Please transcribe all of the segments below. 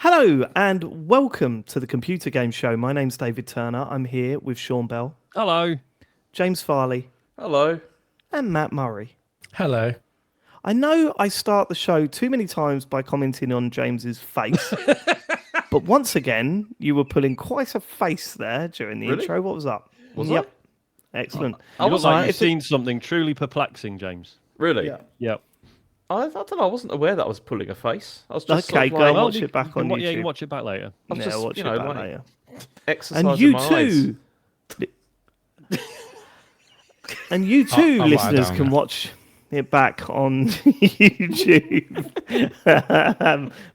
Hello and welcome to the Computer Game Show. My name's David Turner. I'm here with Sean Bell, Hello. James Farley, Hello. and Matt Murray. Hello. I know I start the show too many times by commenting on James's face, but once again, you were pulling quite a face there during the Really? intro. What was up? Was Yep. Excellent. You look was like like- you've seen something truly perplexing, James. Really? Yeah. Yep. I don't know. I wasn't aware that I was pulling a face. I was just Okay, sort of go like, and watch it back on Yeah, YouTube. you can watch it back later. I was Yeah, just, watch you it know, back like later. exercising And you my eyes. too. And you too, I'll write it listeners, down, can yeah. watch it back on YouTube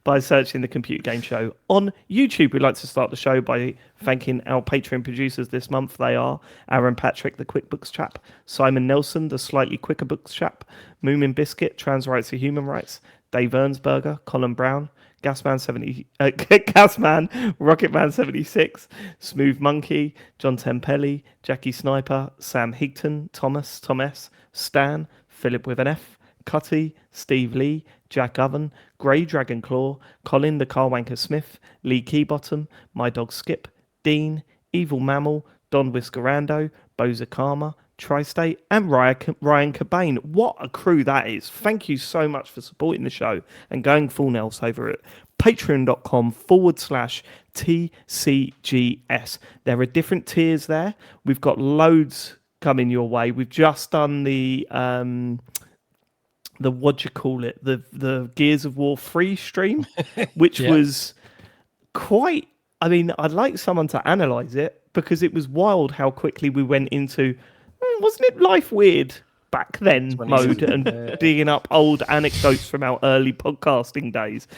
by searching the Computer Game Show on YouTube. We'd like to start the show by thanking our Patreon producers this month. They are Aaron Patrick, the QuickBooks chap, Simon Nelson, the slightly quicker books chap, Moomin Biscuit, Trans Rights to Human Rights, Dave Ernsberger, Colin Brown, Gasman, Rocketman 76, Smooth Monkey, John Tempelli, Jackie Sniper, Sam Higton, Thomas, Stan, Philip with an F, Cutty, Steve Lee, Jack Oven, Grey Dragonclaw, Colin the Carwanker Smith, Lee Keybottom, My Dog Skip, Dean, Evil Mammal, Don Whiskerando, Boza Karma, Tri-State, and Ryan Cobain. What a crew that is. Thank you so much for supporting the show and going full Nels over at patreon.com/TCGS. There are different tiers there. We've got loads coming your way. We've just done the what do you call it? The Gears of War free stream, which Yeah. was quite, I mean, I'd like someone to analyze it because it was wild how quickly we went into wasn't it life weird back then 20 mode years and ago. digging up old anecdotes from our early podcasting days.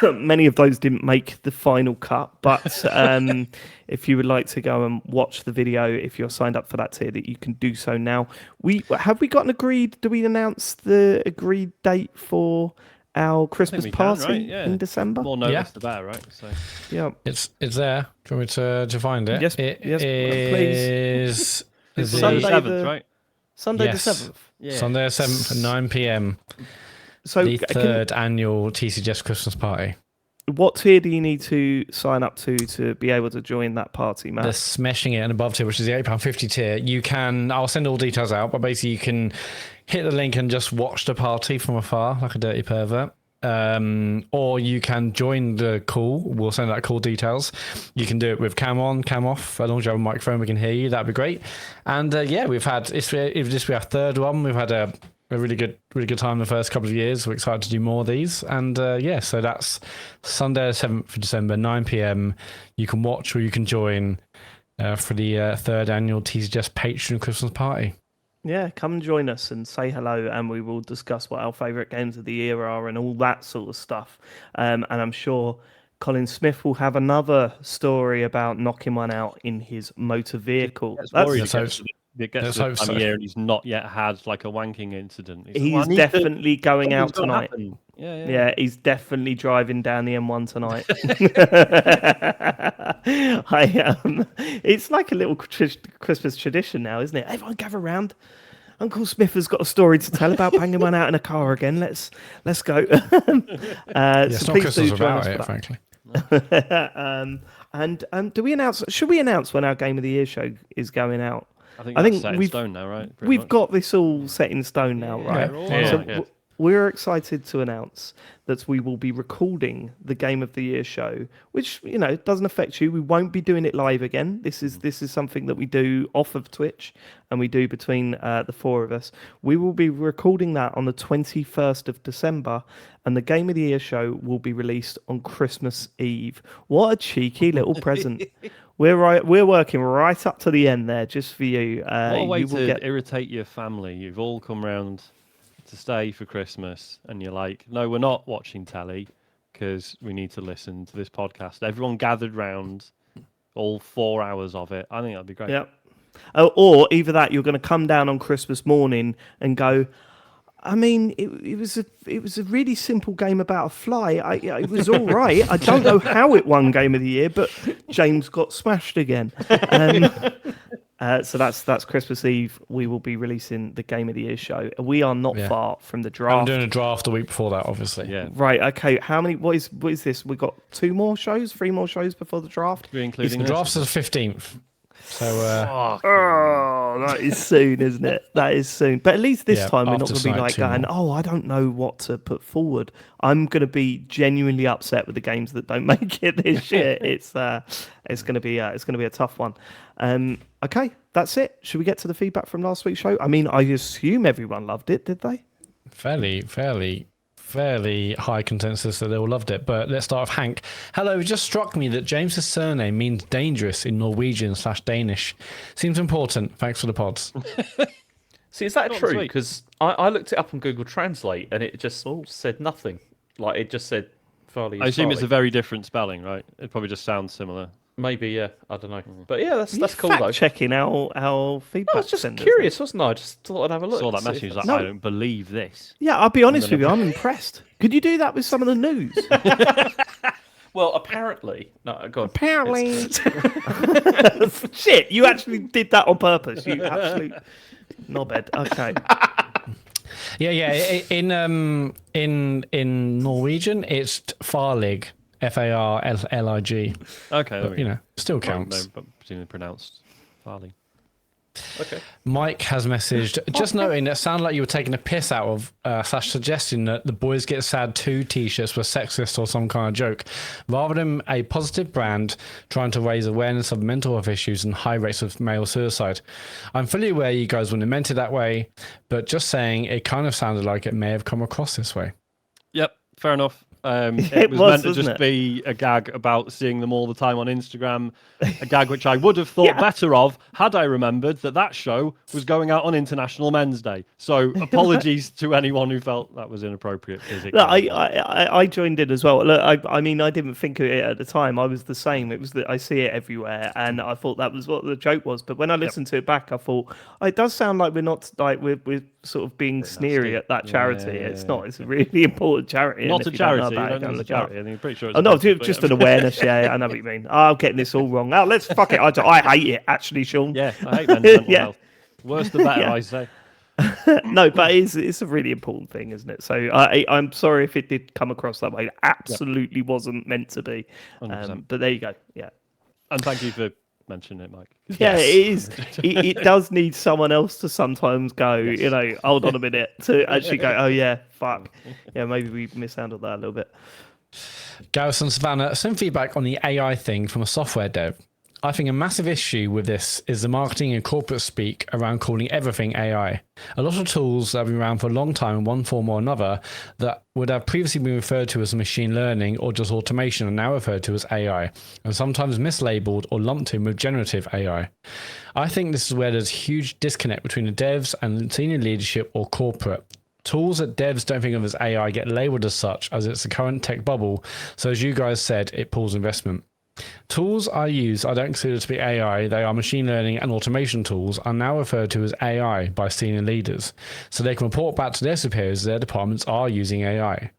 Many of those didn't make the final cut, but if you would like to go and watch the video, if you're signed up for that tier, that you can do so now. We got an agreed. Do we announce the agreed date for our Christmas we can, party right? Yeah. in December? More notice Yeah. the better, right? So Yeah. It's there. Do you want me to find it? Yes, It yes, is It's the Sunday Sunday the- 7th, right? Sunday Yes. the 7th. Yeah. Sunday the 7th at 9 p.m. So The third annual TCGS Christmas party. what tier do you need to sign up to be able to join that party, Matt? The Smashing It and Above tier, which is the £8.50 tier. You can, I'll send all details out, but basically you can hit the link and just watch the party from afar like a dirty pervert. Or you can join the call. We'll send out call details. You can do it with cam on, cam off. As long as you have a microphone, we can hear you. That'd be great. And yeah, we've had if this be our third one. We've had a really good time the first couple of years. We're excited to do more of these. And yeah, so that's Sunday, the 7th of December, 9 p.m. You can watch or you can join for the third annual TCGS Patreon Christmas party. Yeah, come and join us and say hello, and we will discuss what our favourite games of the year are and all that sort of stuff. And I'm sure Colin Smith will have another story about knocking one out in his motor vehicle. Gets That's- worried let's it hope gets so. to the- it gets Let's to the hope time of so. year and he's not yet had like a wanking incident. Like, he's "Well, I need to- definitely going out something's gotta tonight. happen." Yeah. Yeah, he's definitely driving down the M1 tonight. It's like a little Christmas tradition now, isn't it? Everyone gather round. Uncle Smith has got a story to tell about banging one out in a car again. Let's go. Yeah, it's so not please do Christmas join without us it, for frankly. that. Do we announce? Should we announce when our Game of the Year show is going out? I think I that's think set in we've- stone now, right? Pretty We've much. got this all set in stone now, right? Yeah. So Yeah. we're excited to announce that we will be recording the Game of the Year show, which doesn't affect you. We won't be doing it live again. This is something that we do off of Twitch, and we do between the four of us. We will be recording that on the 21st of December, and the Game of the Year show will be released on Christmas Eve. What a cheeky little present! We're working right up to the end there just for you. What a way you will to get irritate your family. You've all come round to stay for Christmas, and you're like, no, we're not watching telly because we need to listen to this podcast. Everyone gathered round, all 4 hours of it. I think that'd be great. Yeah. Or either that, you're going to come down on Christmas morning and go, I mean, it was a really simple game about a fly. It was all right. I don't know how it won Game of the Year, but James got smashed again. So that's Christmas Eve. We will be releasing the Game of the Year show. We are not Yeah. far from the I'm draft. doing a draft the week before that, obviously. Yeah. Right. Okay. How many? What is this? We've got 3 more shows before the draft. We're including The this. draft's the 15th. So, Oh, that is soon, isn't it? That is soon. But at least this Yeah, time we're not after going to be tonight, like 2 going, more. oh, I don't know what to put forward. I'm going to be genuinely upset with the games that don't make it this year. It's going to be a tough one. Okay, that's it. Should we get to the feedback from last week's show? I mean, I assume everyone loved it, did they? fairly high consensus that they all loved it. But let's start with Hank. Hello, it just struck me that James's surname means dangerous in Norwegian/Danish. Seems important. Thanks for the pods. See, is that Not true? sweet. Because I looked it up on Google Translate and it just said nothing. Like, it just said Farley. I assume it's a Farley. very different spelling, right? It probably just sounds similar. Maybe, yeah. I don't know. But yeah, that's You cool though. Checking our feedback. I was just senders. curious, wasn't I? Just thought I'd have a look. Saw that see if message. Like, that's- I don't believe this. Yeah, I'll be honest with you. I'm impressed. Could you do that with some of the news? Well, apparently. No, go on. Apparently. Shit, you actually did that on purpose. You absolute knobhead. Okay. Yeah. In Norwegian, it's Farlig. Farlig. Okay, there we go. Still Right, counts. no, but presumably pronounced Farley. Okay. Mike has messaged, just noting that sounded like you were taking a piss out of / suggesting that the Boys Get Sad 2 t-shirts were sexist or some kind of joke, rather than a positive brand trying to raise awareness of mental health issues and high rates of male suicide. I'm fully aware you guys wouldn't have meant it that way, but just saying it kind of sounded like it may have come across this way. Yep, fair enough. It It was was, meant to wasn't just it? be a gag about seeing them all the time on Instagram, a gag which I would have thought better of had I remembered that show was going out on International Men's Day. So apologies to anyone who felt that was inappropriate physically. Look, I joined in as well. Look, I mean, I didn't think of it at the time. I was the same. It was that I see it everywhere, and I thought that was what the joke was. But when I listened to it back, I thought it does sound like we're not like we're sort of being sneery at that charity. It's not. It's a really important charity. and Not if a you don't know charity. about You it, don't go know and it's a look it up. charity. I think I'm pretty sure it's Oh no, a just an awareness. Yeah, I know what you mean. Oh, I'm getting this all wrong. Oh, let's fuck it. I hate it actually, Sean. Yeah, I hate men's mental Yeah. health. Worse the better, Yeah. I say. No, but it's a really important thing, isn't it? So I'm sorry if it did come across that way. It absolutely wasn't meant to be. 100%. But there you go. Yeah. And thank you for mentioning it, Mike. Yeah, it is. It does need someone else to sometimes go, hold on a minute, to actually go, oh, yeah, fuck. Yeah, maybe we mishandled that a little bit. Garrison Savannah, some feedback on the AI thing from a software dev. I think a massive issue with this is the marketing and corporate speak around calling everything AI. A lot of tools that have been around for a long time in one form or another that would have previously been referred to as machine learning or just automation are now referred to as AI, and sometimes mislabeled or lumped in with generative AI. I think this is where there's a huge disconnect between the devs and senior leadership or corporate. Tools that devs don't think of as AI get labeled as such as it's a current tech bubble, so as you guys said, it pulls investment. Tools I use I don't consider to be AI, they are machine learning and automation tools, are now referred to as AI by senior leaders, so they can report back to their superiors their departments are using AI.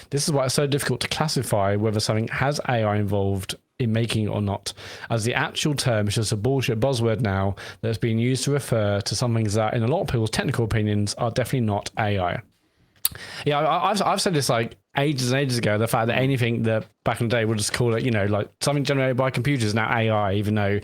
This is why it's so difficult to classify whether something has AI involved in making it or not, as the actual term is just a bullshit buzzword now that's being used to refer to some things that, in a lot of people's technical opinions, are definitely not AI. Yeah, I've said this like ages and ages ago, the fact that anything that back in the day would just call it, like something generated by computers is now AI, even though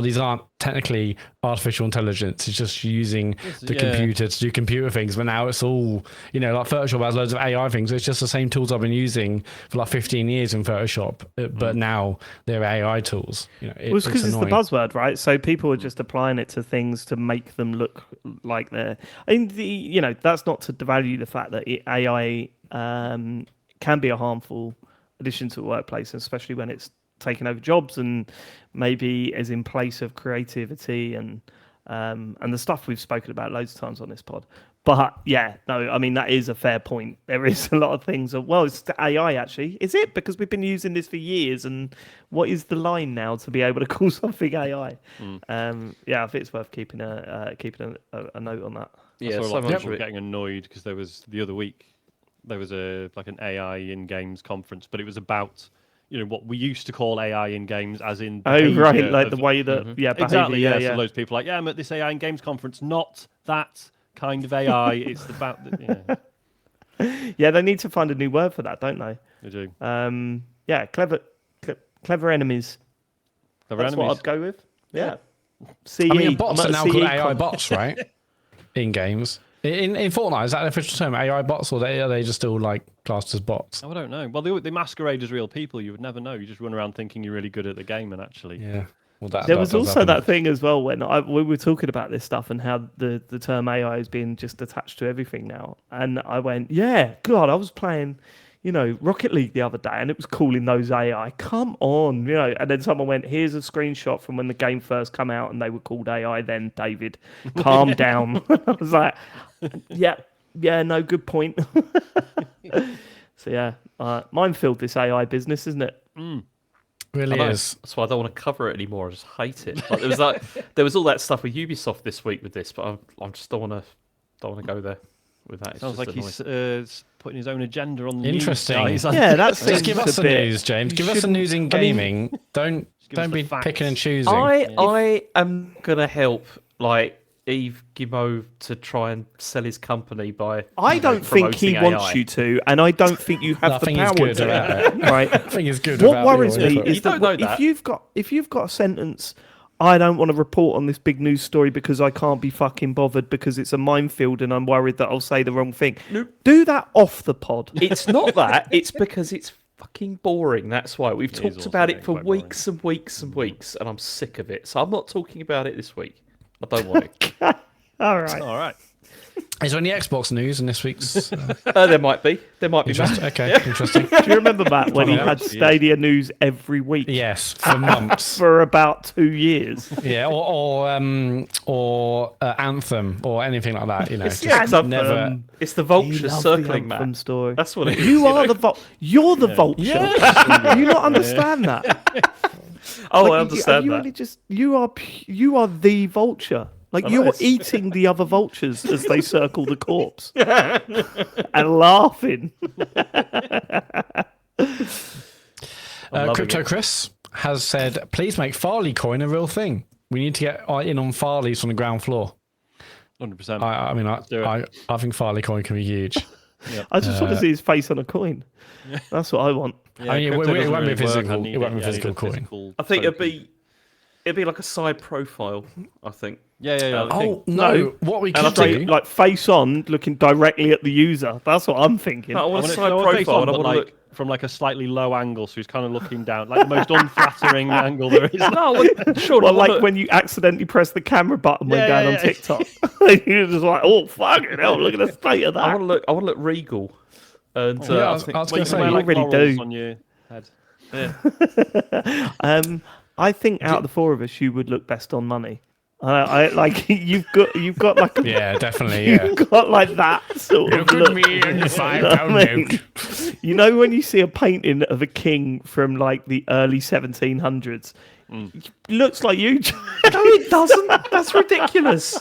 these aren't technically artificial intelligence. It's just using the computer to do computer things. But now it's all, like Photoshop has loads of AI things. It's just the same tools I've been using for like 15 years in Photoshop, but now they're AI tools. It's because it's the buzzword, right? So people are just applying it to things to make them look like they're. I mean, that's not to devalue the fact that AI can be a harmful addition to the workplace, especially when it's taken over jobs and maybe is in place of creativity and the stuff we've spoken about loads of times on this pod. But yeah, no, I mean, that is a fair point. There is a lot of things of, well, it's AI actually. Is it? Because we've been using this for years, and what is the line now to be able to call something AI? Yeah, I think it's worth keeping a note on that. Yeah, I saw a so lot of much people of it. getting annoyed because there was the other week there was an AI in games conference, but it was about what we used to call AI in games, as in Oh, behaviour right, like of- the way that, behaviour, exactly, yeah. So loads of people are like, I'm at this AI in games conference, not that kind of AI. It's about, Yeah, they need to find a new word for that, don't they? they do. Yeah, clever enemies. Clever That's enemies. what I'd go with. Yeah. I mean, CE. bots I'm are at now CE called AI con. bots, right? In games. In Fortnite, is that an official term, AI bots, or are they just still like classed as bots? Oh, I don't know. Well, they masquerade as real people. You would never know. You just run around thinking you're really good at the game, and actually, Yeah. Well, There was does also happen. that thing as well when we were talking about this stuff and how the term AI is being just attached to everything now. And I went, yeah, God, I was playing, Rocket League the other day and it was calling those AI. Come on, And then someone went, here's a screenshot from when the game first come out and they were called AI. Then David, calm down. I was like, yeah, no, good point. So yeah, minefield this AI business, isn't it? Really I know. is. That's why I don't want to cover it anymore. I just hate it. Like, there was all that stuff with Ubisoft this week with this, but I just don't want to go there with that. It's sounds just like annoying. he's putting his own agenda on the Interesting. news. Yeah, that's Just give us the bit. news, James. You Give us the shouldn't- news in I mean- gaming. Don't give us the be facts. picking and choosing. I am gonna help Yves Guillemot to try and sell his company by. I don't think he promoting wants AI. you to, and I don't think you have Nothing the is power good to. about it. Right? I think it's good. What about worries your me input. is You don't that know that. if you've got a sentence, I don't want to report on this big news story because I can't be fucking bothered because it's a minefield and I'm worried that I'll say the wrong thing. Nope. Do that off the pod. It's not that. It's because it's fucking boring. That's why we've is talked also about it very for quite boring. weeks and weeks and weeks, and I'm sick of it. So I'm not talking about it this week. I don't want to. All right. All right. Is there any Xbox news in this week's? There might be. There might be. Interesting. Matt. Okay, interesting. Do you remember Matt when he Yeah. had Stadia news every week Yes, for months. for about 2 years? Yeah, or Anthem or anything like that. Just yeah, 'cause I've, never. It's the He vulture loved circling, the Anthem Matt. story. That's what it is. You are the You're the vulture. Yeah. Do you not understand that? Oh, Like, I understand you that. really just you are the vulture. Like you're it's- eating the other vultures as they circle the corpse and laughing. loving Crypto it. Chris has said, please make Farley coin a real thing. We need to get in on Farley's from the ground floor. 100%. I mean, do it. I think Farley coin can be huge. I just want to see his face on a coin. That's what I want. Yeah, I mean, crypto it doesn't won't be really work. physical. I need It won't be yeah, I need physical a coin. physical I think token. it'd be like a side profile. I think. Yeah. I think- Oh, no. No. What we And I could think, do. Like face on, looking directly at the user. That's what I'm thinking. No, I want a want it side to know face profile. on, And I but want to like look. from like a slightly low angle, so he's kind of looking down, like the most unflattering angle there is. No, sure. Well, like when you accidentally press the camera button when Yeah, going yeah, on yeah. TikTok. You're just like, oh, fucking hell, look at the state of I that. want to look regal. And Yeah, I think I was Well, going you to can say, wear you like already laurels do. on your head. I think out of the four of us, you would look best on money. I like you've got like a, yeah, definitely. Yeah. you've got like that sort of look. and the You know what I mean? You know when you see a painting of a king from like the early 1700s, it looks like you. no, it doesn't. That's ridiculous.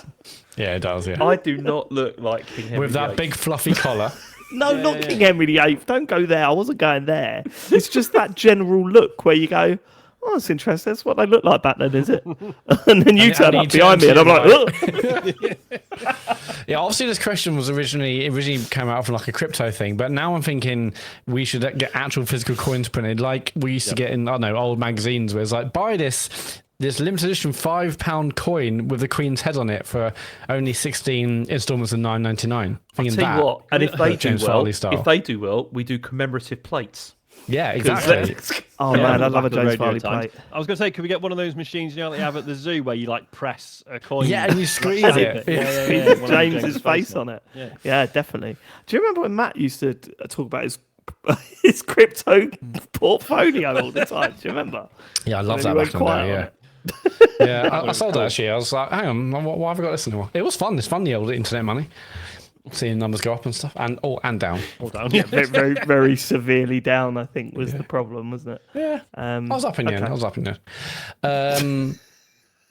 Yeah, it does. Yeah. I do not look like King Henry With that VIII. big fluffy collar. No, not King Henry VIII. Don't go there. I wasn't going there. It's just that general look where you go, oh, that's interesting. That's what they looked like back then, is it? And then you And turn he up behind me, turns and I'm to like, you ugh. Yeah, obviously this question was originally came out from like a crypto thing, but now I'm thinking we should get actual physical coins printed, like we used to get in, I don't know, old magazines where it's like, buy this limited edition £5 coin with the Queen's head on it for only 16 installments of £9.99. Thinking Tell that. you what, and if they do James well, Farley style. we do commemorative plates. Yeah, exactly. Oh Yeah, man, I on the love a back of James Radio Farley Times. plate. I was going to say, could we get one of those machines, they have at the zoo where you like press a coin? Yeah, and you squeeze Type it. Yeah, one with James's face on it. Yeah. Yeah, definitely. Do you remember when Matt used to talk about his crypto portfolio all the time? Do you remember? Yeah, I love And that he went back in the quiet day, on yeah. it. Yeah, I sold that actually. I was like, hang on, why have I got this anymore? It was fun. It's fun, the old internet money. Seeing numbers go up and stuff, and down. All down. Very, very, very severely down, I think, was the problem, wasn't it? Yeah. I was up in the end. okay.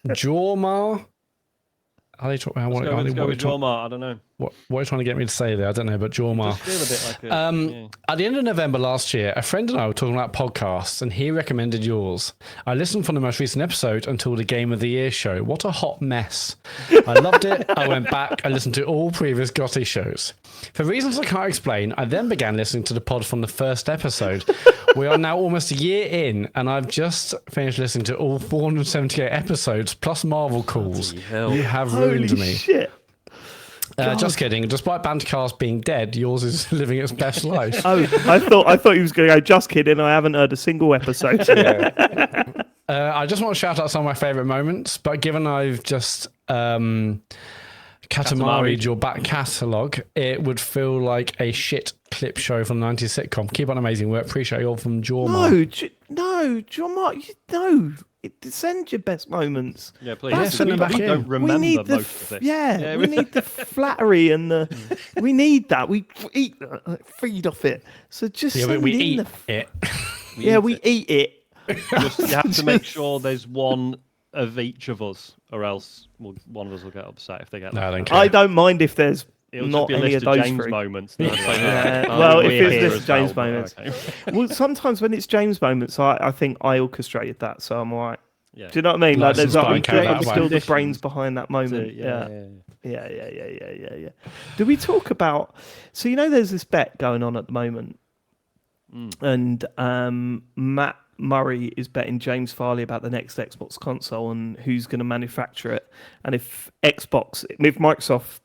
Jormar Are they talking? Let's go with Jorma. I don't know. What are you trying to get me to say there? I don't know, but Jorma. Just feel a bit like At the end of November last year, a friend and I were talking about podcasts, and he recommended yours. I listened from the most recent episode until the Game of the Year show. What a hot mess. I loved it. I went back. I listened to all previous Gotti shows. For reasons I can't explain, I then began listening to the pod from the first episode. We are now almost a year in, and I've just finished listening to all 478 episodes, plus Marvel calls. You have ruined me. Shit. Just kidding. Despite Bantercast being dead, yours is living its best life. Oh, I thought he was going to go, just kidding. I haven't heard a single episode. I just want to shout out some of my favourite moments, but given I've just Katamari'd your back catalogue, it would feel like a shit clip show from the 90s sitcom. Keep on amazing work. Appreciate you all from Jorma. No, John Mark, no. Send your best moments. Yeah, please. Yeah, send them back in. Don't remember we need most of it. Yeah, we need the flattery and the. We need that. We eat, feed off it. So just send we in eat the. it. We eat it. You have to make sure there's one of each of us, or else one of us will get upset if they get. No, I don't left care. out. I don't mind if there's It'll not just be a any list of those James three. moments. Well, if we're it's here this as James well, but moments. okay. Well, sometimes when it's James moments, I think I orchestrated that, so I'm alright. Yeah. Do you know what I mean? Like, there's License to I'm own still the conditions. brains behind that moment. Yeah. Do we talk about? So there's this bet going on at the moment, and Matt Murray is betting James Farley about the next Xbox console and who's going to manufacture it. And if Microsoft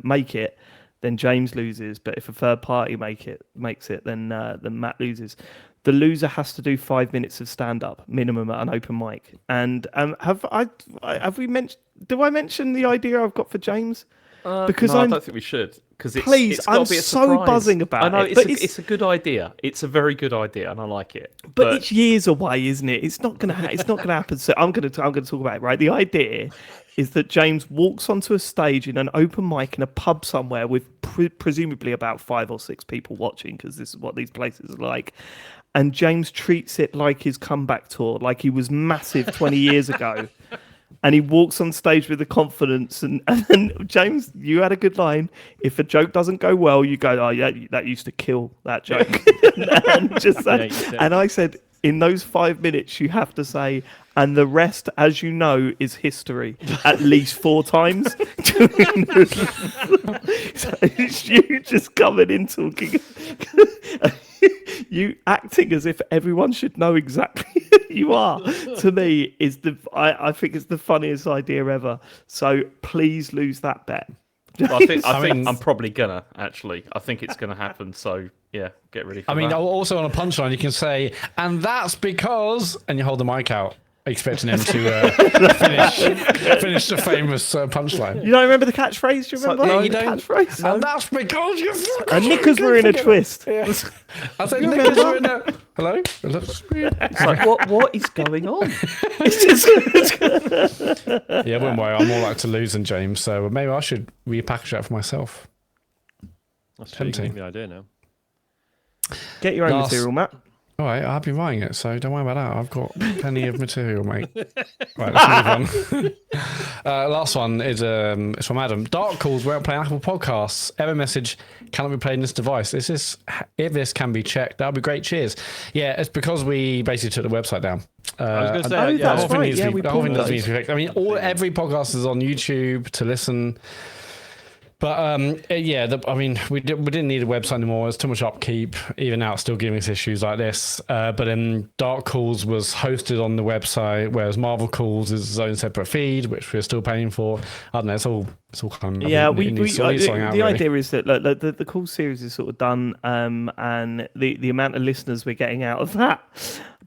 make it, then James loses. But if a third party makes it, then Matt loses. The loser has to do 5 minutes of stand-up minimum at an open mic. And have we mentioned? Do I mention the idea I've got for James? Because I don't think we should. Because I'm be a so surprise. buzzing about I know, it. It's a good idea. It's a very good idea, and I like it. But it's years away, isn't it? It's not gonna happen. So I'm gonna talk about it, right? The idea is that James walks onto a stage in an open mic in a pub somewhere with presumably about 5 or 6 people watching, because this is what these places are like. And James treats it like his comeback tour, like he was massive 20 years ago. And he walks on stage with the confidence. And James, you had a good line. If a joke doesn't go well, you go, oh, yeah, that used to kill that joke. and I said, in those 5 minutes, you have to say, and the rest, as you know, is history at least 4 times. So it's you just coming in talking. You acting as if everyone should know exactly who you are, to me, is I think it's the funniest idea ever. So please lose that bet. Well, I think I'm probably gonna actually. I think it's gonna happen. So yeah, get ready for that. Also on a punchline, you can say, and that's because, and you hold the mic out, expecting him to finish the famous punchline. You don't remember the catchphrase? Do you remember No, the you don't. catchphrase? And that's because you. And knickers were in a twist. Yeah. I think knickers were in a. Hello. It's like what is going on? Yeah, wouldn't worry. I'm more like to lose than James, so maybe I should repackage that for myself. That's tempting. the idea now. Get your own material, Matt. All right, I've been writing it, so don't worry about that. I've got plenty of material, mate. Right, let's move on. Last one is it's from Adam. Dark calls won't play Apple Podcasts. Error message cannot be played in this device. If this can be checked, that would be great. Cheers. Yeah, it's because we basically took the website down. I was going to say, that's The whole thing right. needs Yeah, to be, we the whole thing pulled does need to be fixed. I mean, every podcast is on YouTube to listen. But we didn't need a website anymore. It's too much upkeep. Even now, it's still giving us issues like this. But then Dark Calls was hosted on the website, whereas Marvel Calls is its own separate feed, which we're still paying for. I don't know. It's all kind of the idea is that the call series is sort of done, and the amount of listeners we're getting out of that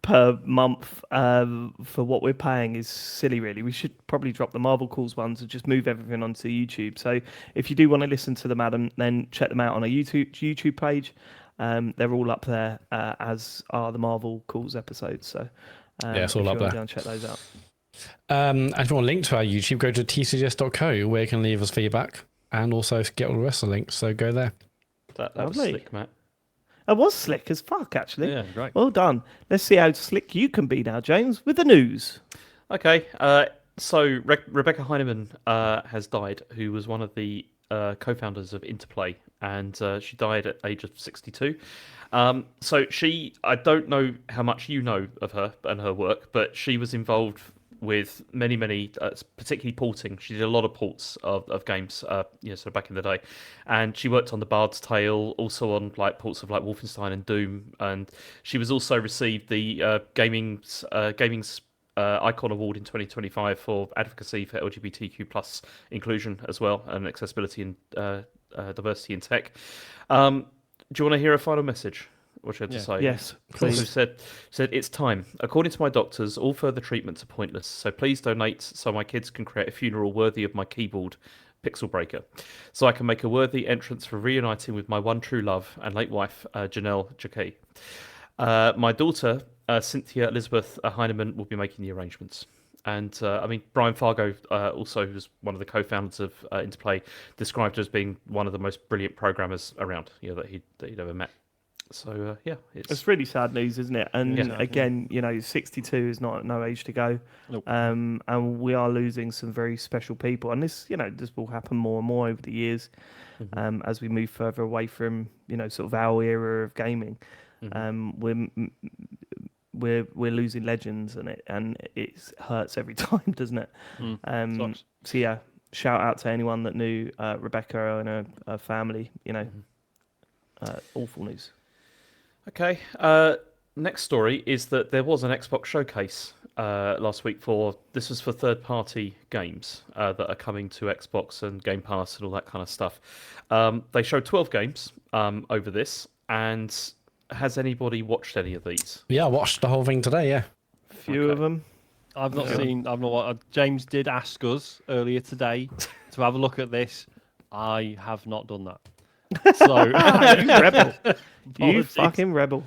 per month for what we're paying is silly, really. We should probably drop the Marvel Calls ones and just move everything onto YouTube. So if you do want to listen to them, Adam, then check them out on a YouTube page. They're all up there, as are the Marvel Calls episodes. So it's all up there. Go and check those out. And if you want a link to our YouTube, go to tcgs.co, where you can leave us feedback and also get all the rest of the links. So go there. That was Lovely. slick, Matt. It was slick as fuck, actually. Yeah, great. Well done. Let's see how slick you can be now, James, with the news. Okay. So Rebecca Heineman has died, who was one of the co-founders of Interplay, and she died at age of 62. So I don't know how much you know of her and her work, but she was involved with many, particularly porting. She did a lot of ports of games, sort of back in the day, and she worked on The Bard's Tale, also on like ports of like Wolfenstein and Doom, and she was also received the gaming's Icon Award in 2025 for advocacy for LGBTQ plus inclusion as well, and accessibility and diversity in tech. Do you want to hear a final message? What she had to say? Yes, So please. said, it's time. According to my doctors, all further treatments are pointless. So please donate so my kids can create a funeral worthy of my keyboard, Pixel Breaker, so I can make a worthy entrance for reuniting with my one true love and late wife, Janelle Jacquet. My daughter, Cynthia Elizabeth Heineman, will be making the arrangements. And Brian Fargo, also was one of the co-founders of Interplay, described her as being one of the most brilliant programmers around, that he'd ever met. So It's really sad news, isn't it? And Yeah. again, 62 is not no age to go. Nope. And we are losing some very special people. And this will happen more and more over the years, as we move further away from, sort of our era of gaming. We're losing legends, and it hurts every time, doesn't it? Sucks. So yeah, shout out to anyone that knew Rebecca and her family. Awful news. Okay. Next story is that there was an Xbox showcase last week this was for third-party games that are coming to Xbox and Game Pass and all that kind of stuff. They showed 12 games over this, and has anybody watched any of these? Yeah, I watched the whole thing today. Yeah. Few of them. I've not seen. I've not. James did ask us earlier today to have a look at this. I have not done that. So You rebel. You Apologies. fucking rebel.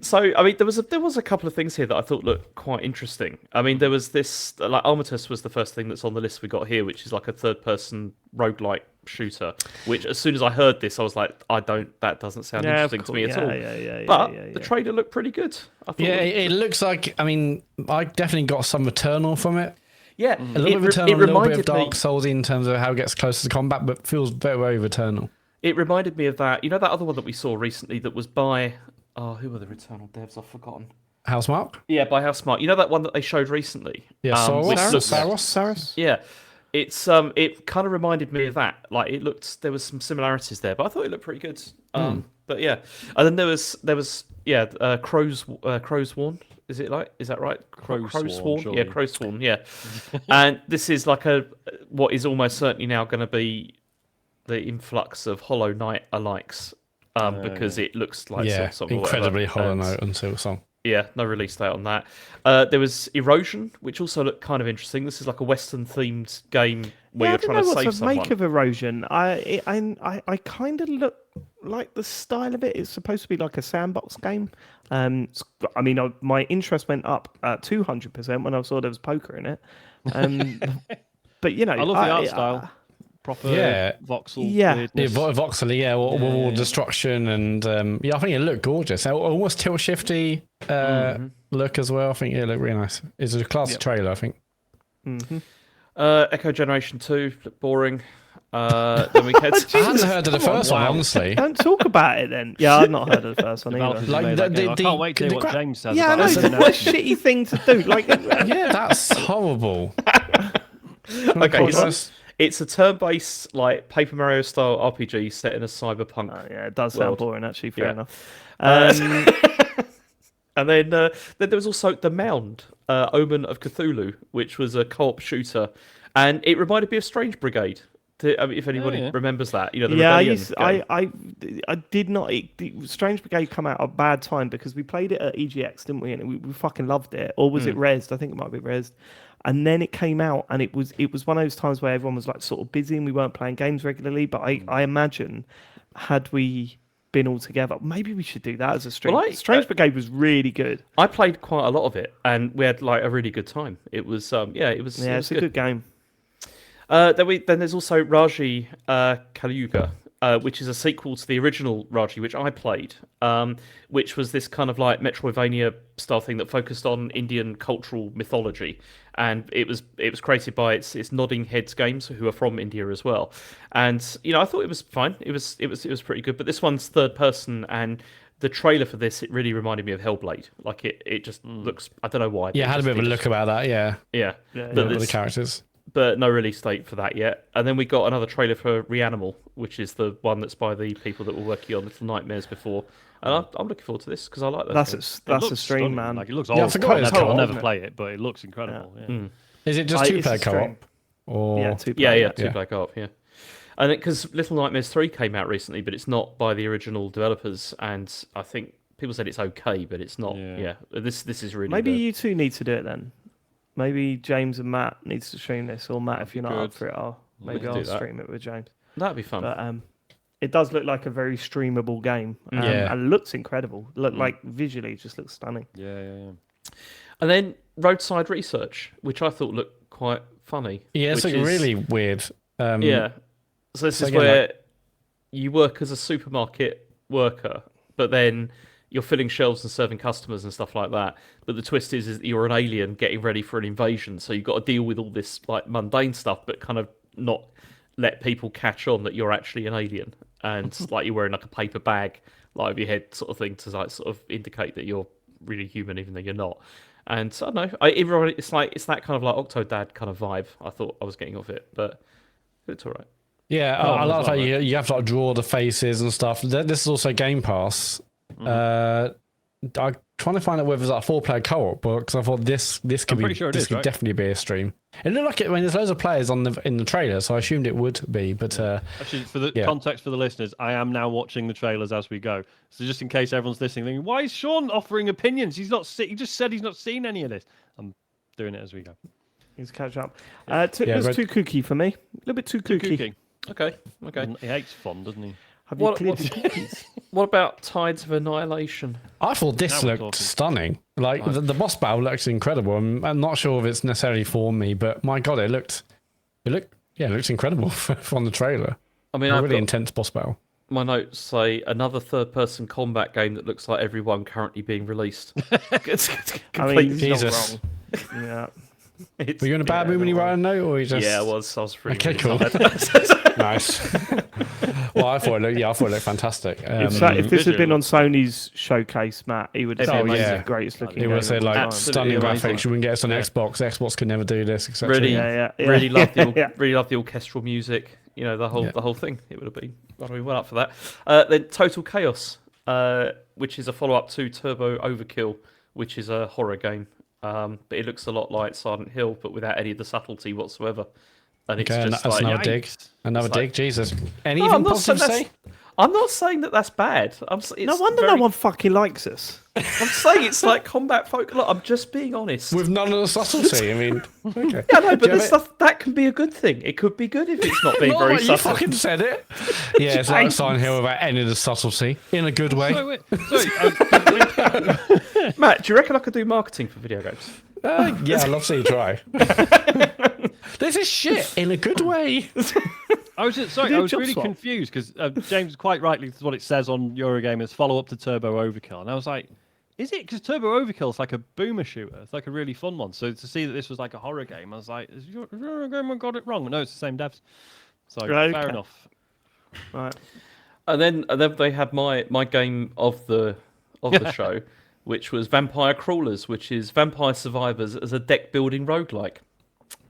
So, there was a couple of things here that I thought looked quite interesting. There was this, like, Armistice was the first thing that's on the list we got here, which is like a third-person roguelike shooter, which as soon as I heard this, I was like, that doesn't sound interesting to me at all. But the trailer looked pretty good. I thought It looks like, I definitely got some Returnal from it. Yeah, A little bit of Returnal, a little bit of Dark Souls in terms of how it gets closer to combat, but feels very, very Returnal. It reminded me of that. That other one that we saw recently that was by... Oh, who were the Returnal devs? I've forgotten. Housemark? Yeah, by Housemark. that one that they showed recently? Yeah, Saros? Yeah. It kind of reminded me of that. Like, there was some similarities there, but I thought it looked pretty good. But yeah. And then there was Crowsworn. Is that right? Crowsworn, surely. Yeah, Crowsworn, yeah. And this is like what is almost certainly now going to be the influx of Hollow Knight alikes, because it looks like some incredibly Hollow And, Knight until song. Yeah, no release date on that. There was Erosion, which also looked kind of interesting. This is like a Western-themed game where you're trying to save someone. Make of Erosion. I kind of look like the style of it. It's supposed to be like a sandbox game. My interest went up 200% when I saw there was poker in it. But I love the art style. Proper voxel. Yeah. weirdness. Voxely, all destruction, and I think it looked gorgeous. Almost tilt shifty look as well. I think it looked really nice. It's a classic trailer, I think. Echo Generation 2 looked boring. Then we had I hadn't heard of the first one, honestly. Don't talk about it then. Yeah, I've not heard of the first one either. Developers Like, made that game. I can't wait to hear what James says Yeah, I about know. it. What a shitty thing to do. Like, Yeah, that's horrible. Okay, it's a turn-based, like, Paper Mario style RPG set in a cyberpunk. yeah, it does sound world. boring. Actually, fair Yeah. enough. And then there was also The Mound, Omen of Cthulhu, which was a co-op shooter, and it reminded me of Strange Brigade. If anybody remembers that, the Rebellion game. I did not. Strange Brigade come out at a bad time because we played it at EGX, didn't we? And we fucking loved it. Or was it Rezzed? I think it might be Rezzed. And then it came out, and it was one of those times where everyone was like sort of busy and we weren't playing games regularly. But I imagine, had we been all together, maybe we should do that as a stream. Well, Strange Brigade was really good. I played quite a lot of it, and we had like a really good time. It was it was a good game. Then there's also Raji Kalyuga, which is a sequel to the original Raji, which I played, which was this kind of like Metroidvania style thing that focused on Indian cultural mythology, and it was created by it's Nodding Heads Games, who are from India as well, and I thought it was fine. It was pretty good, but this one's third person, and the trailer for this, it really reminded me of Hellblade. Like it just looks, I don't know why. Yeah, I had a bit of a look about that. Yeah, but the characters. But no release date for that yet. And then we got another trailer for Reanimal, which is the one that's by the people that were working on Little Nightmares before. And I'm looking forward to this because I like that. That's a stream, stunning, man. Like it looks Yeah, I awesome. forgot it's I'll co-op, never isn't it? play it, but it looks incredible. Yeah. Is it just It's a two-player stream. co-op? Or Yeah, two-player. Yeah, two-player co-op, yeah. And because Little Nightmares 3 came out recently, but it's not by the original developers, and I think people said it's okay, but it's not. Yeah, this is really. Maybe you two need to do it then. Maybe James and Matt needs to stream this, or Matt, if you're not up for it, maybe can I'll do that. stream it with James. That'd be fun. But it does look like a very streamable game, Yeah. and looks incredible. Like visually, it just looks stunning. Yeah. And then Roadside Research, which I thought looked quite funny. yeah, it's which like is- really weird. Yeah. So this so is again, where you work as a supermarket worker, but then you're filling shelves and serving customers and stuff like that. But the twist is that you're an alien getting ready for an invasion, so you've got to deal with all this like mundane stuff, but kind of not let people catch on that you're actually an alien, and like you're wearing like a paper bag like over your head, sort of thing, to like sort of indicate that you're really human, even though you're not. And I don't know, it's that kind of like Octodad kind of vibe. I thought I was getting off it, but it's all right. Yeah, I like how you have to like, draw the faces and stuff. This is also Game Pass. I'm trying to find out whether it's like a 4-player co-op, because I thought this could pretty sure it this is, could right? definitely be a stream. It looked like it. I mean, there's loads of players in the trailer, so I assumed it would be. But Actually, for the context for the listeners, I am now watching the trailers as we go. So just in case everyone's listening, thinking, why is Sean offering opinions? He just said he's not seen any of this. I'm doing it as we go. Needs to catch up. It was too kooky for me. A little bit too kooky. Okay. He hates fun, doesn't he? Have you cleared the cookies? What about Tides of Annihilation? I thought this Now we're looked talking. stunning. Like the boss battle looks incredible. I'm not sure if it's necessarily for me, but my god, it looked incredible from the trailer. I mean, A I've really got intense boss battle. my notes say another third-person combat game that looks like everyone currently being released. It's I mean, completely he's Jesus. not wrong. Yeah. It's- Were you in a bad mood when you wrote a note, or you just? Yeah, I was. I was pretty. Okay, really cool. tired. Nice. Well, I thought it looked fantastic. If this had been visually on Sony's showcase, Matt, he would have said Oh, this is yeah. the greatest looking it game would of have said all like time. Absolutely stunning amazing. graphics. You wouldn't get this on Xbox. Xbox could never do this, etc. Really, Yeah. really love the Yeah. really love the orchestral music. The whole thing. It would have been. I'd be well up for that. Then Total Chaos, which is a follow-up to Turbo Overkill, which is a horror game. But it looks a lot like Silent Hill, but without any of the subtlety whatsoever. And it's Okay, just that's like another dig. Another It's dig. like- Jesus. No, Anything I'm not positive to saying say? I'm not saying that that's bad. No wonder no one fucking likes us. I'm saying it's like combat folk. Look, I'm just being honest. With none of the subtlety. I mean, okay. Yeah, no, but Do you the have stuff that can be a good thing. It could be good if it's not being Not very like you subtle. fucking said it. Yeah, it's like Silent Hill without any of the subtlety in a good way. Matt, do you reckon I could do marketing for video games? Yeah, I'd love to see you try. This is shit in a good way. I was job really swap. confused because James quite rightly is what it says on Eurogamer's follow-up to Turbo Overkill, and I was like, is it? Because Turbo Overkill is like a boomer shooter. It's like a really fun one. So to see that this was like a horror game, I was like, is Eurogamer got it wrong? No, it's the same devs. So Right, fair okay. enough. Right. And then they had my game of the show, which was Vampire Crawlers, which is Vampire Survivors as a deck building roguelike.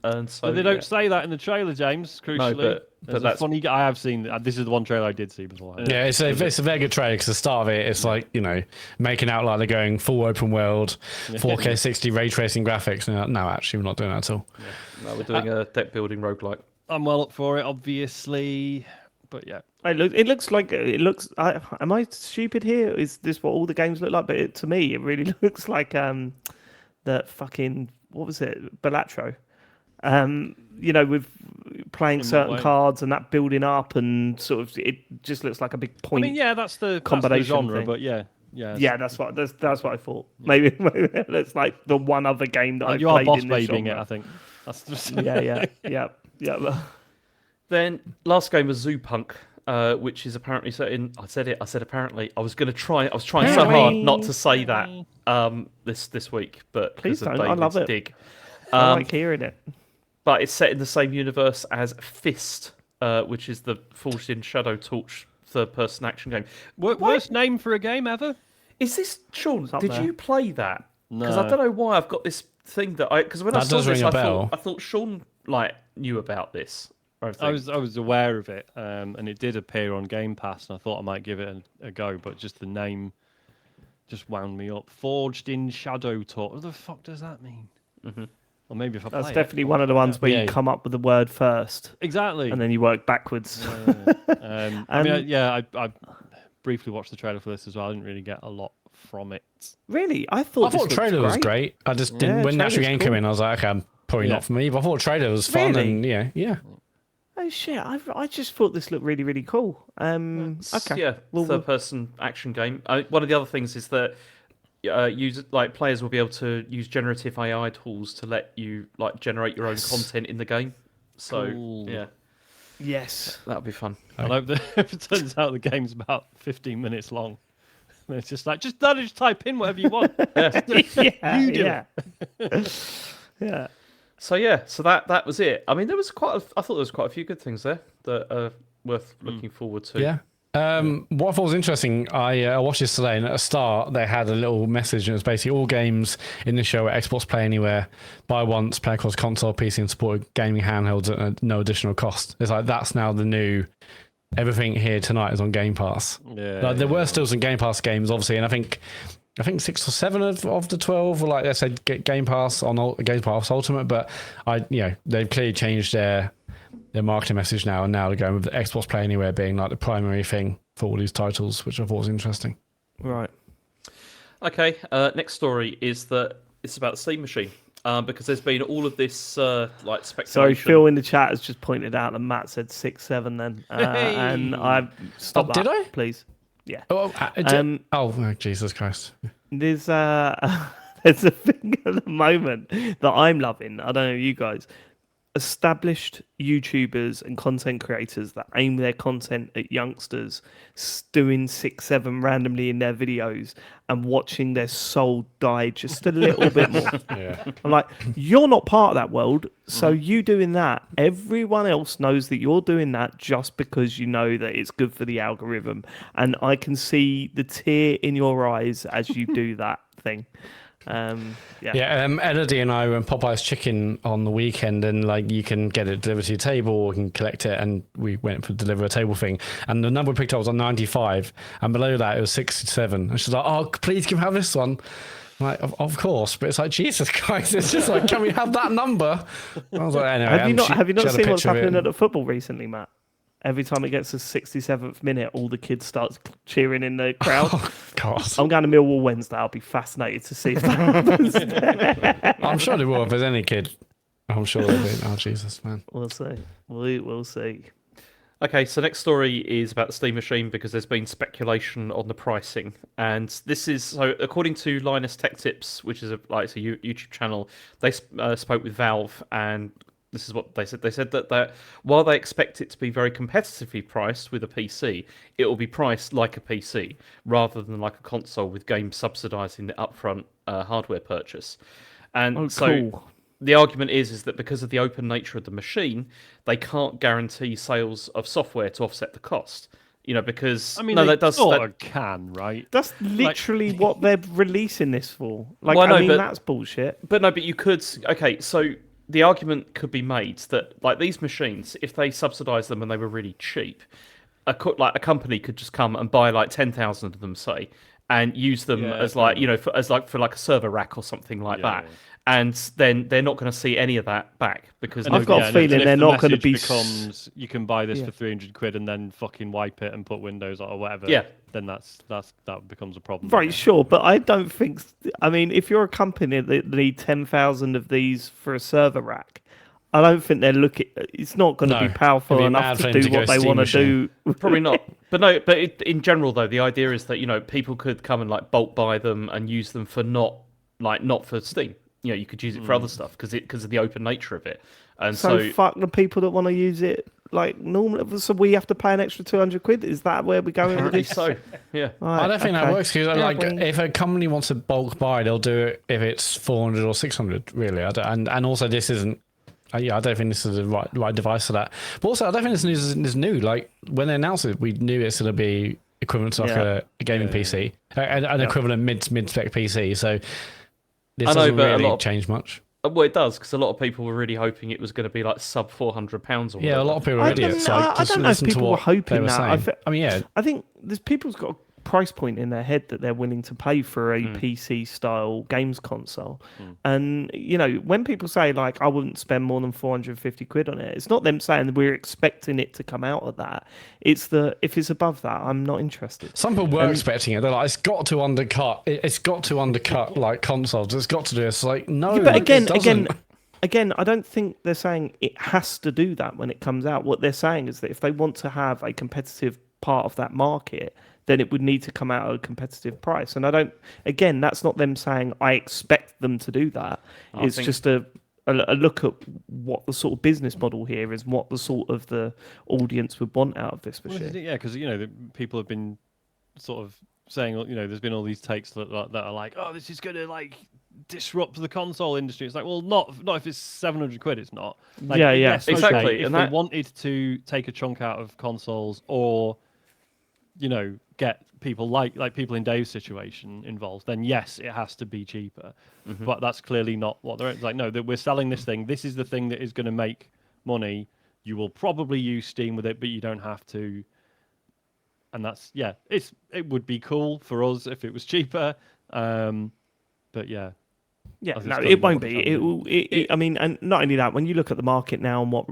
And so But they don't say that in the trailer, James. Crucially, but There's a that's- funny. I have seen. This is the one trailer I did see before. Yeah, it's a very good trailer because the start of it, it's like, making out like they're going full open world, 4K 60 ray tracing graphics. And you're like, no, actually, we're not doing that at all. No, we're doing a deck building roguelike. I'm well up for it, obviously. But yeah, It looks like am I stupid here? Is this what all the games look like? But to me, it really looks like the fucking what was it, Balatro? With playing In what certain way? cards and that building up and sort of it just looks like a big I point. mean, yeah, that's the combination genre. thing. But yeah. Yeah, that's what I thought. Maybe it's like the one other game that I you are played boss in this babying it. genre. I think. That's just... Yeah. Then last game was Zoo Punk, which is apparently set in. I said apparently. I was trying so hard not to say that this week, but Please because of don't. I love David's it. dig. I like hearing it. But it's set in the same universe as Fist, which is the Forged in Shadow Torch third-person action game. Worst name for a game ever? Is this Sean? up Did there. you play that? Because No. I don't know why I've got this thing because when I That saw does this, ring a I bell. thought Sean knew about this. I was aware of it, and it did appear on Game Pass, and I thought I might give it a go, but just the name just wound me up. Forged in Shadow Torch. What the fuck does that mean? Mm-hmm. Or maybe if I play That's it. definitely one of the ones where Yeah. you come up with the word first Exactly. and then you work backwards. I briefly watched the trailer for this as well. I didn't really get a lot from it. Really? I I thought thought the trailer was great. I just didn't. Yeah, When the actual trailer's game came cool. in, I was like, okay, probably Yeah. not for me. But I thought the trailer was fun, Really? and yeah. Oh shit! I just thought this looked really really cool. Okay. Yeah, Well, third-person action game. One of the other things is that players will be able to use generative AI tools to let you generate your own content in the game. So Cool. yeah, Yes. that'll be fun. I hope that if it turns out the game's about 15 minutes long. And it's just just type in whatever you want. Yeah. You do yeah. Yeah. So yeah, so that was it. I mean, I thought there was quite a few good things there that are worth looking forward to. Yeah. What I thought was interesting, I watched this today, and at the start they had a little message, and it was basically all games in the show at Xbox Play Anywhere, buy once, play across console, PC, and supported gaming handhelds at no additional cost. It's like that's now the new. Everything here tonight is on Game Pass. Yeah. There were still some Game Pass games, obviously, and I think 6 or 7 of the 12 were like I said, Game Pass on Game Pass Ultimate, but they've clearly changed their marketing message now, and now they're going with the Xbox Play Anywhere being like the primary thing for all these titles, which I thought was interesting. Right. Okay. Next story is that it's about the Steam Machine. Because there's been all of this speculation. Sorry, Phil in the chat has just pointed out that Matt said 6-7 then, and I've stopped that. Did I? Please. Yeah. Oh, Jesus Christ! There's there's a thing at the moment that I'm loving. I don't know you guys. Established YouTubers and content creators that aim their content at youngsters, doing 6-7 randomly in their videos and watching their soul die just a little bit more. Yeah. I'm like, you're not part of that world, so you doing that, everyone else knows that you're doing that just because you know that it's good for the algorithm. And I can see the tear in your eyes as you do that thing. Elodie and I were in Popeye's Chicken on the weekend, and you can get it delivered to your table or you can collect it, and we went for the deliver a table thing, and the number we picked up was on 95, and below that it was 67, and she's like, oh please can we have this one? I'm like, of course, but it's like, Jesus Christ, it's just like, can we have that number? I was like, anyway, have you not she had a seen what's picture of it, happening at the football recently, Matt? Every time it gets to 67th minute, all the kids start cheering in the crowd. Oh, God. I'm going to Millwall Wednesday. I'll be fascinated to see if that happens. I'm sure they will if there's any kid. I'm sure they'll be. Oh, Jesus, man. We'll see. We will see. Okay, so next story is about the Steam Machine because there's been speculation on the pricing, and this is so according to Linus Tech Tips, which is it's a YouTube channel. They spoke with Valve, and this is what they said. They said that while they expect it to be very competitively priced with a PC, it will be priced like a PC rather than like a console with games subsidising the upfront hardware purchase. And cool. The argument is that because of the open nature of the machine, they can't guarantee sales of software to offset the cost. Because can, right? That's literally what they're releasing this for. That's bullshit. But you could. Okay, so the argument could be made that these machines, if they subsidise them and they were really cheap, a company could just come and buy 10,000 of them, say, and use them as for a server rack or something like that. Yeah. And then they're not going to see any of that back because I've got a feeling they're not going to be. Becomes you can buy this for 300 quid and then fucking wipe it and put Windows on or whatever. Yeah. Then that becomes a problem. Right, sure, but I don't think. I mean, if you're a company that need 10,000 of these for a server rack, I don't think they're looking. It's not going to be powerful enough to do what they want to do. Probably not. But in general, though, the idea is that people could come and bulk buy them and use them for not for Steam. You could use it for other stuff because of the open nature of it. And so fuck the people that want to use it like normal? So we have to pay an extra 200 quid? Is that where we're going with Apparently this? so. Yeah. Right, I don't think that okay. works because, like, if a company wants a bulk buy, they'll do it if it's 400 or 600. Really, and also this isn't. Yeah, I don't think this is the right device for that. But also, I don't think this news is new. Like when they announced it, we knew it's going to be equivalent to like a gaming PC, an equivalent mid-spec PC. So this doesn't really change much. Well, it does, because a lot of people were really hoping it was going to be like sub £400 or whatever. Yeah, a lot of people are idiots. I don't know if people were hoping that. I mean, yeah. I think there's people's got a price point in their head that they're willing to pay for a PC-style games console. And, you know, when people say, like, I wouldn't spend more than 450 quid on it, it's not them saying that we're expecting it to come out of that. It's if it's above that, I'm not interested. Some people were expecting it. They're like, it's got to undercut. It's got to undercut like consoles. It's got to do. It's like no. Yeah, but again, I don't think they're saying it has to do that when it comes out. What they're saying is that if they want to have a competitive part of that market, then it would need to come out at a competitive price. And I don't. Again, that's not them saying I expect them to do that. It's just a look at what the sort of business model here is, what the sort of the audience would want out of this machine. Yeah, because you know people have been sort of saying, you know, there's been all these takes that are like, oh, this is going to like disrupt the console industry. It's like, well, not if it's 700 quid. It's not. Like, yeah, yes, exactly. Okay, if they wanted to take a chunk out of consoles, or you know, get people like people in Dave's situation involved, then yes, it has to be cheaper. But that's clearly not what they're like. No, that we're selling this thing. This is the thing that is going to make money. You will probably use Steam with it, but you don't have to. And that's it would be cool for us if it was cheaper. But yeah. Yeah, no, it won't be. I mean, and not only that, when you look at the market now and what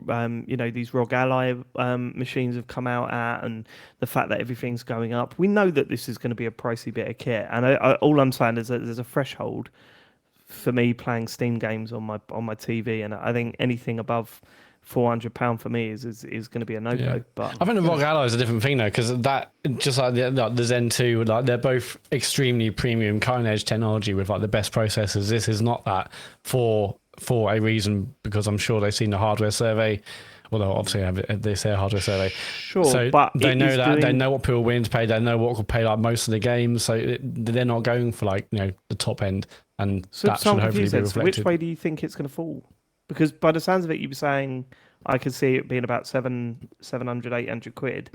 you know, these ROG Ally machines have come out at, and the fact that everything's going up, we know that this is going to be a pricey bit of kit. And all I'm saying is that there's a threshold for me playing Steam games on my TV, and I think anything above £400 for me is going to be a no-go. Yeah. But I think the ROG Ally is a different thing though, because that, just like the Zen 2, like they're both extremely premium cutting-edge technology with like the best processors. This is not that for a reason, because I'm sure they've seen the hardware survey. Although obviously they say a hardware survey. Sure, so but they know that they know what people are willing to pay. They know what could pay like most of the games. So they're not going for like, you know, the top end, and so that should hopefully be reflected. Which way do you think it's going to fall? Because by the sounds of it, you were saying I could see it being about 700, 800 quid.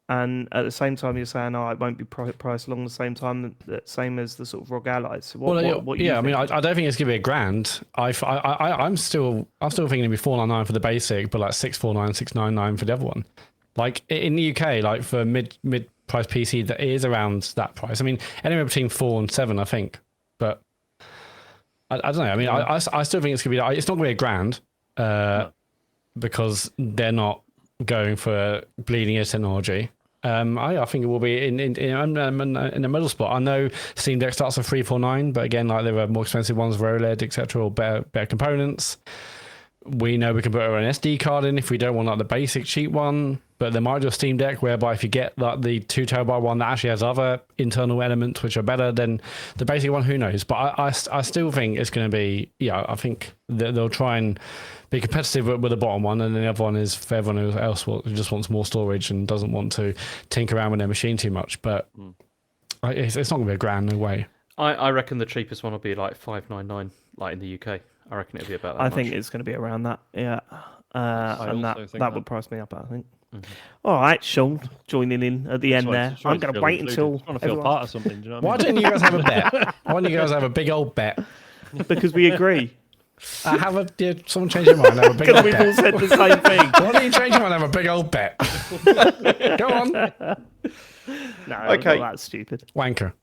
And at the same time, you're saying, oh, it won't be priced along the same time, same as the sort of ROG Allies. So what do you think? I mean, I don't think it's going to be a grand. I'm still thinking it'd be $499 for the basic, but like $649, $699 for the other one. Like in the UK, like for mid price PC, that is around that price. I mean, anywhere between 4 and 7, I think. But I don't know. I mean, I still think it's going to be. It's not going to be a grand, because they're not going for bleeding edge technology. I think it will be in the middle spot. I know Steam Deck starts at $349, but again, like there are more expensive ones for OLED, etc., or better components. We know we can put an SD card in if we don't want like the basic cheap one, but there might be a Steam Deck whereby if you get like the 2 terabyte one that actually has other internal elements which are better than the basic one, who knows? But I still think it's going to be, I think they'll try and be competitive with the bottom one, and then the other one is for everyone else who just wants more storage and doesn't want to tinker around with their machine too much. But it's not going to be a grand, no way. I reckon the cheapest one will be like $599, like in the UK. I reckon it'll be about that. I think it's going to be around that, yeah. And that would price me up, I think. Mm-hmm. All right, Sean, joining in at the end there. I'm going to wait until. I want to feel part of something. Do you know what Why didn't you guys have a bet? Why didn't you guys have a big old bet? Because we agree. Someone change your mind. Have a big Because old we've bet. all said the same thing. Why don't you change your mind? Have a big old bet. Go on. No, Okay. that's stupid. Wanker.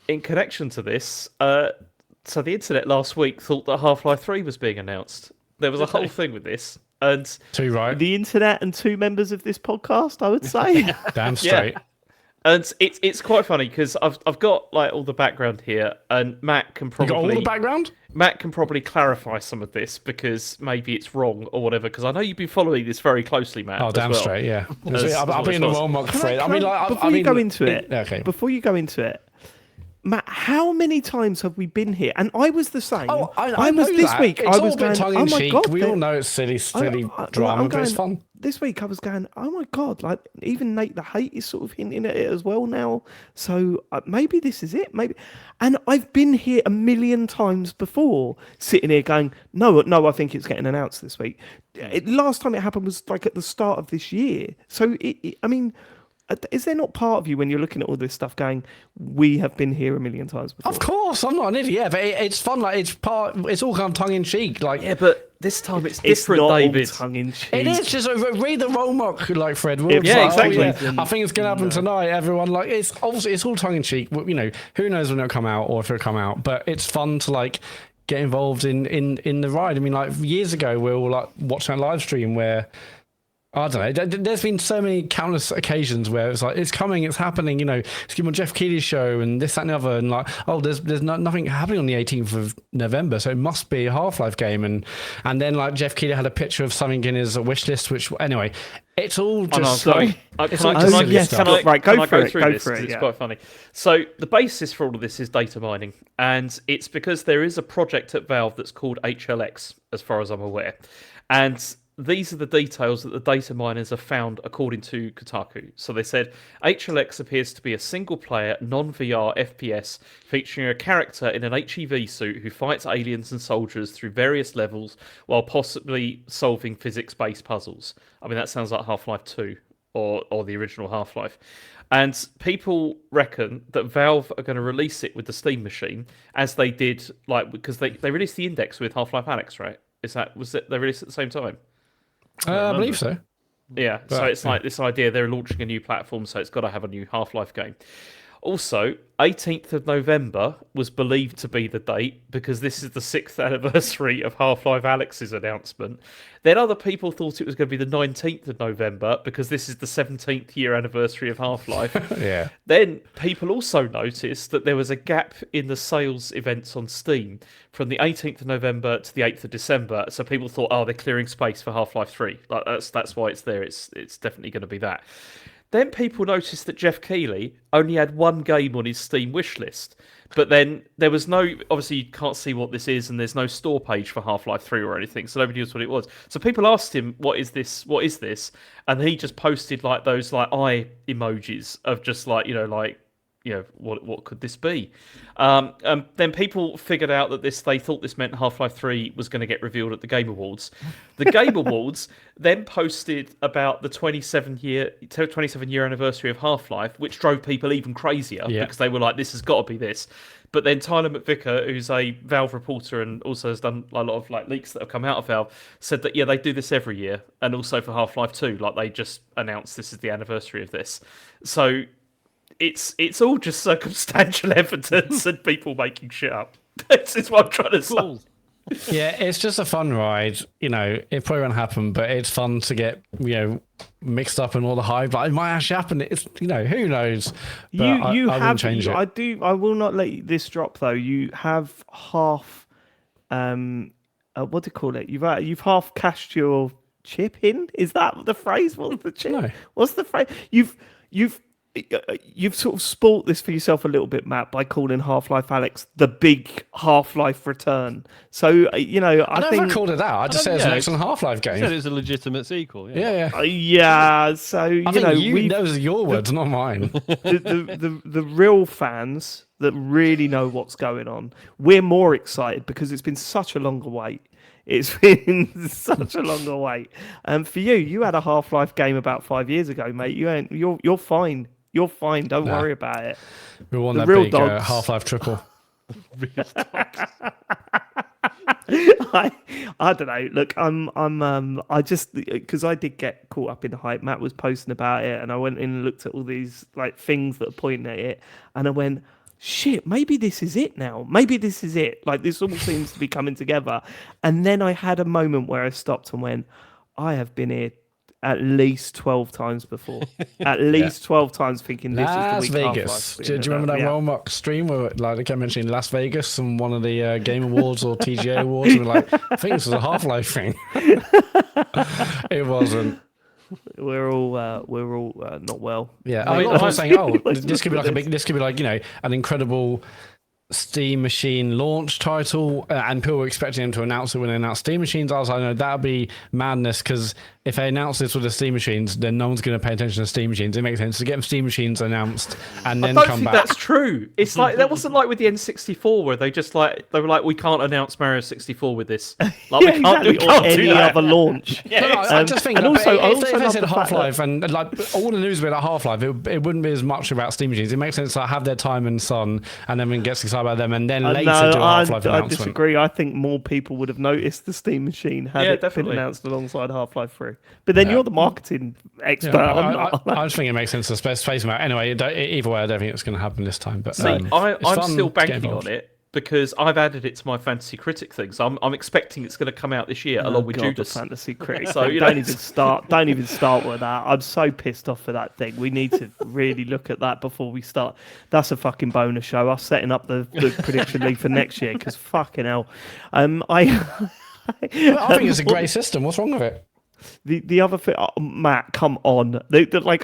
In connection to this, so the internet last week thought that Half-Life 3 was being announced. There was a whole thing with this, and Too right. The internet and 2 members of this podcast, I would say. Damn straight. and it's quite funny because I've got like all the background here, and Matt can You got all probably the background? clarify some of this because maybe it's wrong or whatever. Because I know you've been following this very closely, Matt. Oh, as damn well. straight, yeah. That's I'll what be in it the was. wrong mock afraid. I mean, like, before you go into it, Okay. before you go into it, Matt, how many times have we been here? And I was the same. Oh, I was know this that. week. It's I all was a bit going, tongue oh in my cheek. god! We all know it's silly drama, I'm but it's going, fun. This week I was going, oh my god! Like even Nate the Hate is sort of hinting at it as well now. So maybe this is it. Maybe, and I've been here a million times before, sitting here going, no, I think it's getting announced this week. Last time it happened was like at the start of this year. So I mean. Is there not part of you when you're looking at all this stuff going, we have been here a million times before? Of course, I'm not an idiot, but it's fun. Like it's all kind of tongue in cheek. Like Yeah, but this time it's It's different, not David. all tongue in cheek. it is just read the roll mock, like Fred. Yeah, exactly. I think it's gonna happen tonight. Everyone like it's obviously it's all tongue in cheek. You know, who knows when it'll come out or if it'll come out, but it's fun to like get involved in the ride. I mean, like years ago, we were all like watching a live stream where. I don't know. There's been so many countless occasions where it's like it's coming, it's happening. You know, it's on Jeff Keighley's show and this, that, and the other, and like, oh, there's nothing happening on the 18th of November, so it must be a Half-Life game. And then like Jeff Keighley had a picture of something in his wish list, which anyway, it's all just. Sorry. it's Can all I just go silly stuff. Right, go for it, through go this? for 'Cause it, It's yeah. quite funny. So the basis for all of this is data mining, and it's because there is a project at Valve that's called HLX, as far as I'm aware, and these are the details that the data miners have found according to Kotaku. So they said HLX appears to be a single-player, non-VR FPS featuring a character in an HEV suit who fights aliens and soldiers through various levels while possibly solving physics-based puzzles. I mean, that sounds like Half-Life 2 or the original Half-Life. And people reckon that Valve are going to release it with the Steam machine, as they did, like because they released the Index with Half-Life Alyx, right? Was it they released at the same time? I believe so. Yeah, so Right, it's like this idea they're launching a new platform, so it's got to have a new Half-Life game. Also, 18th of November was believed to be the date because this is the 6th anniversary of Half-Life Alyx's announcement. Then other people thought it was going to be the 19th of November because this is the 17th year anniversary of Half-Life. Yeah. Then people also noticed that there was a gap in the sales events on Steam from the 18th of November to the 8th of December. So people thought, oh, they're clearing space for Half-Life 3. Like that's why it's there. It's definitely going to be that. Then people noticed that Jeff Keighley only had one game on his Steam wish list. But then there was no, obviously you can't see what this is, and there's no store page for Half-Life 3 or anything, so nobody knows what it was. So people asked him, what is this? What is this? And he just posted like those like eye emojis of just like, what could this be? Then people figured out that they thought this meant Half-Life 3 was going to get revealed at the Game Awards. The Game Awards then posted about the 27-year anniversary of Half-Life, which drove people even crazier because they were like, this has got to be this. But then Tyler McVicker, who's a Valve reporter and also has done a lot of like leaks that have come out of Valve, said that they do this every year, and also for Half-Life 2, like they just announced this is the anniversary of this. So it's all just circumstantial evidence and people making shit up. This is what I'm trying to say. Yeah, it's just a fun ride. You know, it probably won't happen, but it's fun to get, mixed up in all the hype. Like, it might actually happen. It's, who knows? But I wouldn't change it. I will not let this drop though. You have half, what do you call it? You've half cashed your chip in. Is that the phrase? What's the chip? No. What's the phrase? You've sort of spoilt this for yourself a little bit, Matt, by calling Half-Life Alyx the big Half-Life return. So, I never called it that. I just said it's an excellent Half-Life game. You said it's a legitimate sequel. Yeah. Yeah, so, I think those are your words, not mine. the real fans that really know what's going on, we're more excited because it's been such a longer wait. It's been such a longer wait. For you had a Half-Life game about 5 years ago, mate. You're fine. You're fine. Don't worry about it. We won The that real big dogs. Half-Life triple. I don't know. Look, I just because I did get caught up in the hype. Matt was posting about it, and I went in and looked at all these like things that are pointing at it, and I went, shit, maybe this is it now. Maybe this is it. Like this all seems to be coming together. And then I had a moment where I stopped and went, I have been here at least 12 times before. At least 12 times thinking this Las is the week Vegas. Do you remember that Rollmock stream where, like, I kept mentioning Las Vegas and one of the Game Awards or TGA Awards? And we're like, I think this was a Half-Life thing. It wasn't. We're all not well. Yeah, Wait, I was saying, let's this could be look like at this could be like an incredible Steam Machine launch title, and people were expecting them to announce it when they announced Steam Machines. I was like, no, that would be madness, because if they announce this with the Steam Machines, then no one's going to pay attention to Steam Machines. It makes sense to get them Steam Machines announced and I then don't come think back. that's true. It's like that wasn't like with the N64 where they were like, we can't announce Mario 64 with this. Like Yeah, we can't, exactly, we can't or do any that. other launch. Yeah, No, I just think, and that, also- but I if also they love said the fact Half-Life and like all the news about Half-Life, it wouldn't be as much about Steam Machines. It makes sense to have their time and sun, and then we gets excited about them, and then later do a Half-Life I announcement. disagree. I think more people would have noticed the Steam Machine had Yeah, it definitely. been announced alongside Half-Life 3. But then you're the marketing expert. Yeah, I'm not. I just think it makes sense to space them out. Anyway, either way, I don't think it's going to happen this time. But See, it's I'm fun still to get banking involved. on it because I've added it to my Fantasy Critic thing. So I'm expecting it's going to come out this year along with God, the Judas. Fantasy Critic. So, thing. you Don't know- even start. Don't even start with that. I'm so pissed off for that thing. We need to really look at that before we start. That's a fucking bonus show. Us setting up the prediction league for next year, because fucking hell. I think it's a great system. What's wrong with it? The other thing, Matt, come on. Like,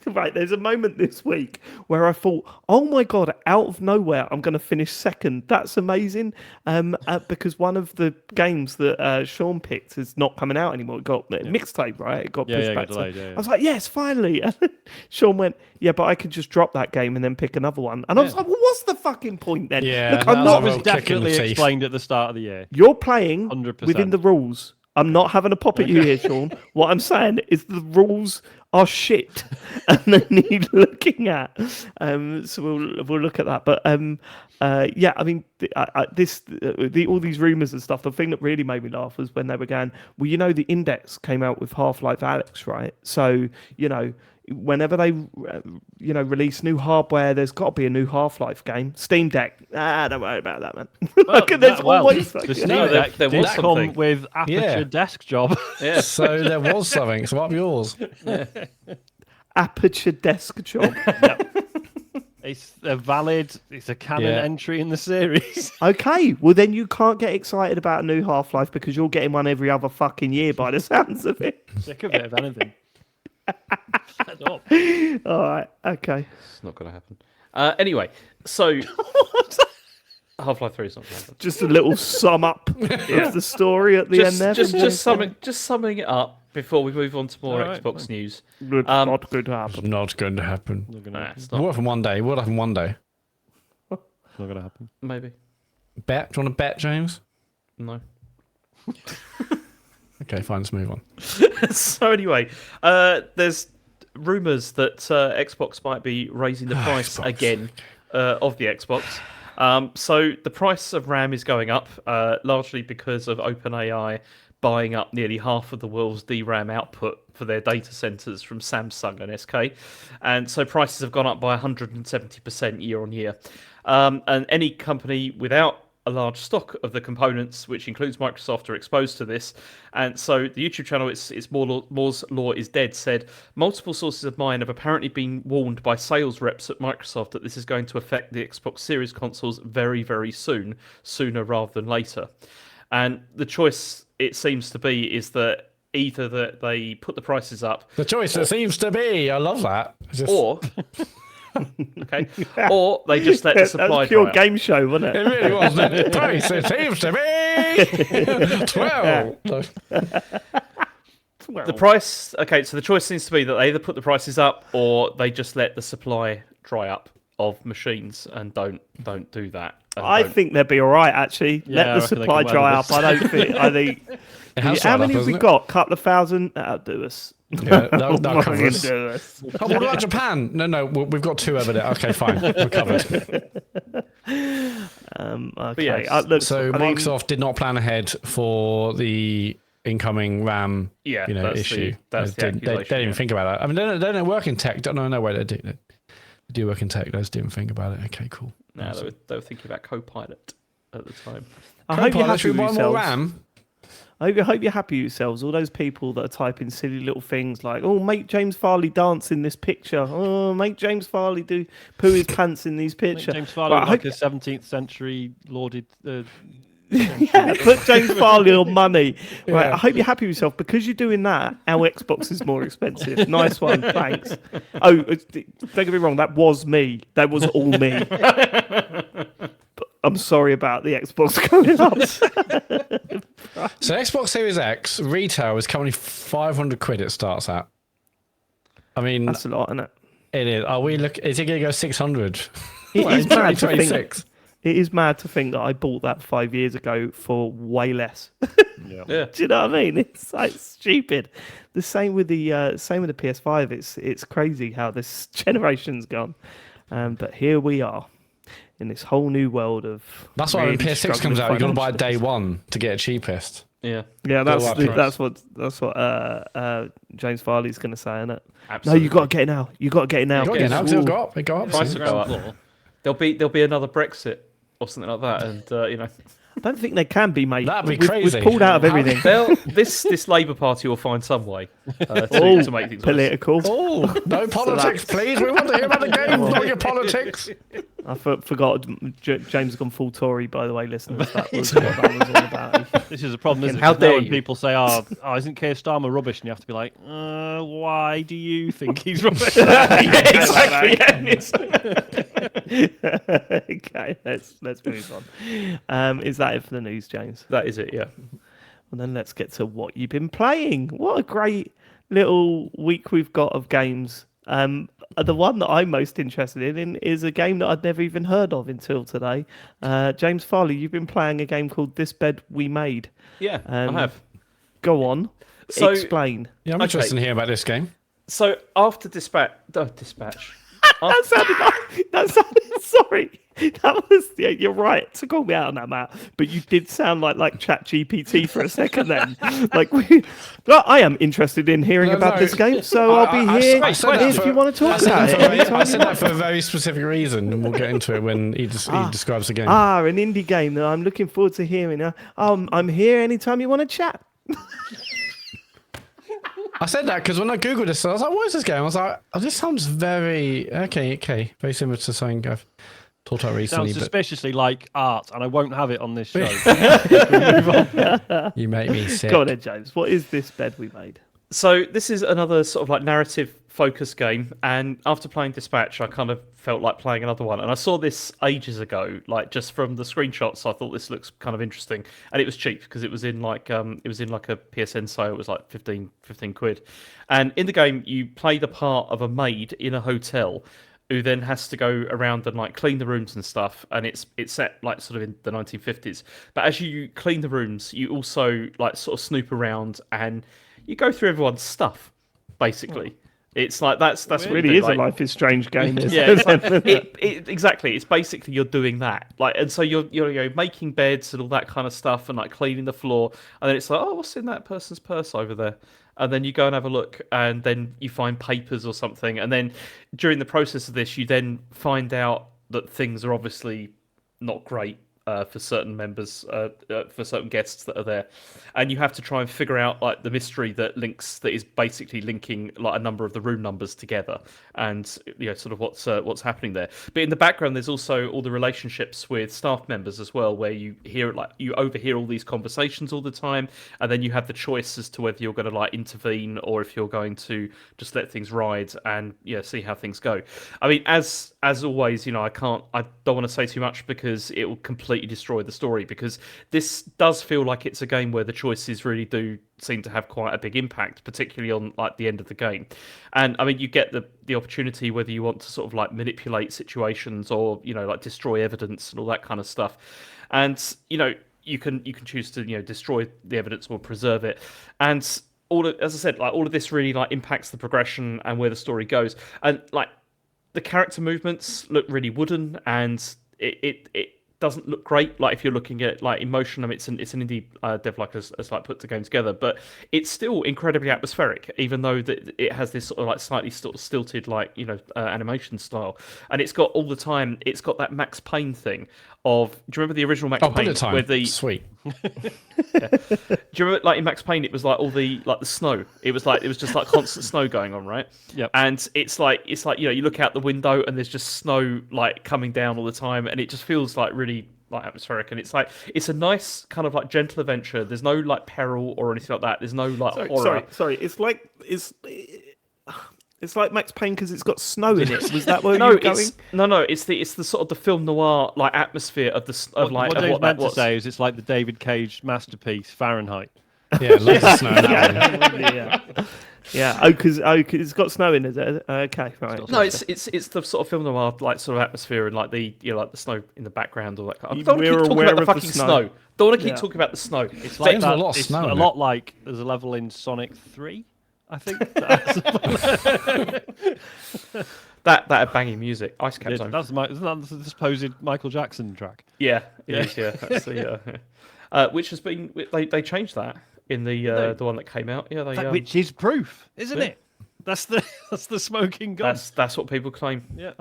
right, there's a moment this week where I thought, oh my God, out of nowhere, I'm going to finish second. That's amazing. Because one of the games that Sean picked is not coming out anymore. It got mixtape, right? It got pushed Yeah, back. got delayed, yeah. I was like, yes, finally. And Sean went, yeah, but I could just drop that game and then pick another one. And I was like, well, what's the fucking point then? Yeah, Look, that I'm was not. a real was kick in the definitely teeth. explained at the start of the year. You're playing 100%. within the rules. I'm not having a pop at you here, Sean. What I'm saying is the rules are shit and they need looking at. So we'll look at that. But yeah, I mean, all these rumors and stuff. The thing that really made me laugh was when they were going, well, you know, the Index came out with Half-Life Alyx, right? So whenever they release new hardware, there's got to be a new Half-Life game. Steam Deck, don't worry about that, man. There's always the Steam No, Deck there did was come something. with Aperture Yeah. Desk Job. Yeah. So there was something. So what yours? Aperture Desk Job. It's a canon Yeah. entry in the series. Okay, well then you can't get excited about a new Half-Life because you're getting one every other fucking year by the sounds of it. Sick of it, if anything. Shut up. All right, okay. It's not going to happen. Anyway, so Half-Life 3 is not going to happen. Just a little sum up of the story at the end there. Just summing it up before we move on to more Alright, Xbox news. Good, not going to happen. Not going to happen. Not gonna happen. It's not. What happened one day? What happened one day? Not gonna happen. Maybe. Bet? Do you want to bet, James? No. Okay, fine. Let's move on. So anyway, there's rumours that Xbox might be raising the price Xbox. again of the Xbox. So the price of RAM is going up, largely because of OpenAI buying up nearly half of the world's DRAM output for their data centers from Samsung and SK. And so prices have gone up by 170% year on year. And any company without a large stock of the components, which includes Microsoft, are exposed to this. And so the YouTube channel, it's Moore's Law is Dead, said multiple sources of mine have apparently been warned by sales reps at Microsoft that this is going to affect the Xbox Series consoles very, very soon, sooner rather than later. And the choice, it seems to be, is that either that they put the prices up, The choice it seems to be. I love that. It's just- or okay, or they just let the That supply was pure dry up. game show, wasn't It it? really was. The price it seems to be 12. The price, okay, so the choice seems to be that they either put the prices up or they just let the supply dry up of machines and don't do that. And I don't- think they'd be all right, actually. Yeah, I Let the reckon they supply can dry weather up. this. I don't think. I think. It has How dried many up, have we hasn't it? got? Couple of thousand? That'll do us. Yeah, that'll cover Fucking us. do us. Oh, what about Japan? No, we've got two over there. Okay, fine. We're covered. Okay. yes, Look, So I mean, Microsoft did not plan ahead for the incoming RAM Yeah, you know, that's issue. that's the they didn't accusation, even yeah. think about that. I mean, they don't work in tech. Don't know where they do. They do work in tech. They just didn't think about it. Okay, cool. No, they were thinking about Copilot at the time. I hope you're Copilot, happy should with we buy more yourselves. RAM? I hope you're happy with yourselves. All those people that are typing silly little things like, "Oh, make James Farley dance in this picture." Oh, make James Farley poo his pants in these pictures. James Farley, Right, I like hope- a 17th century lauded Yeah, put James Farley on money. Right, Yeah. I hope you're happy with yourself because you're doing that. Our Xbox is more expensive. Nice one, thanks. Oh, don't get me wrong, that was me. That was all me. But I'm sorry about the Xbox going up. So Xbox Series X retail is currently 500 quid. It starts at. I mean, That's a lot, isn't it? it is. Are we look? Is it going to go 600? It is mad to think. 2026. It is mad to think that I bought that 5 years ago for way less. Yeah. Yeah. Do you know what I mean? It's like stupid. The same with the PS5. It's crazy how this generation's gone. But here we are in this whole new world of. That's why when really PS6 comes out, you got to buy financially. day one to get it cheapest. Yeah. Yeah, Go up price. that's what James Farley's going to say, isn't it? No, Absolutely. you got to get it now. You got to get it now. You got to get it now, 'cause Ooh. it'll go up. It go up. Price soon. will go up. There'll be another Brexit or something like that, and I don't think they can be, mate. That'd be We've crazy. pulled out of everything. this Labour Party will find some way to make things worse. Political. Oh, no politics, please. We want to hear about the game, not your politics. I forgot. James has gone full Tory, by the way, listeners. That was what that was all about. This is a problem, isn't it? How 'Cause now dare when you. people say, oh, isn't Keir Starmer rubbish? And you have to be like, why do you think he's rubbish? Exactly. Okay, let's move on. Is that it for the news, James? That is it. Yeah. Well, then let's get to what you've been playing. What a great little week we've got of games. The one that I'm most interested in is a game that I'd never even heard of until today. James Farley, you've been playing a game called This Bed We Made. Yeah, Um, I have. Go on, So- explain. Yeah, I'm Okay. interested in hearing about this game. So after dispatch. That sounded like that sounded. Sorry, that was. Yeah, you're right to call me out on that, Matt. But you did sound like Chat GPT for a second. Then, well, I am interested in hearing No, about no. this game, so I'll be here I said that if for- you want to talk about it. I anytime said you that for a very specific reason, and we'll get into it when he describes the game. an indie game that I'm looking forward to hearing. I'm here anytime you want to chat. I said that because when I googled this, I was like, "What is this game?" I was like, "Oh, this sounds very okay, very similar to something I've talked about recently." Sounds But suspiciously like art, and I won't have it on this show. you make me sick. Go on, then, James. What is This Bed We Made? So this is another sort of like narrative focused game, and after playing Dispatch, I kind of felt like playing another one. And I saw this ages ago, like just from the screenshots. I thought this looks kind of interesting, and it was cheap because it was in like a PSN sale. It was like 15 quid. And in the game, you play the part of a maid in a hotel who then has to go around and like clean the rooms and stuff, and it's set like sort of in the 1950s. But as you clean the rooms, you also like sort of snoop around and you go through everyone's stuff, basically. It's like that's It what really you do, is like, a Life is Strange game. Isn't yeah, it's it? like, exactly. It's basically you're doing that, like, and so you're making beds and all that kind of stuff, and like cleaning the floor, and then it's like, oh, what's in that person's purse over there? And then you go and have a look, and then you find papers or something, and then during the process of this, you then find out that things are obviously not great. For certain members, for certain guests that are there, and you have to try and figure out like the mystery that is basically linking like a number of the room numbers together, and sort of what's happening there. But in the background, there's also all the relationships with staff members as well, where you overhear all these conversations all the time, and then you have the choice as to whether you're going to like intervene or if you're going to just let things ride and see how things go. I mean, as always, I don't want to say too much because it will completely destroy the story, because this does feel like it's a game where the choices really do seem to have quite a big impact, particularly on like the end of the game. And I mean, you get the opportunity whether you want to sort of like manipulate situations or like destroy evidence and all that kind of stuff. And you can choose to destroy the evidence or preserve it. And as I said, like all of this really like impacts the progression and where the story goes. And like the character movements look really wooden, and it doesn't look great. Like if you're looking at like emotion, I mean, it's an indie dev has like put the game together, but it's still incredibly atmospheric, even though that it has this sort of like slightly sort of stilted like animation style, and it's got that Max Payne thing of, do you remember the original Max Payne? Bullet time. Where the Sweet. Do you remember, like in Max Payne, it was like all the snow. It was just like constant snow going on, right? Yep. And it's like you look out the window and there's just snow like coming down all the time, and it just feels like really like atmospheric, and it's like it's a nice kind of like gentle adventure. There's no like peril or anything like that. There's no like horror. Sorry. It's like Max Payne because it's got snow in it. Was that where No, you were going? it's the sort of the film noir like atmosphere of What Dave's meant to say is it's like the David Cage masterpiece Fahrenheit. Yeah, loads of snow in that one. Yeah. Oh, because it's got snow in it. Okay, right. No, it's the sort of film noir like sort of atmosphere and like the like the snow in the background or that kind of. I don't want to keep talking about the fucking snow. Don't want to keep talking about the snow. It's like There's that, a lot of it's snow a in lot like there's a level in Sonic 3, I think. That had banging music. Ice Cap Zone. Isn't that the supposed Michael Jackson track? Yeah, it is. Yeah, that's which has been they changed that in the one that came out. Yeah, Which is proof, isn't it? That's the smoking gun. That's what people claim. Yeah.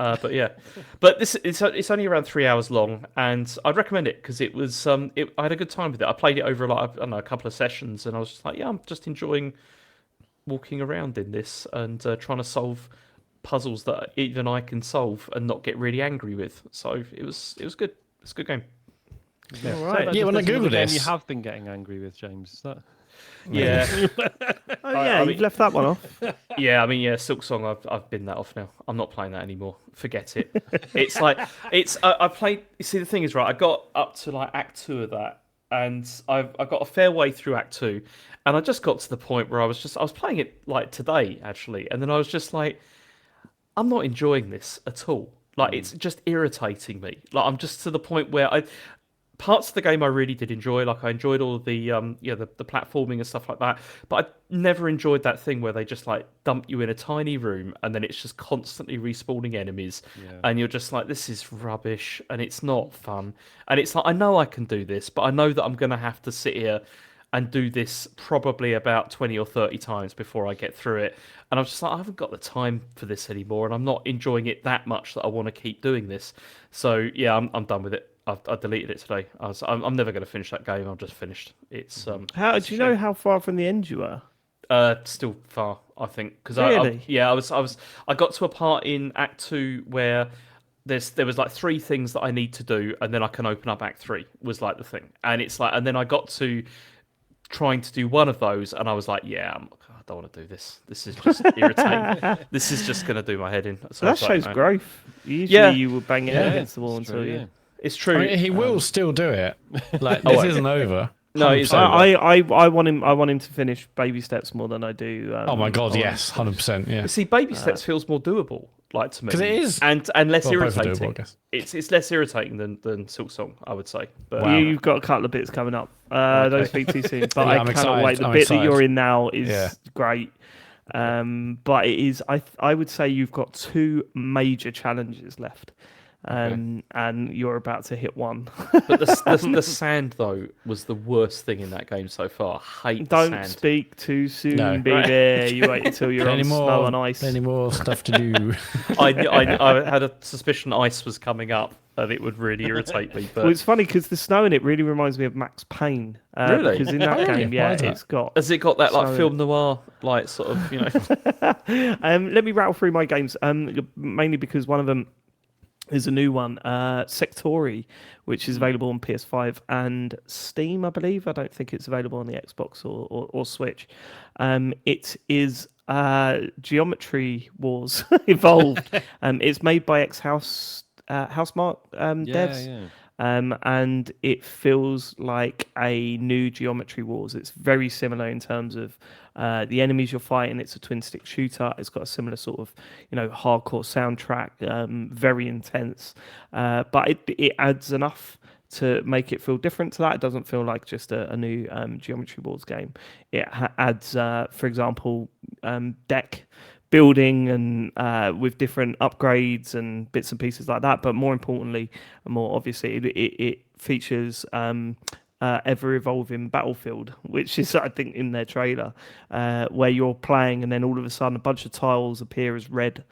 But it's only around 3 hours long, and I'd recommend it because it was I had a good time with it. I played it over like I don't know, a couple of sessions, and I was just like, yeah, I'm just enjoying walking around in this and trying to solve puzzles that even I can solve and not get really angry with. So it was good. It's a good game. Yeah. All right. Yeah, when I Googled this, you have been getting angry with, James. Is that? Yeah. Oh yeah, you've left that one off. Yeah, Silk Song. I've been that off now. I'm not playing that anymore. Forget it. It's like I played. You see, the thing is, right? I got up to like Act 2 of that, and I got a fair way through Act 2, and I just got to the point where I was playing it like today actually, and then I was just like, I'm not enjoying this at all. Like it's just irritating me. Like I'm just to the point where parts of the game I really did enjoy. Like I enjoyed all of the the platforming and stuff like that. But I never enjoyed that thing where they just like dump you in a tiny room and then it's just constantly respawning enemies, and you're just like, this is rubbish and it's not fun. And it's like, I know I can do this, but I know that I'm gonna have to sit here and do this probably about 20 or 30 times before I get through it. And I was just like, I haven't got the time for this anymore, and I'm not enjoying it that much that I want to keep doing this. So yeah, I'm done with it. I deleted it today. I'm never going to finish that game. I've just finished. It's How do you know how far from the end you were? Still far, I think, because Really? I got to a part in Act 2 where there was like 3 things that I need to do, and then I can open up Act 3 was like the thing, and it's like, and then I got to trying to do one of those, and I was like, I don't want to do this. This is just irritating. This is just going to do my head in. So That shows no. growth. Usually you will bang it against the wall It's until true, you. It's true. I mean, he will still do it. Like this isn't over. No, it's 100%. I want him to finish baby steps more than I do. Oh my god, yes, 100%. Yeah, See, baby steps feels more doable, like to me, 'Cause it is. and less Well, both are irritating. doable, I guess. It's less irritating than Silk Song, I would say. But Wow. You've got a couple of bits coming up. Don't speak too soon, but Yeah, I I'm cannot excited. wait. The I'm bit excited. that you're in now is Yeah. great. But it is. I would say you've got 2 major challenges left. And you're about to hit one. But the sand though was the worst thing in that game so far. I hate the Don't sand. speak too soon, No. baby. You wait until you're on snow and ice. Any more stuff to do? I had a suspicion ice was coming up and it would really irritate me. But Well, it's funny because the snow in it really reminds me of Max Payne. Really? Because in that Oh, really? game, Why is that? it's got. has it got that like So- film noir like sort of Let me rattle through my games. Mainly because one of them is a new one, Sektori, which is available on PS5 and Steam, I believe. I don't think it's available on the Xbox or Switch. It is Geometry Wars evolved. It's made by Housemark devs. And it feels like a new Geometry Wars. It's very similar in terms of the enemies you're fighting. It's a twin stick shooter. It's got a similar sort of, hardcore soundtrack, very intense. But it adds enough to make it feel different to that. It doesn't feel like just a new Geometry Wars game. It adds, for example, deck building and with different upgrades and bits and pieces like that. But more importantly, and more obviously, it features ever evolving battlefield, which is, I think, in their trailer, where you're playing and then all of a sudden a bunch of tiles appear as red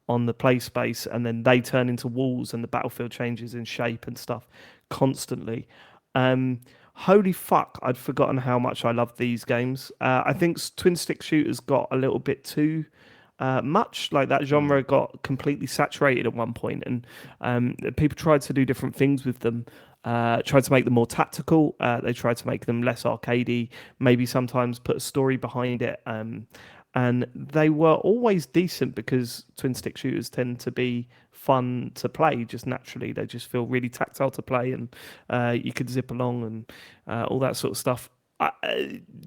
on the play space and then they turn into walls and the battlefield changes in shape and stuff constantly. Holy fuck, I'd forgotten how much I love these games. I think twin stick shooters got a little bit too much. Like that genre got completely saturated at one point, and people tried to do different things with them. tried to make them more tactical. They tried to make them less arcadey. Maybe sometimes put a story behind it. And they were always decent because twin stick shooters tend to be fun to play just naturally. They just feel really tactile to play, and you could zip along and all that sort of stuff.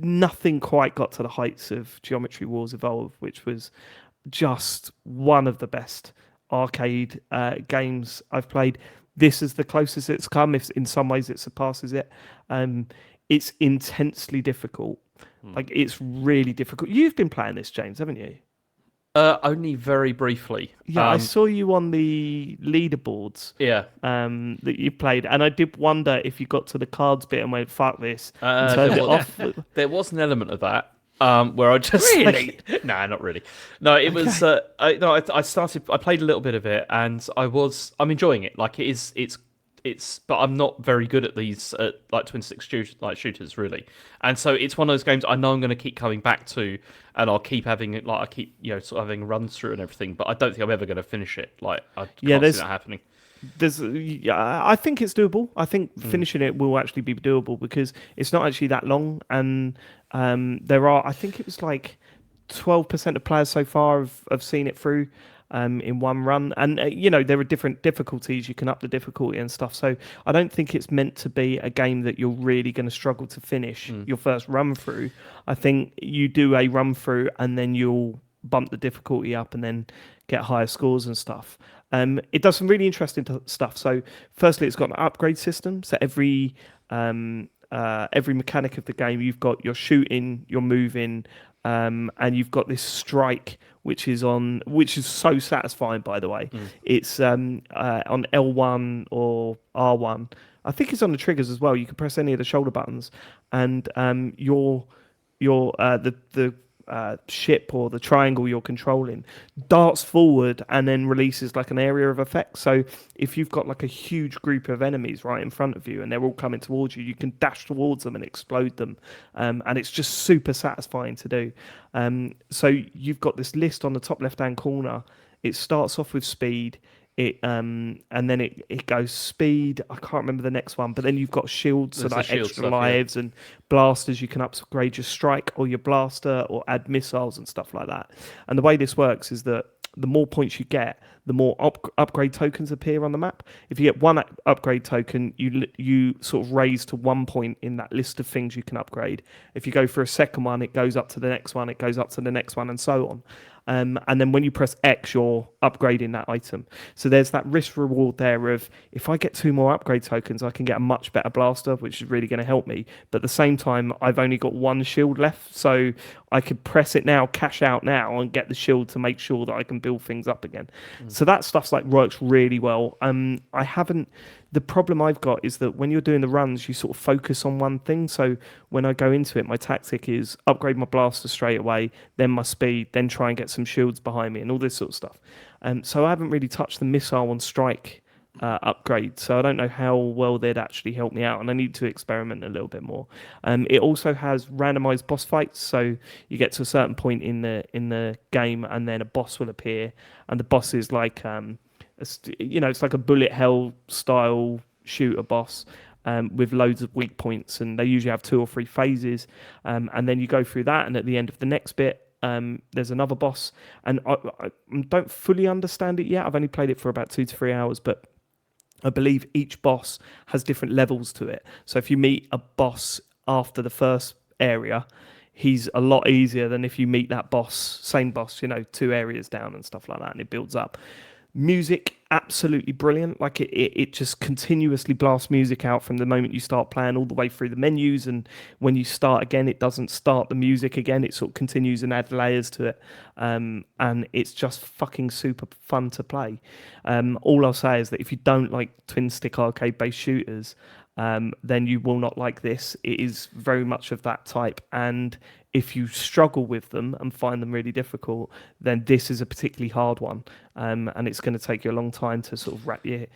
Nothing quite got to the heights of Geometry Wars Evolve, which was just one of the best arcade games I've played. This is the closest it's come. If in some ways it surpasses it. It's intensely difficult. Like, it's really difficult. You've been playing this, James, haven't you? Only very briefly. Yeah, I saw you on the leaderboards. Yeah. That you played, and I did wonder if you got to the cards bit and went, "Fuck this," and turned it off. There was an element of that where I just Really? nah, not really. No, it was. I played a little bit of it, and I'm enjoying it. Like, it's, but I'm not very good at these like twin stick shooters really, and so it's one of those games I know I'm going to keep coming back to, and I'll keep having it. Like, I keep sort of having runs through and everything, but I don't think I'm ever going to finish it. Like, I can't see that happening. I think it's doable. I think finishing it will actually be doable because it's not actually that long, and I think it was like 12% of players so far have seen it through. In one run, and there are different difficulties. You can up the difficulty and stuff. So I don't think it's meant to be a game that you're really going to struggle to finish your first run through. I think you do a run through and then you'll bump the difficulty up and then get higher scores and stuff. It does some really interesting stuff. So firstly, it's got an upgrade system. So every mechanic of the game, you've got your shooting, your moving, and you've got this strike, which is so satisfying, by the way. It's on L1 or R1. I think it's on the triggers as well. You can press any of the shoulder buttons, and the ship or the triangle you're controlling darts forward and then releases like an area of effect. So if you've got like a huge group of enemies right in front of you and they're all coming towards you, you can dash towards them and explode them, and it's just super satisfying to do. So you've got this list on the top left hand corner. It starts off with speed. And then it goes speed. I can't remember the next one, but then you've got shields, so like extra stuff, lives, and blasters. You can upgrade your strike or your blaster or add missiles and stuff like that. And the way this works is that the more points you get, the more upgrade tokens appear on the map. If you get one upgrade token, you sort of raise to 1 point in that list of things you can upgrade. If you go for a second one, it goes up to the next one, it goes up to the next one, and so on. And then when you press X, you're upgrading that item. So there's that risk reward there of, if I get 2 more upgrade tokens, I can get a much better blaster, which is really going to help me. But at the same time, I've only got 1 shield left, so I could press it now, cash out now, and get the shield to make sure that I can build things up again. So that stuff's like works really well. The problem I've got is that when you're doing the runs, you sort of focus on one thing. So when I go into it, my tactic is upgrade my blaster straight away, then my speed, then try and get some shields behind me and all this sort of stuff. So I haven't really touched the missile and strike upgrade. So I don't know how well they'd actually help me out, and I need to experiment a little bit more. It also has randomized boss fights. So you get to a certain point in the game, and then a boss will appear, and the boss is like it's like a bullet hell style shooter boss with loads of weak points, and they usually have 2 or 3 phases, and then you go through that, and at the end of the next bit there's another boss, and I don't fully understand it yet. I've only played it for about 2 to 3 hours, but I believe each boss has different levels to it. So if you meet a boss after the first area, he's a lot easier than if you meet that same boss 2 areas down and stuff like that, and it builds up. Music, absolutely brilliant. Like it just continuously blasts music out from the moment you start playing all the way through the menus, and when you start again, it doesn't start the music again. It sort of continues and adds layers to it, and it's just fucking super fun to play. All I'll say is that if you don't like twin stick arcade based shooters, then you will not like this. It is very much of that type, and if you struggle with them and find them really difficult, then this is a particularly hard one, and it's going to take you a long time to sort of wrap your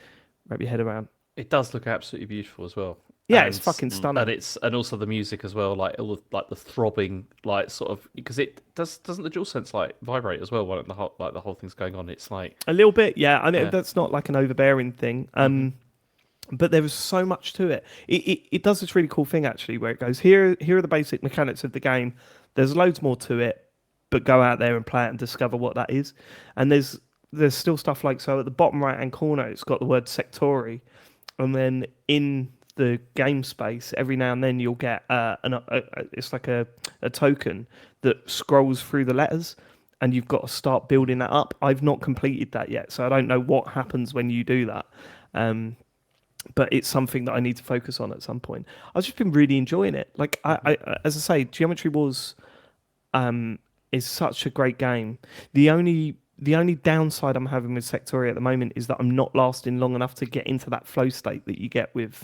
head around. It does look absolutely beautiful as well. Yeah, it's fucking stunning. And also the music as well, like all of, like the throbbing, like sort of, because it doesn't the DualSense like vibrate as well when the whole thing's going on? It's like a little bit, yeah. I know that's not like an overbearing thing. but there is so much to it. It does this really cool thing actually, where it goes here are the basic mechanics of the game. There's loads more to it, but go out there and play it and discover what that is. And there's still stuff like, so at the bottom right hand corner, it's got the word Sektori, and then in the game space, every now and then you'll get it's like a token that scrolls through the letters, and you've got to start building that up. I've not completed that yet, so I don't know what happens when you do that. But it's something that I need to focus on at some point. I've just been really enjoying it. Like I as I say, Geometry Wars is such a great game. The only downside I'm having with Sektori at the moment is that I'm not lasting long enough to get into that flow state that you get with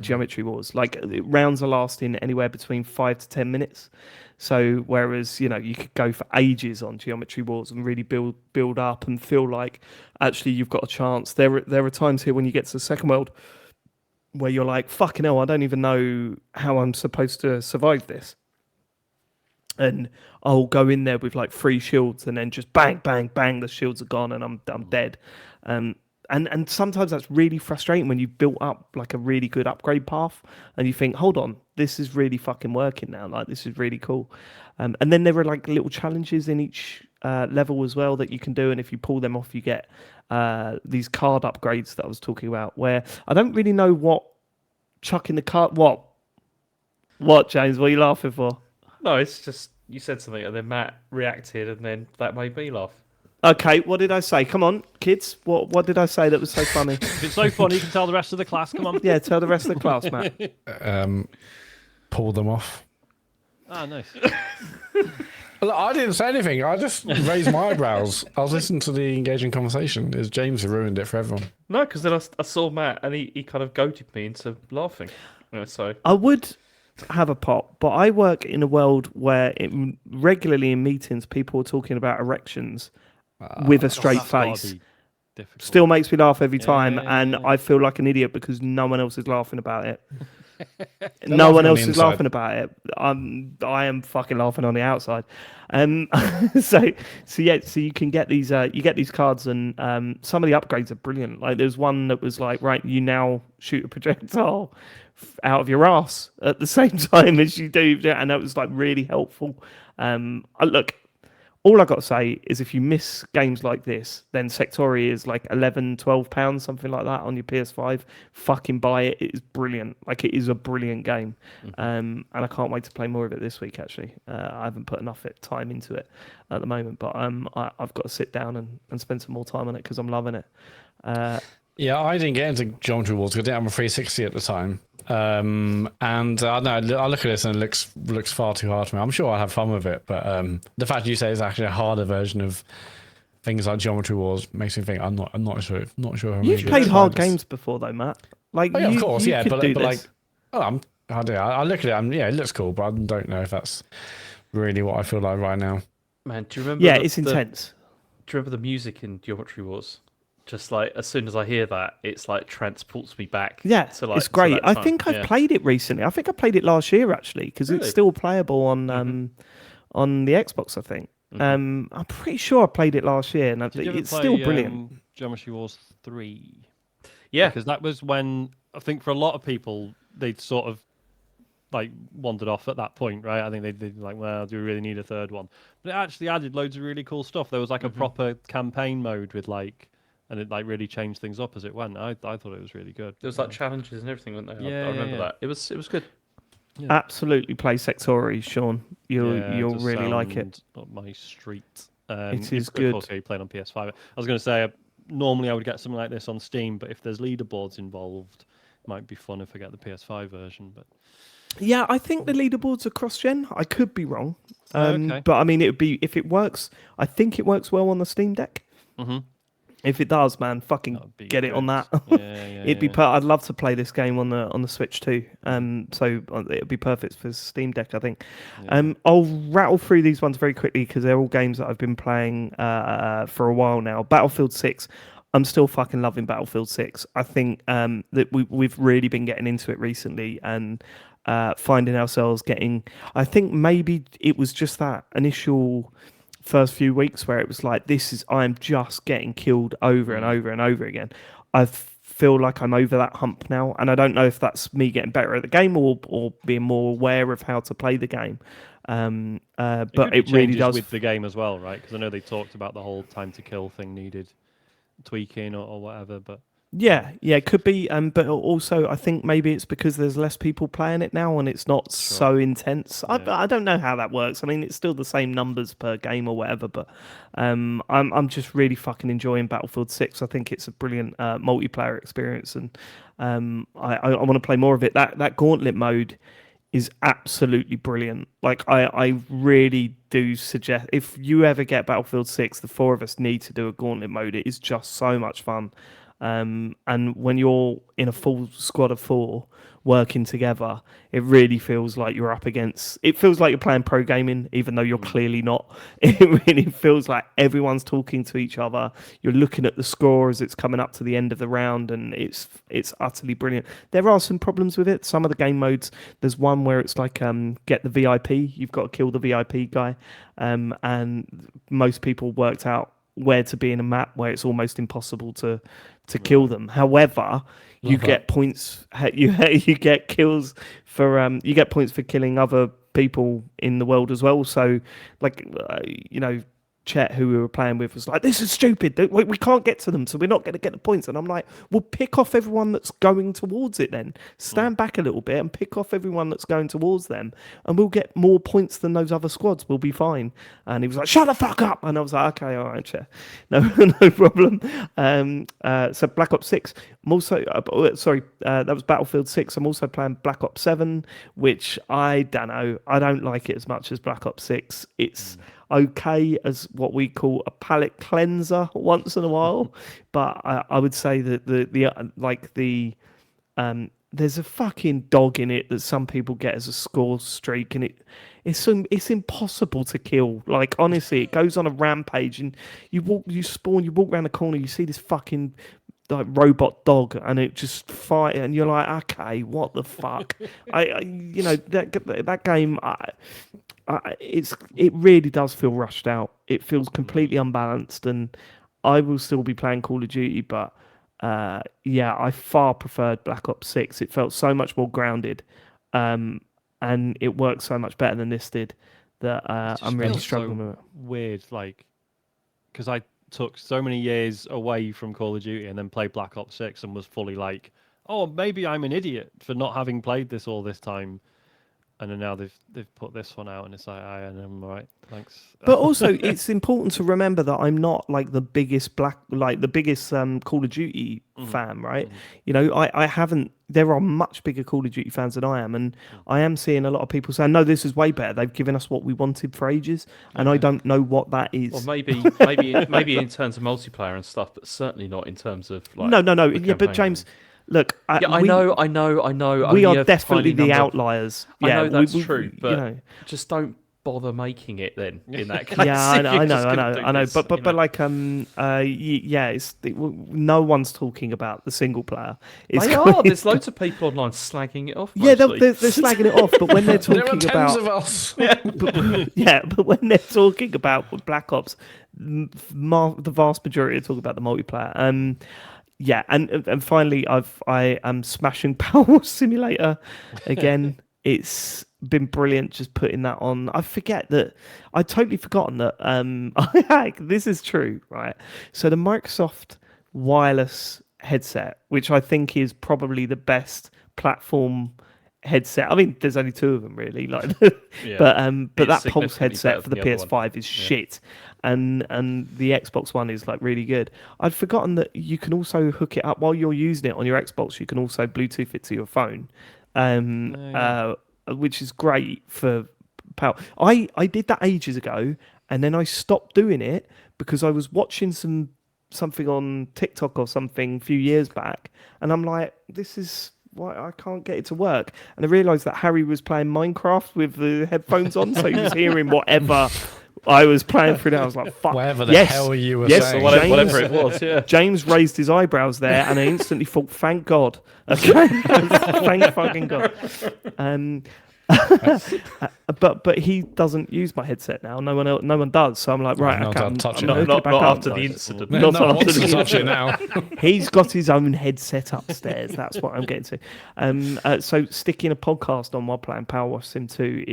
Geometry Wars. Like rounds are lasting anywhere between 5 to 10 minutes. So whereas you could go for ages on Geometry Wars and really build up and feel like actually you've got a chance. There are times here when you get to the second world where you're like, fucking hell, I don't even know how I'm supposed to survive this. And I'll go in there with like 3 shields and then just bang, bang, bang, the shields are gone and I'm dead. And sometimes that's really frustrating when you've built up like a really good upgrade path and you think, hold on, this is really fucking working now. Like this is really cool. And then there are like little challenges in each level as well that you can do. And if you pull them off, you get these card upgrades that I was talking about, where I don't really know what chucking the card. What, James? What are you laughing for? No, it's just you said something and then Matt reacted and then that made me laugh. Okay, what did I say? Come on, kids. What did I say that was so funny? If it's so funny, you can tell the rest of the class. Come on. Yeah, tell the rest of the class, Matt. Pull them off. Ah, nice. Look, I didn't say anything. I just raised my eyebrows. I was listening to the engaging conversation. It was James who ruined it for everyone. No, because then I saw Matt and he kind of goaded me into laughing. So I would have a pop, but I work in a world where regularly in meetings people are talking about erections with a straight face. Still makes me laugh every time, and I feel like an idiot because no one else is laughing about it. No one else is laughing about it. I am fucking laughing on the outside. So you can get these cards, and some of the upgrades are brilliant. Like there's one that was like, right, you now shoot a projectile out of your ass at the same time as you do, and that was like really helpful. Look, all I got to say is if you miss games like this, then Sektori is like £11-12, something like that on your PS5. Fucking buy it. It is brilliant. Like it is a brilliant game. And I can't wait to play more of it this week, actually. I haven't put enough time into it at the moment, but I've got to sit down and spend some more time on it because I'm loving it. Yeah, I didn't get into Geometry Wars because I didn't have a 360 at the time. And I know I look at this and it looks far too hard for me. I'm sure I'll have fun with it, but the fact you say it's actually a harder version of things like Geometry Wars makes me think I'm not sure. You've played hard games before, though, Matt. Like, oh, yeah, of course, yeah, but like, I look at it. Yeah, it looks cool, but I don't know if that's really what I feel like right now. Man, do you remember? Yeah, it's intense. Do you remember the music in Geometry Wars? Just like as soon as I hear that, it's like transports me back. Yeah, to like, it's great. I time. think I've played it recently. I think I played it last year actually because it's still playable on the Xbox. I think. I'm pretty sure I played it last year, and it's still brilliant. Geometry Wars 3. Yeah, because that was when I think for a lot of people they'd sort of like wandered off at that point, right? I think they'd like, well, do we really need a third one? But it actually added loads of really cool stuff. There was like a proper campaign mode with like. And it like really changed things up as it went. I thought it was really good. There was like challenges and everything, weren't there? I remember that. It was good. Yeah. Absolutely play Sektori, Sean. You'll really like it. Up my street. It is good. Of course, you playing on PS5. I was going to say normally I would get something like this on Steam, but if there's leaderboards involved, it might be fun if I get the PS5 version. But yeah, I think the leaderboards are cross-gen. I could be wrong, okay. But I mean, it would be if it works. I think it works well on the Steam Deck. Mm-hmm. If it does, man, fucking get it on that. It'd be. I'd love to play this game on the Switch too. So it'd be perfect for Steam Deck, I think. Yeah. I'll rattle through these ones very quickly because they're all games that I've been playing for a while now. Battlefield 6. I'm still fucking loving Battlefield 6. I think that we've really been getting into it recently and finding ourselves getting. I think maybe it was just that initial first few weeks where it was like, I'm just getting killed over and over and over again. I've feel like I'm over that hump now, and I don't know if that's me getting better at the game or being more aware of how to play the game. But it really does with the game as well, right? Because I know they talked about the whole time to kill thing needed tweaking or whatever, but yeah, it could be. But also, I think maybe it's because there's less people playing it now, and it's not so intense. Yeah. I don't know how that works. I mean, it's still the same numbers per game or whatever. But I'm just really fucking enjoying Battlefield 6. I think it's a brilliant multiplayer experience, and I want to play more of it. That gauntlet mode is absolutely brilliant. Like I really do suggest, if you ever get Battlefield 6, the 4 of us need to do a gauntlet mode. It is just so much fun. And when you're in a full squad of 4 working together, it really feels like you're up against, it feels like you're playing pro gaming, even though you're clearly not. It really feels like everyone's talking to each other. You're looking at the score as it's coming up to the end of the round, and it's utterly brilliant. There are some problems with it. Some of the game modes, there's one where it's like get the VIP, you've got to kill the VIP guy, and most people worked out where to be in a map where it's almost impossible to kill them. However, you get points. You get kills for you get points for killing other people in the world as well. So, like Chet, who we were playing with, was like, "This is stupid. We can't get to them, so we're not going to get the points." And I'm like, "Well, pick off everyone that's going towards it. Then stand back a little bit and pick off everyone that's going towards them, and we'll get more points than those other squads. We'll be fine." And he was like, "Shut the fuck up!" And I was like, "Okay, all right, Chet, no problem." So Black Ops 6. I'm also that was Battlefield 6. I'm also playing Black Ops 7, which I don't know. I don't like it as much as Black Ops 6. It's okay as what we call a palate cleanser once in a while, but I would say that there's a fucking dog in it that some people get as a score streak, and it's impossible to kill. Like, honestly, it goes on a rampage, and you walk around the corner, you see this fucking like robot dog, and it just fight, and you're like, okay, what the fuck? That game. It really does feel rushed out. It feels completely unbalanced, and I will still be playing Call of Duty, but I far preferred Black Ops 6. It felt so much more grounded, and it worked so much better than this did that I'm really struggling with it. Weird, like, because I took so many years away from Call of Duty and then played Black Ops 6 and was fully like, oh, maybe I'm an idiot for not having played this all this time. And then now they've put this one out, and it's like, I'm all right, thanks. But also, it's important to remember that I'm not like the biggest Call of Duty fan, right? I haven't. There are much bigger Call of Duty fans than I am, and I am seeing a lot of people saying, "No, this is way better. They've given us what we wanted for ages," and I don't know what that is. Well, maybe in terms of multiplayer and stuff, but certainly not in terms of like. No. Yeah, but James. Look, I know. We are definitely the outliers. I know that's we, true, but just don't bother making it then. In that case, yeah, I know. But like, no one's talking about the single player. There's loads of people online slagging it off. Yeah, they're slagging it off. But when they're talking there are tens of us. but when they're talking about Black Ops, the vast majority are talking about the multiplayer. Yeah, and finally, I am smashing PowerWash Simulator again. It's been brilliant just putting that on. I forget that I'd totally forgotten that. This is true, right? So the Microsoft wireless headset, which I think is probably the best platform headset. I mean, there's only 2 of them really, like, but that Pulse headset for the PS5 is shit. And the Xbox One is like really good. I'd forgotten that you can also hook it up while you're using it on your Xbox. You can also Bluetooth it to your phone, which is great for power. I did that ages ago, and then I stopped doing it because I was watching something on TikTok or something a few years back, and I'm like, this is why I can't get it to work. And I realised that Harry was playing Minecraft with the headphones on, so he was hearing whatever I was playing through that. I was like, fuck. Whatever the hell you were saying. Whatever it was, yeah. James raised his eyebrows there, and I instantly thought, thank God. Okay? Thank fucking God. But he doesn't use my headset now. No one does. So I'm like, right, not okay, allowed to touch it I'm now. gonna Not put it back up. after the incident. Not no one after wants to the touch it now. He's got his own headset upstairs. That's what I'm getting to. So sticking a podcast on while playing PowerWash Sim 2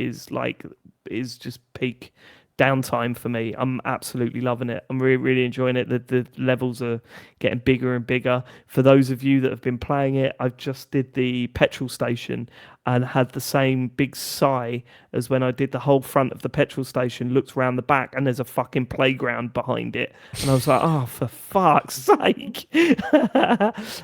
is just peak downtime for me. I'm absolutely loving it. I'm really enjoying it. The levels are getting bigger and bigger. For those of you that have been playing it, I've just did the petrol station and had the same big sigh as when I did the whole front of the petrol station, looked round the back and there's a fucking playground behind it. And I was like, oh, for fuck's sake.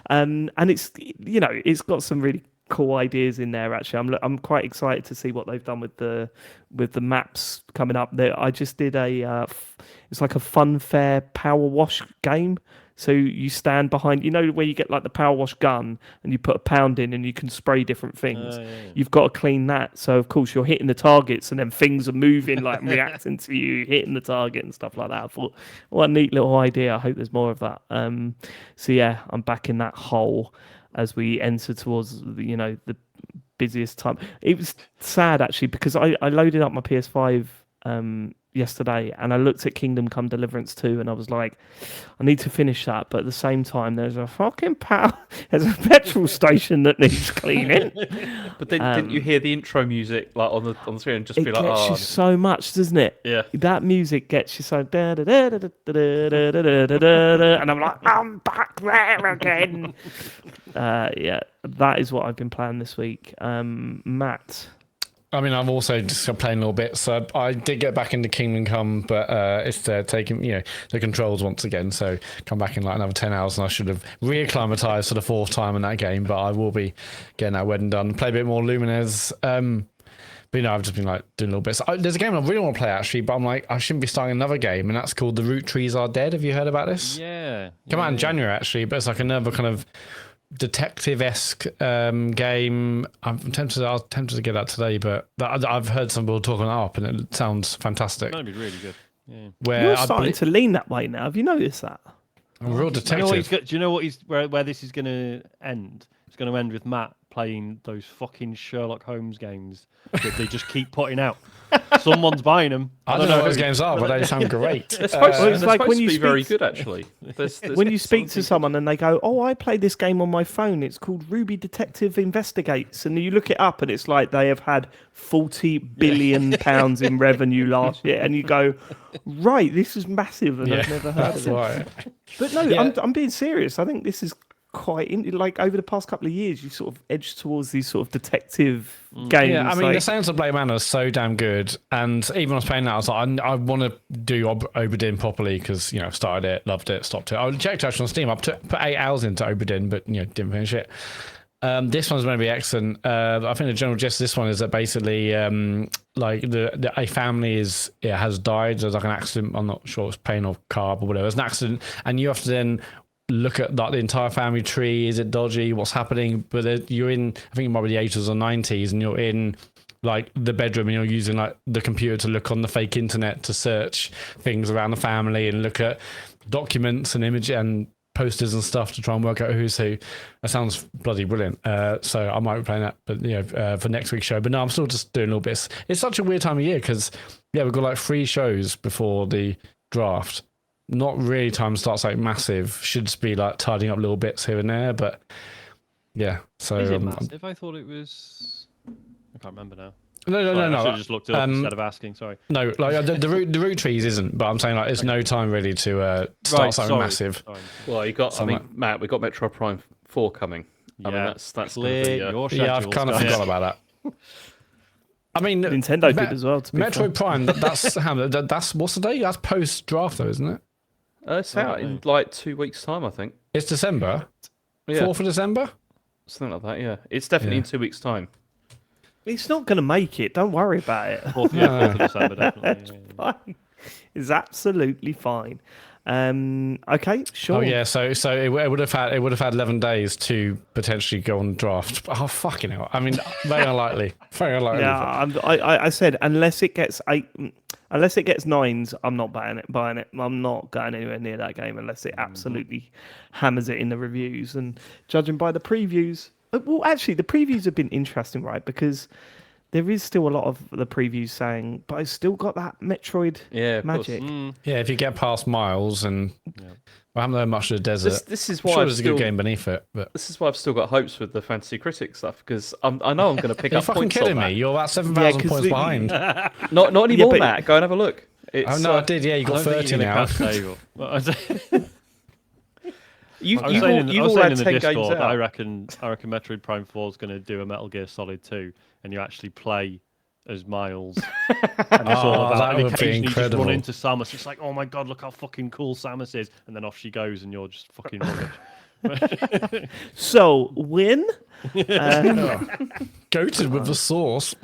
And it's, it's got some really cool ideas in there. Actually, I'm quite excited to see what they've done with the maps coming up. There, I just did it's like a fun fair power wash game. So you stand behind, where you get like the power wash gun and you put a pound in and you can spray different things. Yeah. You've got to clean that. So of course you're hitting the targets and then things are moving, like reacting to you hitting the target and stuff like that. I thought, what a neat little idea. I hope there's more of that. So yeah, I'm back in that hole as we enter towards the busiest time. It was sad actually because I loaded up my PS5 yesterday and I looked at Kingdom Come Deliverance 2 and I was like, I need to finish that, but at the same time there's a petrol station that needs cleaning. But then didn't you hear the intro music like on the screen and just It be like, gets oh, you so much, doesn't it? yeah. That music gets you so da da da da da da da da da da, and I'm like, I'm back there again. Yeah, that is what I've been playing this week. Matt. I mean, I've also just playing a little bit, so I did get back into Kingdom Come, but it's taking, the controls once again, so come back in like another 10 hours, and I should have reacclimatized for the fourth time in that game, but I will be getting that wedding done. Play a bit more Lumines, but I've just been like doing little bits. There's a game I really want to play actually, but I'm like, I shouldn't be starting another game, and that's called The Root Trees Are Dead. Have you heard about this? Yeah. Come out in January actually, but it's like another kind of detective-esque game. I was tempted to get that today, but I've heard some people talking it up and it sounds fantastic. That'd be really good. Yeah. Where You're starting to lean that way now. Have you noticed that? I'm a real Do you know detective. what where this is going to end? It's going to end with Matt playing those fucking Sherlock Holmes games that they just keep putting out. Someone's buying them. I don't know what those who. games are, but they sound great. They're supposed, Well, it's they're like supposed when to you be very speak- good actually. There's When you speak to something- someone and they go, oh, I play this game on my phone, it's called Ruby Detective Investigates, and you look it up and it's like they have had 40 billion pounds in revenue last year, and you go, right, this is massive, and I've never heard of it. Right. But no, Yeah. I'm being serious. I think this is quite like over the past couple of years, you sort of edged towards these sort of detective games. Yeah, I mean, like, the Sounds of Blade Manor is so damn good, and even when I was playing that, I was like, I want to do Oberdin properly because I've started it, loved it, stopped it. I checked actually on Steam. I put 8 hours into Oberdin, but didn't finish it. This one's going to be excellent. I think the general gist of this one is that basically, like a family has died. There's like an accident. I'm not sure it's plane or car or whatever. It's an accident, and you have to then look at like the entire family tree. Is it dodgy? What's happening? But you're in, I think it might be the 80s or 90s, and you're in like the bedroom and you're using like the computer to look on the fake internet to search things around the family and look at documents and image and posters and stuff to try and work out who's who. That sounds bloody brilliant. So I might be playing that, but for next week's show. But no, I'm still just doing little bits. It's such a weird time of year because we've got like 3 shows before the draft. Not really time starts like massive. Should just be like tidying up little bits here and there, but yeah. So Is it massive? I thought it was. I can't remember now. No. I should have just looked it up instead of asking. Sorry. No, like the root trees isn't, but I'm saying like it's no time really to start something massive. Sorry. Well, you got. Matt, we got Metro Prime 4 coming. I mean, that's clear gonna be, your Yeah, I've schedules, kind of guys. forgot about that. I mean, Nintendo did as well. To be Metro fair. Prime. That's what's the date? That's post draft though, isn't it? it's out in like 2 weeks' time, I think. It's December. Yeah, 4th of December. something like that. Yeah, it's definitely in 2 weeks' time. It's not going to make it. Don't worry about it. 4th of December, definitely. Fine. It's absolutely fine. Okay, sure. Oh yeah, so it would have had 11 days to potentially go on draft. Oh fucking hell! I mean, very unlikely. Very unlikely. Yeah, I said unless it gets 9s, I'm not buying it. I'm not going anywhere near that game unless it absolutely hammers it in the reviews. And judging by the previews, well, actually, the previews have been interesting, right? Because there is still a lot of the previews saying, but it's still got that Metroid of course. magic. Yeah, if you get past Miles and I haven't learned much of the desert. This is I'm why sure I've there's a still, good game beneath it. But this is why I've still got hopes with the Fantasy Critic stuff because I know I'm going to pick you're up fucking points kidding on me. that. You're about 7,000 points behind. Not anymore, but- Matt. Go and have a look. It's, Oh no, I did. Yeah, you I got don't think 30 you're gonna now. catch Dave up. Well, You've I was saying in all the had 10 games Discord, out. I reckon Metroid Prime 4 is going to do a Metal Gear Solid 2, and you actually play as Miles. And it's all about, that and would be occasionally you just run incredible. into Samus. It's like, oh my god, look how fucking cool Samus is, and then off she goes, and you're just fucking rubbish. So, win? Goated with the sauce.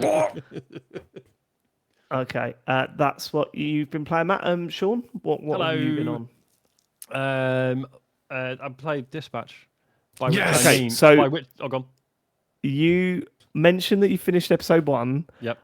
Okay, that's what you've been playing, Matt. Sean, what have you been on? I played Dispatch. By Yes! which I Okay, mean, so- by which, oh, gone. You mentioned that you finished episode 1. Yep.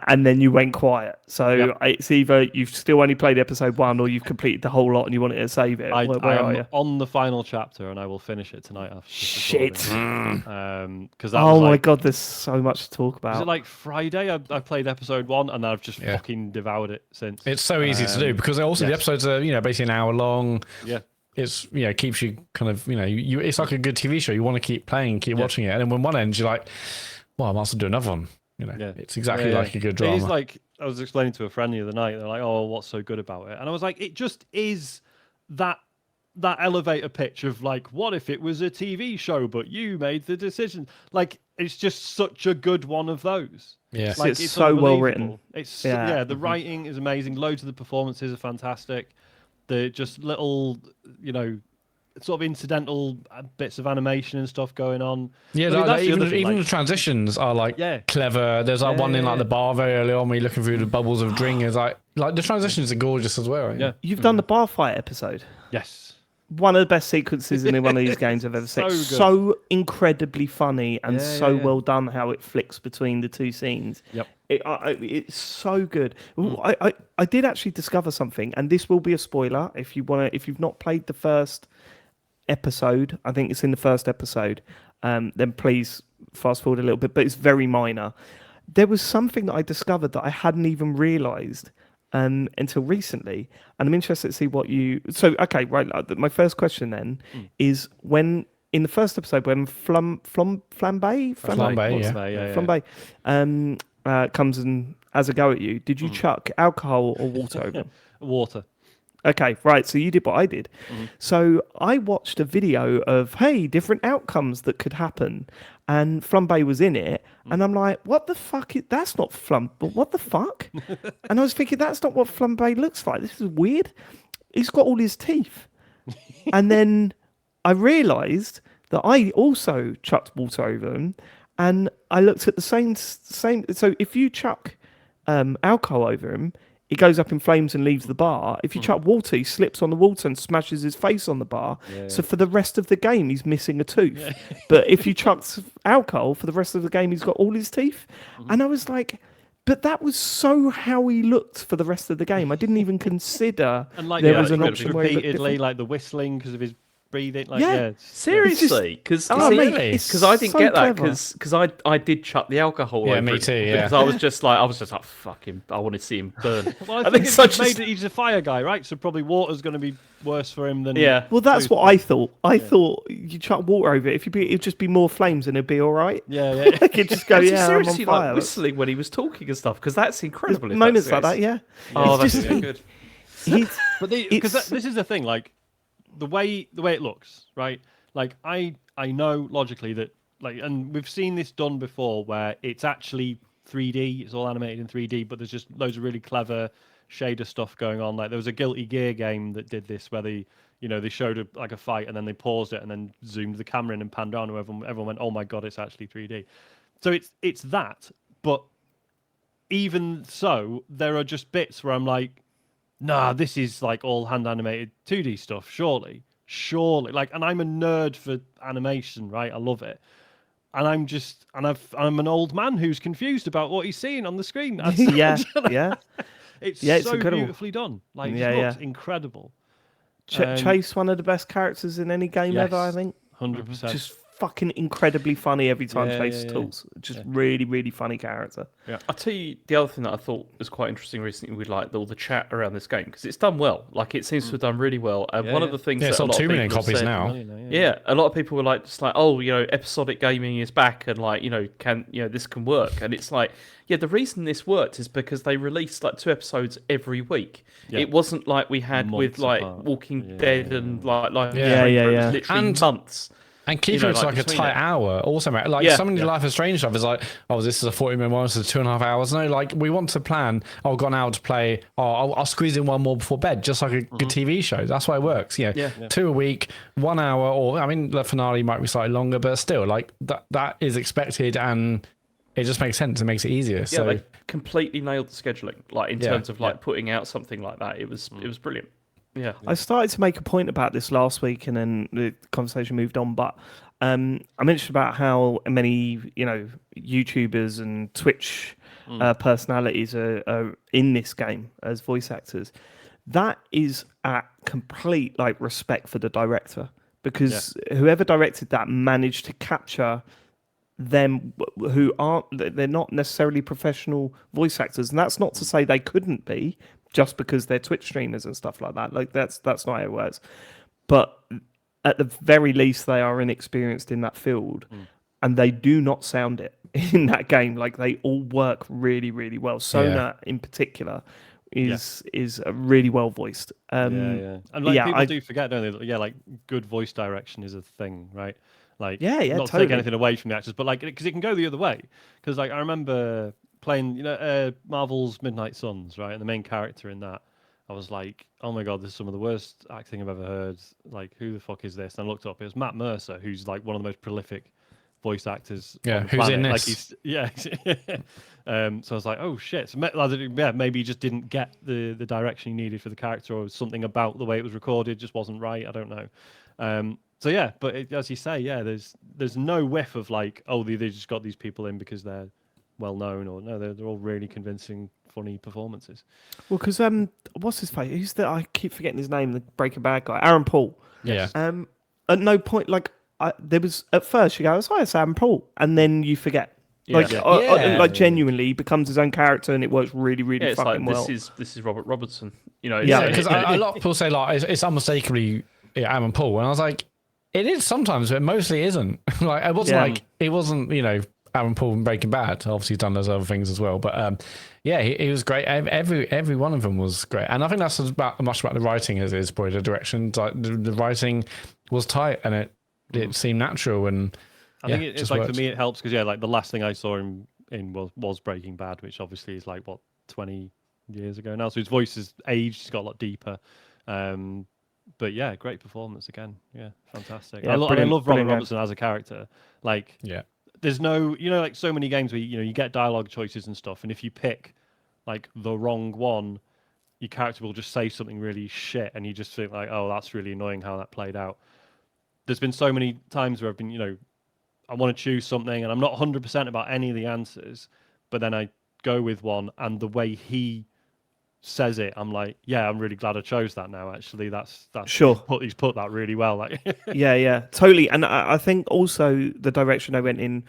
And then you went quiet. So Yep. it's either you've still only played episode 1 or you've completed the whole lot and you wanted to save it. I Where are am you? on the final chapter, and I will finish it tonight after this Shit. recording. Because that Oh was my like, god, there's so much to talk was about. it like Friday? I played episode 1, and I've just Yeah. fucking devoured it since. It's so easy to do because also the yes. episodes are basically an hour long. Yeah. It's keeps you kind of you it's like a good TV show. You want to keep playing, keep watching it, and then when one ends, you're like, well, I might as well do another one. Yeah. It's exactly Yeah, like a good drama. It is like I was explaining to a friend the other night. They're like, "Oh, what's so good about it?" And I was like, "It just is that elevator pitch of like, what if it was a TV show, but you made the decision?" Like, it's just such a good one of those. yeah. Like, It's so well written. unbelievable. It's Yeah. the writing is amazing. Loads of the performances are fantastic. The just little, sort of incidental bits of animation and stuff going on. Yeah, I mean, that's the even, other thing, even like- the transitions are like Yeah. clever. There's like one in like Yeah. the bar very early on where you're looking through the bubbles of drink. It's like the transitions are gorgeous as well. Yeah. You've done the bar fight episode. Yes. One of the best sequences in one of these games I've ever seen. So good. So incredibly funny and Yeah, so yeah. well done how it flicks between the two scenes. Yep. It's so good. I did actually discover something, and this will be a spoiler if you've not played the first episode. I think it's in the first episode. Then please fast forward a little bit, but it's very minor. There was something that I discovered that I hadn't even realised until recently, and I'm interested to see what you. So okay, right. My first question then is when in the first episode when Flambe comes and has a go at you, did you chuck alcohol or water over him? Water. Okay, right. So you did what I did. So I watched a video of different outcomes that could happen, and Flambe was in it, and I'm like, what the fuck? That's not Flambe. What the fuck? And I was thinking, that's not what Flambe looks like. This is weird. He's got all his teeth, and then I realised that I also chucked water over him, and I looked at the same. So if you chuck alcohol over him, he goes up in flames and leaves the bar. If you chuck water, he slips on the water and smashes his face on the bar. So for the rest of the game, he's missing a tooth. But if you chucked alcohol, for the rest of the game, he's got all his teeth. And I was like, but that was so how he looked for the rest of the game. I didn't even consider And like there was an repeatedly, option where he looked different. like the whistling because of his breathing. Like, Yeah. yeah. Seriously, because Oh, mate, really? it's because I didn't so get that clever. because I did chuck the alcohol. Yeah, over me him, too, yeah. Because I was just like fuck him. I want to see him burn. Well, I think think it's such it's he's a fire guy, right? So probably water's going to be worse for him than Yeah. Well, that's tooth. what I thought. I thought you chuck water over it. It'd just be more flames and it'd be all right. Yeah, yeah. Like it'd just go, Was he yeah, I'm on seriously fire. like whistling when he was talking and stuff? Because that's incredible. if Moments that's like the that, case. yeah. Oh, It's that's just- good. He's- But because It's- this is the thing, like the way it looks, right? Like I know logically that and we've seen this done before where it's actually 3D, it's all animated in 3D, but there's just loads of really clever shader stuff going on. Like there was a Guilty Gear game that did this where they showed a fight and then they paused it and then zoomed the camera in and panned down and everyone went, oh my god, it's actually 3D. So it's that, but even so, there are just bits where I'm like, nah, this is like all hand animated 2D stuff, surely. Like, and I'm a nerd for animation, right? I love it. And I'm an old man who's confused about what he's seeing on the screen. yeah, yeah. It's Yeah, it's so incredible. beautifully done. Like, Yeah, it looks yeah. incredible. Chase, one of the best characters in any game Yes. ever, I think. 100%. Just fucking incredibly funny every time Yeah, Chase yeah, yeah. talks. Just really, really funny character. I'll tell you the other thing that I thought was quite interesting recently with like all the chat around this game, because it's done well. Like it seems to have done really well. And Yeah, one yeah. of the things Yeah, that it's a sold lot 2 of million people have copies said, now. Yeah, a lot of people were like, just like, oh, episodic gaming is back, and like, this can work, and it's like, yeah, the reason this worked is because they released like 2 episodes every week. Yeah. It wasn't like we had with Months like apart. Walking Dead and like Life is Yeah. Strange, Yeah, where it yeah. was literally And- months. And keeping You know, it to like like a between tight it. hour also matters. Like Yeah. some of the Life is Strange stuff is like, oh, this is a 40-minute one, this is 2.5 hours. No, like we want to plan, oh, I've got an hour to play, oh, I'll squeeze in one more before bed, just like a good TV show. That's why it works. Yeah. 2 a week, 1 hour, or I mean, the finale might be slightly longer, but still, like that is expected and it just makes sense. It makes it easier. Yeah, So they completely nailed the scheduling. Like in Yeah. terms of like putting out something like that, it was brilliant. Yeah. I started to make a point about this last week, and then the conversation moved on. But I mentioned about how many YouTubers and Twitch personalities are in this game as voice actors. That is at complete like respect for the director, because whoever directed that managed to capture them who they're not necessarily professional voice actors, and that's not to say they couldn't be just because they're Twitch streamers and stuff like that. Like that's not how it works. But at the very least, they are inexperienced in that field, and they do not sound it in that game. Like they all work really, really well. Sona in particular is really well voiced. And like people I do forget, don't they? Yeah, like good voice direction is a thing, right? Like, Yeah, not to totally. take anything away from the actors, but like, because it can go the other way. Because like, I remember playing, Marvel's Midnight Suns, right? And the main character in that, I was like, oh my god, this is some of the worst acting I've ever heard. Like, who the fuck is this? And I looked up, it was Matt Mercer, who's like one of the most prolific voice actors. Yeah, on the who's in planet. Like this? So I was like, oh shit. So maybe he just didn't get the direction he needed for the character, or something about the way it was recorded just wasn't right. I don't know. So yeah, but as you say, yeah, there's no whiff of like, oh, they just got these people in because they're well known, or no, they're all really convincing, funny performances. well, because what's his face? Who's I keep forgetting his name. The Breaking Bad guy, Aaron Paul. yeah. At no point, like there was at first you go, "Oh, it's Aaron Paul," and then you forget. Like, Yeah. genuinely, he becomes his own character, and it works really, really Yeah, it's fucking like well. this is Robert Robertson. Yeah, because a lot of people say like it's unmistakably Aaron Paul, and I was like, it is sometimes, but mostly isn't. Like it wasn't like it wasn't Aaron Paul from Breaking Bad. Obviously, he's done those other things as well, but he was great. Every one of them was great, and I think that's about much about the writing as it is probably the direction. Like the writing was tight, and it seemed natural, and I think it's just like worked. for me it helps because like the last thing I saw him in was Breaking Bad, which obviously is like 20 years ago now. So his voice has aged, it's got a lot deeper. But yeah, great performance again. Yeah, fantastic. Yeah, I love brilliant Robert game. Robertson as a character. Like, there's no, like so many games where you get dialogue choices and stuff, and if you pick like the wrong one, your character will just say something really shit, and you just think like, oh, that's really annoying how that played out. There's been so many times where I've been, I want to choose something, and I'm not 100% about any of the answers, but then I go with one, and the way he says it, I'm like, yeah, I'm really glad I chose that now. Actually, that's Sure. He's put that really well. Like, Yeah, totally. And I think also the direction I went in,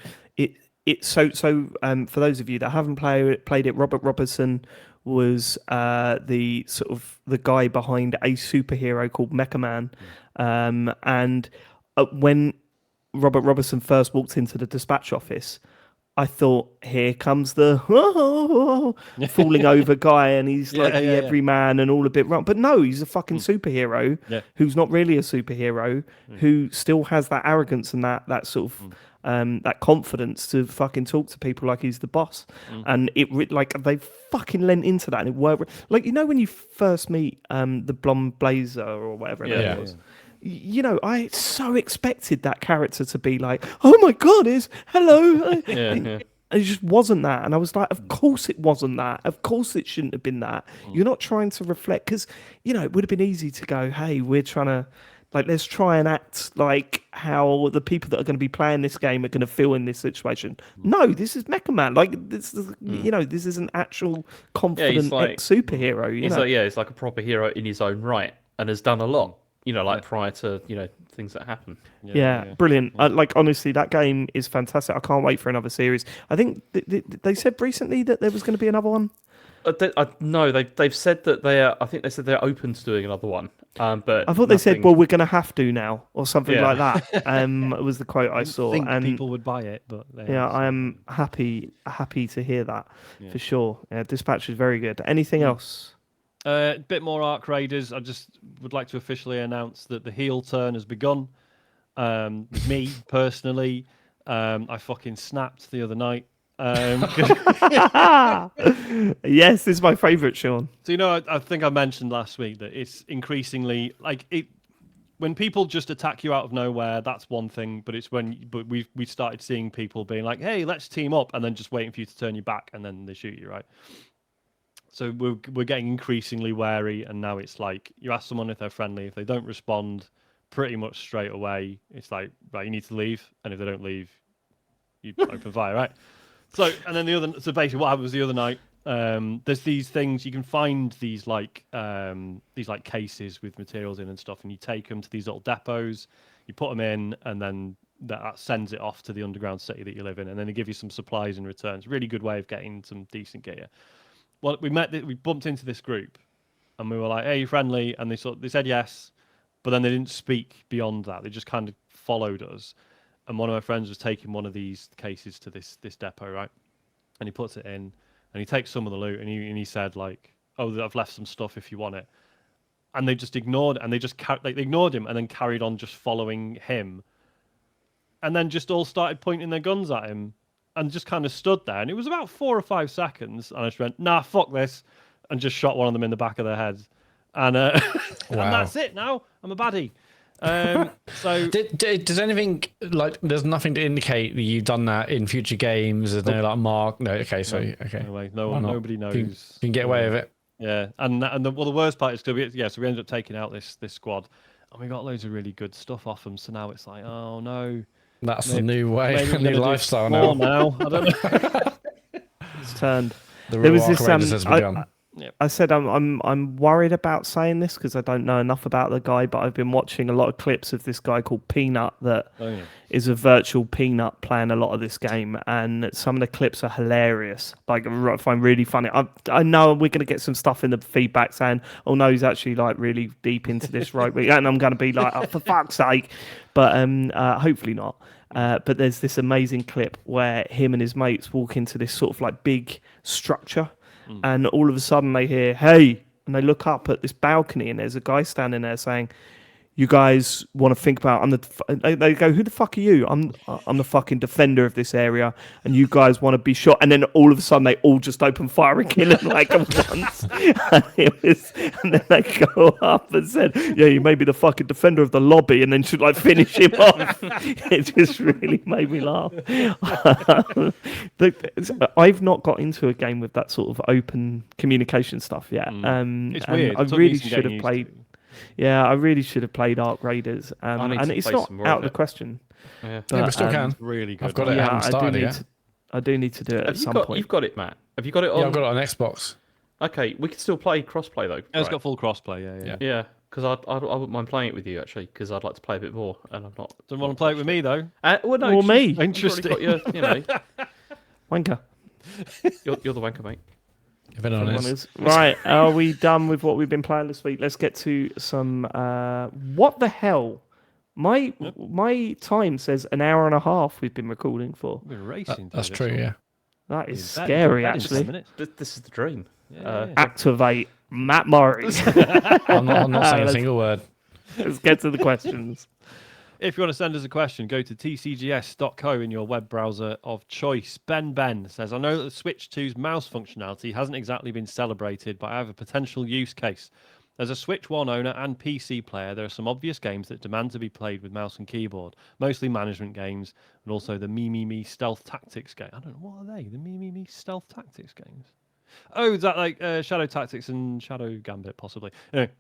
so for those of you that haven't played it, Robert Robertson was the sort of the guy behind a superhero called Mecha Man, and when Robert Robertson first walked into the dispatch office, I thought, here comes the falling over guy, and he's like the everyman and all a bit wrong. But no, he's a fucking superhero who's not really a superhero, who still has that arrogance and that sort of that confidence to fucking talk to people like he's the boss. And like they fucking lent into that, and it worked. Like, when you first meet the blonde blazer or whatever it was. I so expected that character to be like, oh my god, hello. And it just wasn't that. And I was like, of course it wasn't that. Of course it shouldn't have been that. You're not trying to reflect, because, it would have been easy to go, hey, we're trying to, like, let's try and act like how the people that are going to be playing this game are going to feel in this situation. No, this is Mecha Man. Like, this is, this is an actual confident like, ex-superhero. He's like a proper hero in his own right, and has done a lot. like prior to things that happen. Yeah, brilliant. Like, honestly, that game is fantastic. I can't wait for another series. I think they said recently that there was going to be another one. No, they've said that I think they said they're open to doing another one. But I thought they said, well, we're going to have to now, or something Yeah. like that. Was the quote I saw. think And people would buy it, but I am happy to hear that for sure. Yeah, Dispatch is very good. Anything else? A bit more Arc Raiders. I just would like to officially announce that the heel turn has begun. Me personally, I fucking snapped the other night. Yes, this is my favourite, Sean. So I think I mentioned last week that it's increasingly like it. When people just attack you out of nowhere, that's one thing. But it's we started seeing people being like, "Hey, let's team up," and then just waiting for you to turn your back, and then they shoot you, right? So we're getting increasingly wary, and now it's like you ask someone if they're friendly, if they don't respond, pretty much straight away, it's like, right, you need to leave, and if they don't leave, you open fire, right? So and then so basically what happened was the other night. There's these things you can find these cases with materials in and stuff, and you take them to these little depots, you put them in, and then that sends it off to the underground city that you live in, and then they give you some supplies in return. It's a really good way of getting some decent gear. Well, we bumped into this group, and we were like, "Hey, you friendly?" And they said yes, but then they didn't speak beyond that. They just kind of followed us. And one of my friends was taking one of these cases to this depot, right? And he puts it in, and he takes some of the loot, and he said like, "Oh, I've left some stuff if you want it." And they just ignored, and they ignored him, and then carried on just following him, and then just all started pointing their guns at him. And just kind of stood there, and it was about 4 or 5 seconds, and I just went, "Nah, fuck this," and just shot one of them in the back of their head, and Wow. and that's it. Now I'm a baddie. So does anything there's nothing to indicate that you've done that in future games? There's no mark. No, okay, so okay. No way. Nobody knows. You can get away with it. Yeah, and the worst part is so we ended up taking out this squad, and we got loads of really good stuff off them. So now it's like, oh no. That's the new way, new lifestyle now. I don't know. It's turned. There was this. Has begun. I said I'm worried about saying this because I don't know enough about the guy, but I've been watching a lot of clips of this guy called Peanut that is a virtual Peanut playing a lot of this game, and some of the clips are hilarious. Like, I find really funny. I know we're going to get some stuff in the feedback saying, "Oh no, he's actually like really deep into this, right?" And I'm going to be like, "Oh, for fuck's sake!" But hopefully not. But there's this amazing clip where him and his mates walk into this sort of like big structure. And all of a sudden they hear, "Hey," and they look up at this balcony, and there's a guy standing there saying, "You guys want to think about?" They go, "Who the fuck are you?" I'm the fucking defender of this area, and you guys want to be shot. And then all of a sudden they all just open fire and kill him like at once. And then they go up and said, "Yeah, you may be the fucking defender of the lobby," and then should like finish him off. It just really made me laugh. I've not got into a game with that sort of open communication stuff yet. It's weird. I really should have played. Yeah, I really should have played Arc Raiders, and it's not out of the question. Yeah, but we still can. Really good. I've got it. I haven't started it yet. I do need to do it at some point. You've got it, Matt. Have you got it on? Yeah, I've got it on Xbox. Okay, we can still play crossplay though. It's got full crossplay. Yeah. Yeah, because I wouldn't mind playing it with you actually, because I'd like to play a bit more, and I'm not. Don't want to play it with me though. Or me. Interesting. Wanker. You're the wanker, mate. If anyone is. Right, are we done with what we've been playing this week? Let's get to some. What the hell? My time says an hour and a half we've been recording for. We're racing. That's true, yeah. That is scary, actually. This is the dream. Activate Matt Murray. I'm not saying a single word. Let's get to the questions. If you want to send us a question, go to tcgs.co in your web browser of choice. Ben says, "I know that the Switch 2's mouse functionality hasn't exactly been celebrated, but I have a potential use case. As a Switch 1 owner and PC player, there are some obvious games that demand to be played with mouse and keyboard, mostly management games, and also the Me Stealth Tactics game." I don't know, what are they? The Me Stealth Tactics games? Oh, is that like Shadow Tactics and Shadow Gambit, possibly? Anyway.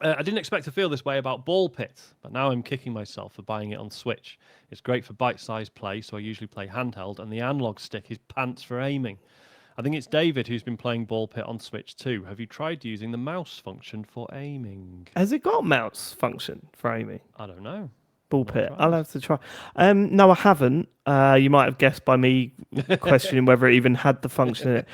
I didn't expect to feel this way about Ball Pit, but now I'm kicking myself for buying it on Switch. It's great for bite-sized play, so I usually play handheld, and the analog stick is pants for aiming. I think it's David who's been playing Ball Pit on Switch too. Have you tried using the mouse function for aiming? Has it got a mouse function for aiming? I don't know. Ball Not pit. tried. I'll have to try. No, I haven't. You might have guessed by me questioning whether it even had the function in it.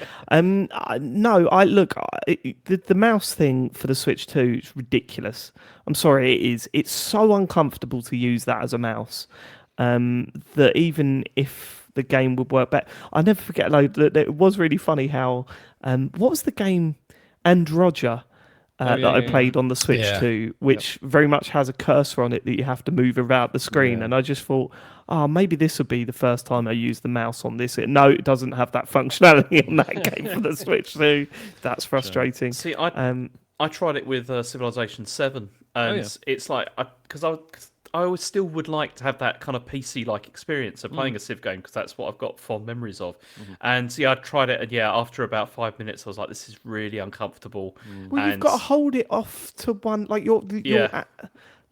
No, the mouse thing for the Switch 2 is ridiculous. I'm sorry, it is. It's so uncomfortable to use that as a mouse. That even if the game would work better, I never forget. Like, that it was really funny how. What was the game? And Roger. That I played on the Switch 2, which very much has a cursor on it that you have to move about the screen. Yeah. And I just thought, maybe this would be the first time I use the mouse on this. No, it doesn't have that functionality on that game for the Switch 2. That's frustrating. See, I tried it with Civilization 7, and it's like because I always still would like to have that kind of PC-like experience of playing a Civ game because that's what I've got fond memories of. And I tried it, and after about 5 minutes, I was like, "This is really uncomfortable." Well, and you've got to hold it off to one, like you're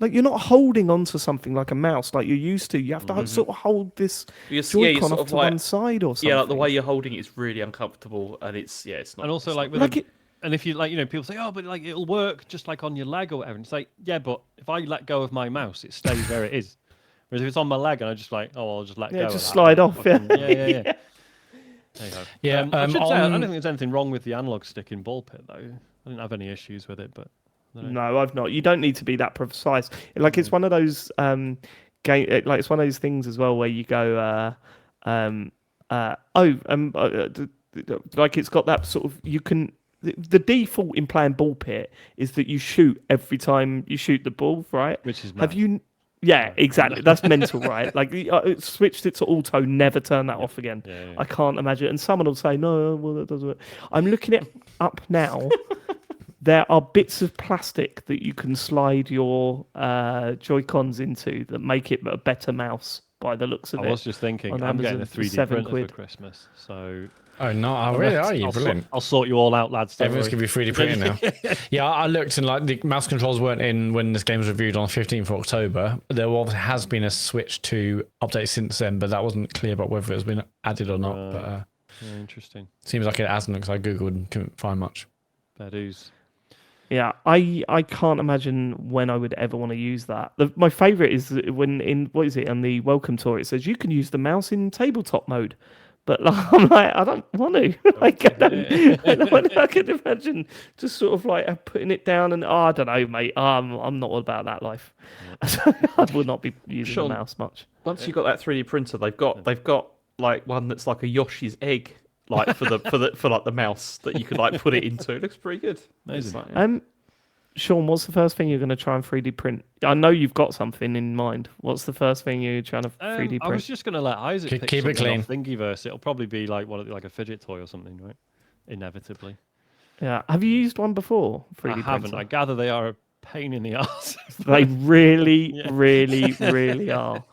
not holding onto something like a mouse like you're used to. You have to sort of hold this Joy-Con off to one side or something. Yeah, like the way you're holding it is really uncomfortable, and it's not. And also, like with and if you people say, "Oh, but like it'll work just like on your leg or whatever," and it's like, yeah, but if I let go of my mouse, it stays where it is. Whereas if it's on my leg and I just like, I'll just let go. Just of that. slide off. Yeah. There you go. Yeah, I should say, I don't think there's anything wrong with the analog stick in Ball Pit though. I didn't have any issues with it, but no, I've not. You don't need to be that precise. Like it's one of those it's one of those things as well where you go, like it's got that sort of you can. The default in playing Ball Pit is that you shoot every time you shoot the ball, right? Which is mad. Have you? Yeah, exactly. That's mental, right? Like it switched it to auto, never turn that off again. Yeah. I can't imagine. And someone will say, "No, well that doesn't work." I'm looking it up now. There are bits of plastic that you can slide your Joy-Cons into that make it a better mouse. By the looks of it, I was just thinking, I'm getting a 3D printer for Christmas, so. Oh, no, really? Are you? Brilliant. I'll sort you all out, lads. Everyone's going to be 3D printing now. Yeah, I looked and like the mouse controls weren't in when this game was reviewed on 15th of October. There has been a Switch 2 update since then, but that wasn't clear about whether it has been added or not. But interesting. Seems like it hasn't because I googled and couldn't find much. Bad news. Yeah, I can't imagine when I would ever want to use that. My favourite is when on the welcome tour it says you can use the mouse in tabletop mode. But I'm like, I don't want to. Like, I can imagine just sort of like putting it down and I don't know, mate. I'm not all about that life. I will not be using the mouse much. Once you've got that 3D printer, they've got like one that's like a Yoshi's egg, like for the mouse that you could like put it into. It looks pretty good. Amazing. Like, Sean, what's the first thing you're going to try and 3D print? I know you've got something in mind. What's the first thing you're trying to 3D print? I was just going to let Isaac pick keep it clean. off Thingiverse. It'll probably be like like a fidget toy or something, right? Inevitably. Yeah. Have you used one before? 3D I haven't. printer? I gather they are a pain in the arse. They really, really are.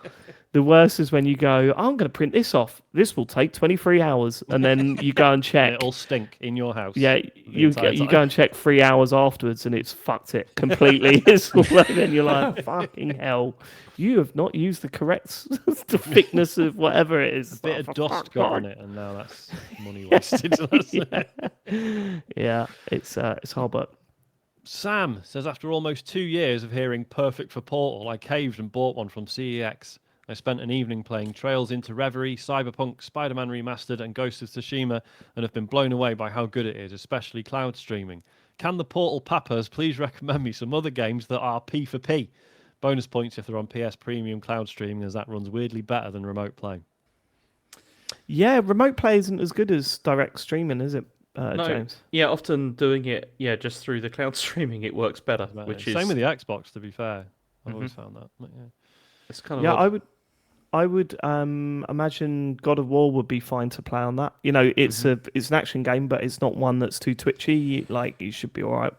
The worst is when you go, I'm going to print this off. This will take 23 hours. And then you go and check. It'll stink in your house. Yeah, you go and check 3 hours afterwards and it's fucked it completely. It's all over. Then you're like, fucking hell. You have not used the correct the thickness of whatever it is. A bit of dust got on it and now that's money wasted. Yeah, it's hard work. Sam says, after almost 2 years of hearing perfect for Portal, I caved and bought one from CEX. I spent an evening playing Trails into Reverie, Cyberpunk, Spider-Man Remastered, and Ghost of Tsushima, and have been blown away by how good it is, especially cloud streaming. Can the Portal Papas please recommend me some other games that are P for P? Bonus points if they're on PS Premium cloud streaming, as that runs weirdly better than remote play. Yeah, remote play isn't as good as direct streaming, is it, James? Yeah, often doing it, just through the cloud streaming, it works better. Which is same with the Xbox, to be fair. I've always found that. But, it's kind of I would imagine God of War would be fine to play on that. You know, it's an action game, but it's not one that's too twitchy. Like, you should be all right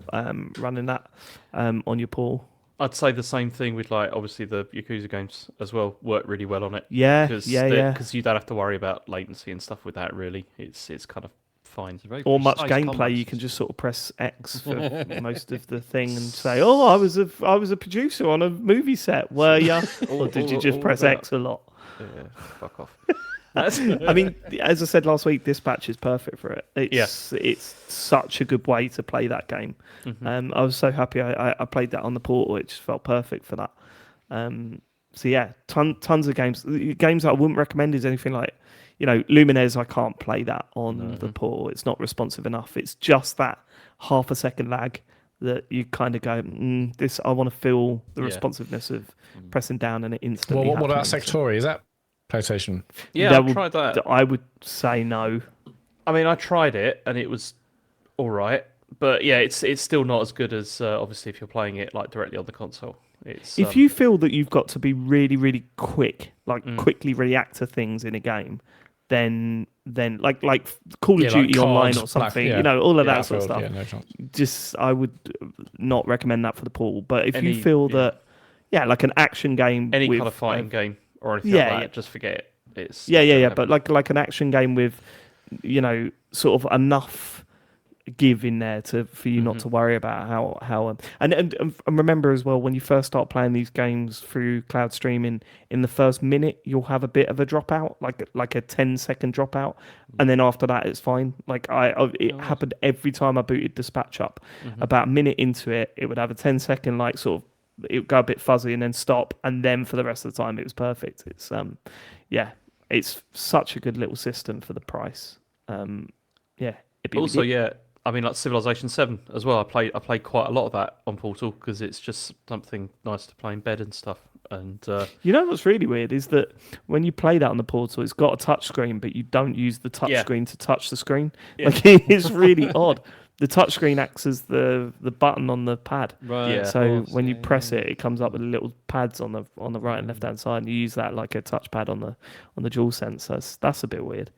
running that on your Portal. I'd say the same thing with like obviously the Yakuza games as well work really well on it. Yeah, because you don't have to worry about latency and stuff with that. Really, it's kind of fine. Very or much precise gameplay. combat You can system. just sort of press X for most of the thing and say, "Oh, I was a producer on a movie set." Were you? Or did you just press X a lot? Yeah, fuck off. I mean, as I said last week, Dispatch is perfect for it. It's such a good way to play that game. I was so happy I played that on the portal. It just felt perfect for that. So yeah, tons of games. Games that I wouldn't recommend is anything like, Lumines. I can't play that on the portal. It's not responsive enough. It's just that half a second lag that you kind of go, this. I want to feel the responsiveness of pressing down and it instantly. What about happening. Sektori? Is that PlayStation? Yeah, I tried that. I would say no. I mean, I tried it and it was all right, but yeah, it's still not as good as obviously if you're playing it like directly on the console. It's if you feel that you've got to be really, really quick, like quickly react to things in a game, then like Call of Duty like Online COD, or something, Black, all of that Battlefield, sort of stuff. Yeah, no chance. Just I would not recommend that for the pool. But if you Any- feel that, like an action game, any with, kind of fighting game or anything yeah, like that, yeah. just forget it. It's yeah. But like an action game with, sort of enough give in there for you not to worry about how and remember as well, when you first start playing these games through cloud streaming, in the first minute you'll have a bit of a dropout, like a 10-second dropout, and then after that it's fine. Like it happened every time I booted Dispatch up. About a minute into it, it would have a 10-second like sort of, it would go a bit fuzzy and then stop, and then for the rest of the time it was perfect. It's it's such a good little system for the price. It'd be also, I mean, like Civilization 7 as well. I played quite a lot of that on Portal because it's just something nice to play in bed and stuff. And what's really weird is that when you play that on the portal, it's got a touch screen, but you don't use the touch screen to touch the screen. Yeah. Like it's really odd. The touch screen acts as the button on the pad. Right. Yeah. So when you press it, it comes up with little pads on the right and left hand side, and you use that like a touchpad on the DualSense. That's a bit weird.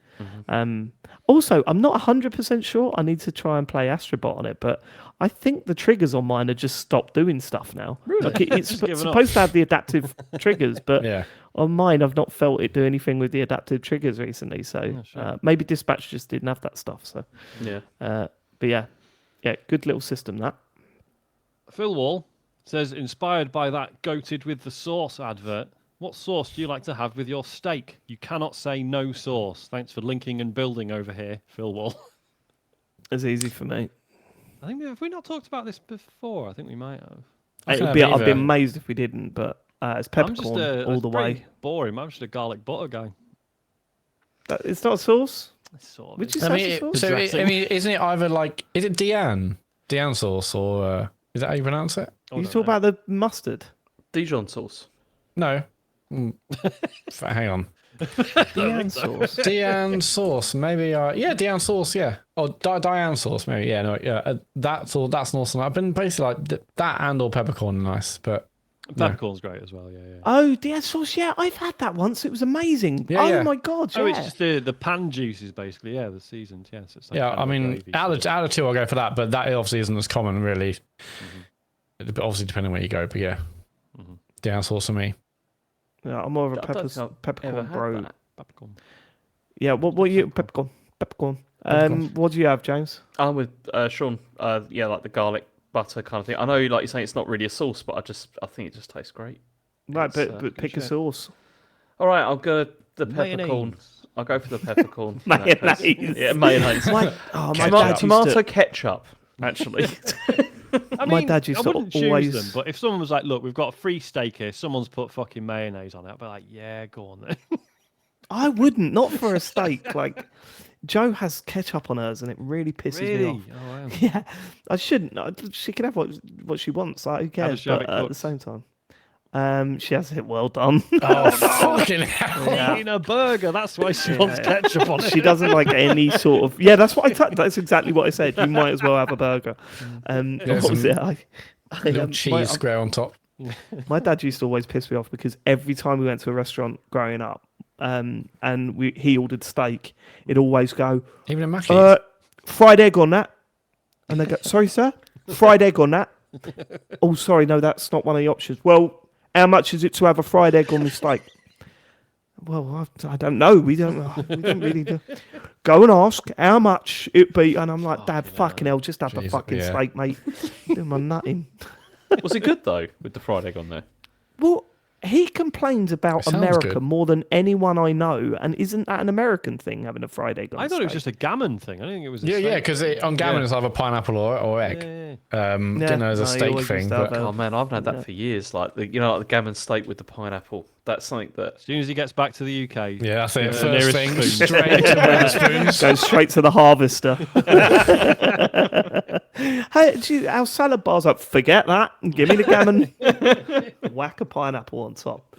Also, I'm not 100% sure. I need to try and play Astrobot on it, but I think the triggers on mine have just stopped doing stuff now. Really? Like it's Just given up. supposed to have the adaptive triggers, but Yeah. on mine, I've not felt it do anything with the adaptive triggers recently. So maybe Dispatch just didn't have that stuff. So yeah, but yeah, good little system that. Phil Wall says, inspired by that goated with the sauce advert, what sauce do you like to have with your steak? You cannot say no sauce. Thanks for linking and building over here, Phil Wall. It's easy for me. I think have we not talked about this before? I think we might have. I'd be amazed if we didn't, but it's peppercorn all the way. Boring. I'm just a garlic butter guy. It's not a sauce. It's sort of Which is I such a mean, sauce. so isn't it either like, is it Diane sauce, or is that how you pronounce it? You talk about the mustard. Dijon sauce. No. Hang on. Diane sauce. Diane sauce, maybe. Diane sauce, yeah. Or Diane sauce, maybe. Yeah, no, yeah. That's an awesome. I've been basically like that and or peppercorn, nice, but peppercorn's great as well. Yeah. Oh, Diane sauce. Yeah, I've had that once. It was amazing. Yeah. My god. Yeah. Oh, it's just the pan juices basically. Yeah, the seasoned. Yes, it's like I mean, out of two, I'll go for that. But that obviously isn't as common, really. But obviously, depending where you go. But yeah, Diane sauce for me. Yeah, I'm more of a I don't think I've peppercorn ever had bro. that. peppercorn. Yeah, what you peppercorn? What do you have, James? I'm with Sean. Like the garlic butter kind of thing. I know, like you're saying, it's not really a sauce, but I think it just tastes great. Right, It's, but pick a shout. sauce. All right, I'll go the peppercorn. Mayonnaise. I'll go for the peppercorn. in that case. Mayonnaise. Yeah, mayonnaise. My dad used Tomato to, ketchup, actually. I My mean, dad used I to wouldn't choose always- them, but if someone was like, "Look, we've got a free steak here. Someone's put fucking mayonnaise on it," I'd be like, "Yeah, go on then." I wouldn't, not for a steak. Like Joe has ketchup on hers, and it really pisses me off. Oh, wow. Yeah, I shouldn't. She can have what she wants. Like, who cares? does she have But it at the cooked? same time, she has it well done. Oh, fucking hell. Yeah. Eating a burger. That's why she wants ketchup on it. She doesn't like any sort of. Yeah, that's what that's exactly what I said. You might as well have a burger. What was it? Little cheese square on top. My dad used to always piss me off because every time we went to a restaurant growing up, and he ordered steak, it'd always go, Even a Mackey's. fried egg on that. And they go, sorry, sir? Fried egg on that? Oh, sorry, no, that's not one of the options. Well, how much is it to have a fried egg on the steak? Well, I don't know. We don't really do. Go and ask how much it be, and I'm like, Dad, fucking hell, just have the Jesus, fucking yeah. steak, mate. Do my nutting. Was it good though with the fried egg on there? Well, he complains about It sounds America good. more than anyone I know, and isn't that an American thing, having a fried egg on I thought it was steak? just a gammon thing. I didn't think it was. Yeah, because on gammon Yeah. it's either pineapple or egg. Didn't know it was a no, you steak always thing, used to have but a- Oh man, I've had that for years. Like the like the gammon steak with the pineapple. That's something that. As soon as he gets back to the UK, yeah, that's it. the First nearest thing, spoon. straight to Wetherspoons. Goes straight to the harvester. Hey, our salad bar's up. Forget that. Give me the gammon. Whack a pineapple on top.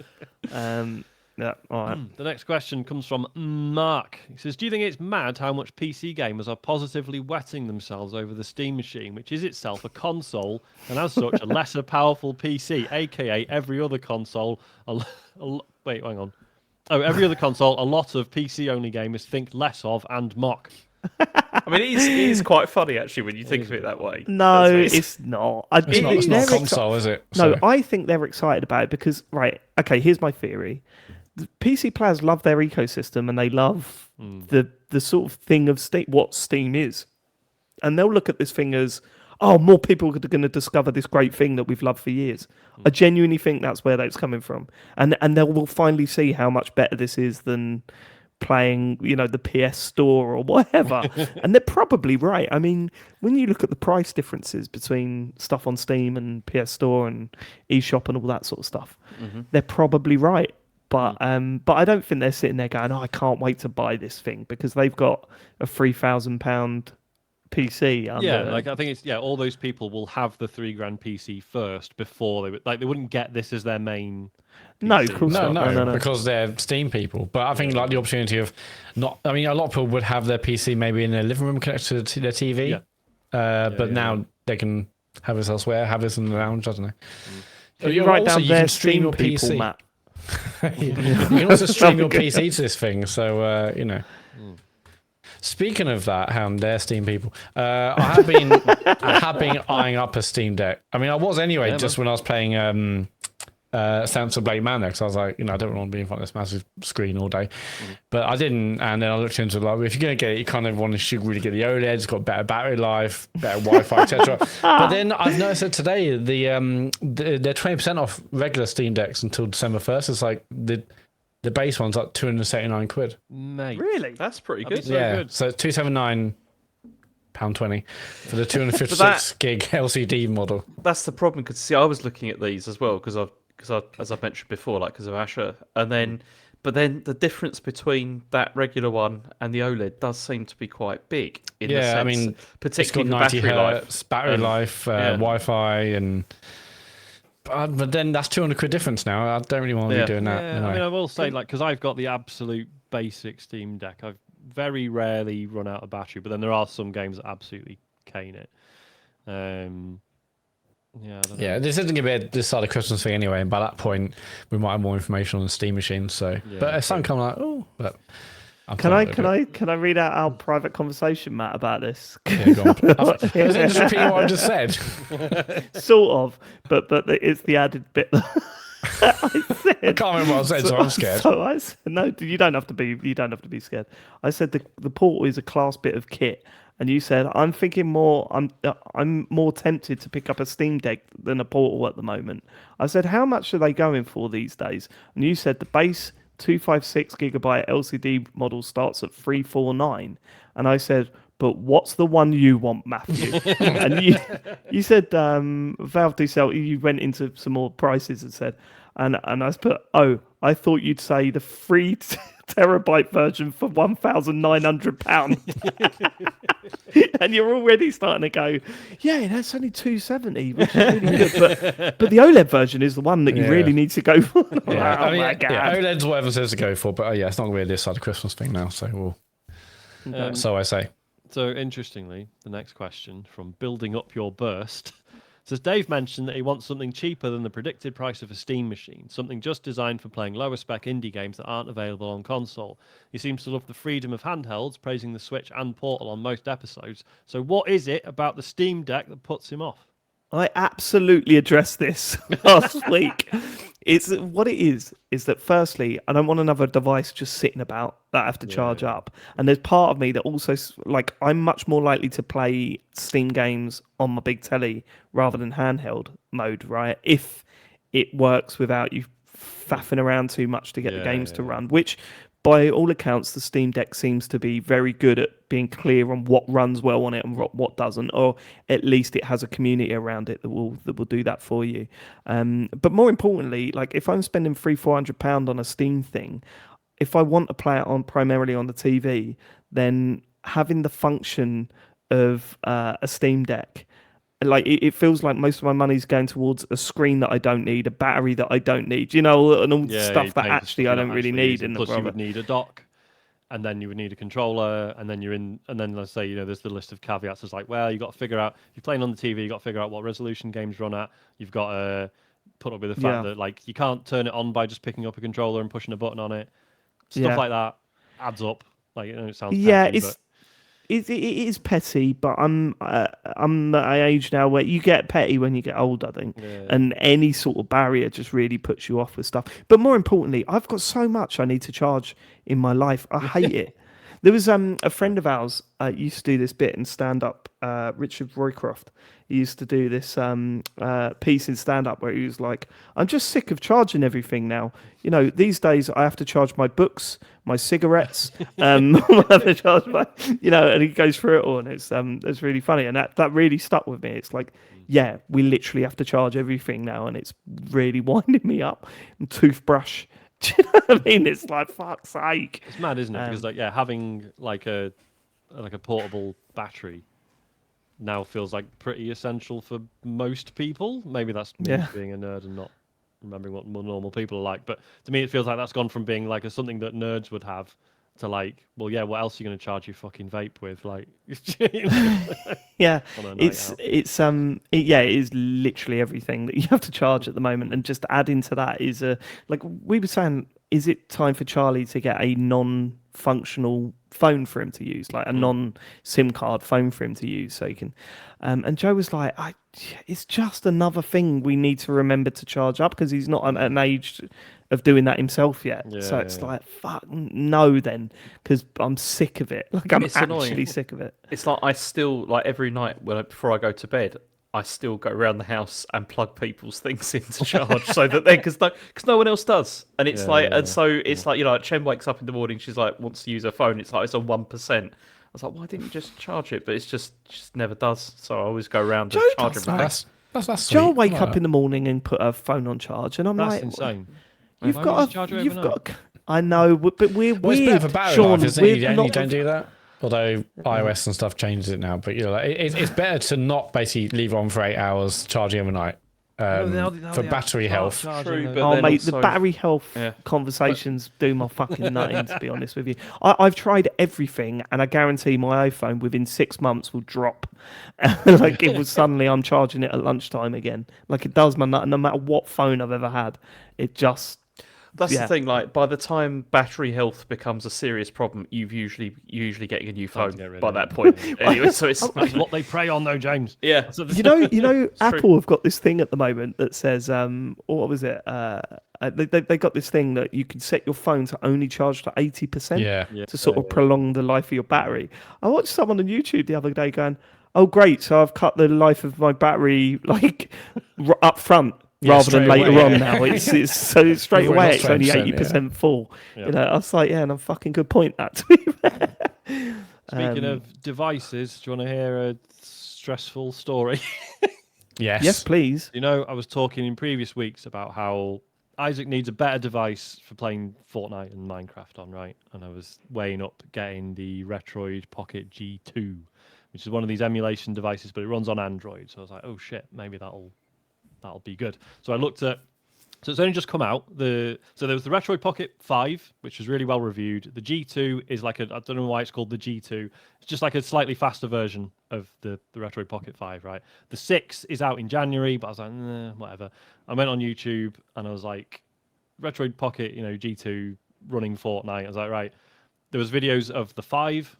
Yeah, all right. The next question comes from Mark. He says, do you think it's mad how much PC gamers are positively wetting themselves over the Steam machine, which is itself a console, and as such, a lesser powerful PC, aka every other console... Wait, hang on. Oh, every other console, a lot of PC-only gamers think less of and mock. I mean, it is quite funny actually when you think of it that way. No, That's- it's not. It's not a console, is it? No, So- I think they're excited about it because, right, okay, here's my theory. The PC players love their ecosystem and they love the sort of thing of Steam, what Steam is. And they'll look at this thing as, oh, more people are going to discover this great thing that we've loved for years. I genuinely think that's where that's coming from. And they will finally see how much better this is than playing, the PS Store or whatever. And they're probably right. I mean, when you look at the price differences between stuff on Steam and PS Store and eShop and all that sort of stuff, they're probably right. But I don't think they're sitting there going, oh, I can't wait to buy this thing because they've got a £3,000 PC. I think it's all those people will have the $3,000 PC first before they would they wouldn't get this as their main. No, PC. of course No, not. No. because they're Steam people. But I think like the opportunity of not. I mean, a lot of people would have their PC maybe in their living room connected to their TV. But now they can have this elsewhere, have this in the lounge. I don't know. Can you write down you their can stream Steam your people, PC. Matt? You can also stream your PC to this thing. So Speaking of that, they're Steam people. I have been eyeing up a Steam Deck. I mean, I was anyway, just when I was playing Sounds of Blade Man, because I was like, I don't want to be in front of this massive screen all day. But I didn't, and then I looked into like, if you're going to get it, you kind of should really get the OLED. It's got better battery life, better Wi-Fi, etc. But then I've noticed that today they're 20% off regular Steam Decks until December 1st. It's like the base one's like £279. Mate. Really? That's pretty That'd good. be so good. So it's £279.20 for the 256 gig LCD model. That's the problem because see, I was looking at these as well because as I mentioned before, like because of Asher, but then the difference between that regular one and the OLED does seem to be quite big. In the sense, I mean, particularly it's got the 90 battery life. hertz battery life, Wi-Fi, and but then that's £200 difference now. I don't really want to be doing that. Yeah, I mean, I will say, because I've got the absolute basic Steam Deck, I've very rarely run out of battery, but then there are some games that absolutely cane it. I don't know. This isn't going to be this side of Christmas thing anyway, and by that point, we might have more information on the Steam machine. So, but if some come like, but Can I read out our private conversation, Matt, about this? Yeah, go on. Just repeat what I just said. Sort of, but it's the added bit that I said. I can't remember what I said, so I'm scared. So I said, no, you don't have to be scared. I said the portal is a class bit of kit, and you said I'm thinking more. I'm more tempted to pick up a Steam Deck than a portal at the moment. I said, how much are they going for these days? And you said the base 256 gigabyte LCD model starts at 349, and I said, but what's the one you want, Matthew? And you said Valve do sell. You went into some more prices and said, and I put, I thought you'd say the 3 terabyte version for £1,900. And you're already starting to go, yeah, that's only 270, which is really good. But the OLED version is the one that you really need to go for. My God. OLED's whatever it says to go for, but it's not going to be this side of Christmas thing now. So so I say. So interestingly, the next question from Building Up Your Burst says Dave mentioned that he wants something cheaper than the predicted price of a Steam machine, something just designed for playing lower spec indie games that aren't available on console. He seems to love the freedom of handhelds, praising the Switch and Portal on most episodes. So what is it about the Steam Deck that puts him off? I absolutely addressed this last week. It's what it is that firstly, I don't want another device just sitting about that I have to charge up. And there's part of me that also like I'm much more likely to play Steam games on my big telly rather than handheld mode, right? If it works without you faffing around too much to get the games to run, which by all accounts, the Steam Deck seems to be very good at being clear on what runs well on it and what doesn't, or at least it has a community around it that will do that for you. But more importantly, like if I'm spending £300-400 on a Steam thing, if I want to play it on primarily on the TV, then having the function of a Steam Deck, like it feels like most of my money's going towards a screen that I don't need, a battery that I don't need, and all the stuff that actually I don't really need. And plus, you would need a dock, and then you would need a controller, and then and then let's say there's the list of caveats. It's like, well, you got to figure out if you're playing on the TV, you got to figure out what resolution games run at. You've got to put up with the fact that like you can't turn it on by just picking up a controller and pushing a button on it. Stuff like that adds up. Like it sounds petty, but it is petty, but I'm at an age now where you get petty when you get old, I think, and any sort of barrier just really puts you off with stuff. But more importantly, I've got so much I need to charge in my life. I hate it. There was a friend of ours used to do this bit in stand up. Richard Roycroft. He used to do this piece in stand up where he was like, "I'm just sick of charging everything now. These days I have to charge my books, my cigarettes, I have to charge my, and he goes through it all, and it's really funny, and that really stuck with me. It's like, yeah, we literally have to charge everything now, and it's really winding me up. And toothbrush. Do you know what I mean? It's like, fuck's sake. It's mad, isn't it? Because having like a portable battery now feels like pretty essential for most people. Maybe that's me being a nerd and not remembering what more normal people are like. But to me, it feels like that's gone from being like something that nerds would have to like, well, yeah, what else are you going to charge your fucking vape with? Like, yeah, it is literally everything that you have to charge at the moment. And just add into that is like we were saying, is it time for Charlie to get a non-functional phone for him to use, like a non-SIM card phone for him to use, so he can? And Joe was like, it's just another thing we need to remember to charge up because he's not at an age of doing that himself yet. So it's like, fuck no, then, because I'm sick of it. Like I'm actually sick of it. It's like I still like every night before I go to bed, I still go around the house and plug people's things into charge so that because no one else does, and it's like Chen wakes up in the morning, she's like wants to use her phone, it's like it's on 1%. I was like, why didn't you just charge it? But it's just never does. So I always go around and charge everything. That's Joe will wake up in the morning and put her phone on charge, and I'm that's like, insane. You've got. I know, but we're well, it's weird. better for battery Sean, life, isn't it? You don't do that. Although iOS and stuff changes it now, but it's better to not basically leave it on for 8 hours charging overnight for battery health. True, mate, the battery health conversations do my fucking nutting, to be honest with you. I've tried everything, and I guarantee my iPhone within 6 months will drop. Like it was suddenly I'm charging it at lunchtime again. Like it does my nut, no matter what phone I've ever had. It just. That's the thing. Like by the time battery health becomes a serious problem, you've usually getting a new phone by that point. Anyway, so it's what they prey on, though, James. Yeah, you know, Apple have got this thing at the moment that says, what was it? They got this thing that you can set your phone to only charge to 80%. To sort of prolong the life of your battery. I watched someone on YouTube the other day going, "Oh, great! So I've cut the life of my battery like up front." Rather than later on now, it's so straight away it's only 80% full. I was like, and a fucking good point that to be fair. Speaking of devices, do you want to hear a stressful story? Yes, please. I was talking in previous weeks about how Isaac needs a better device for playing Fortnite and Minecraft on, right? And I was weighing up getting the Retroid Pocket G2, which is one of these emulation devices, but it runs on Android. So I was like, oh shit, maybe that'll be good. So I looked at, so it's only just come out. So there was the Retroid Pocket 5, which was really well reviewed. The G2 is like I don't know why it's called the G2. It's just like a slightly faster version of the Retroid Pocket 5, right? The 6 is out in January, but I was like, whatever. I went on YouTube and I was like, Retroid Pocket, G2 running Fortnite. I was like, right. There was videos of the 5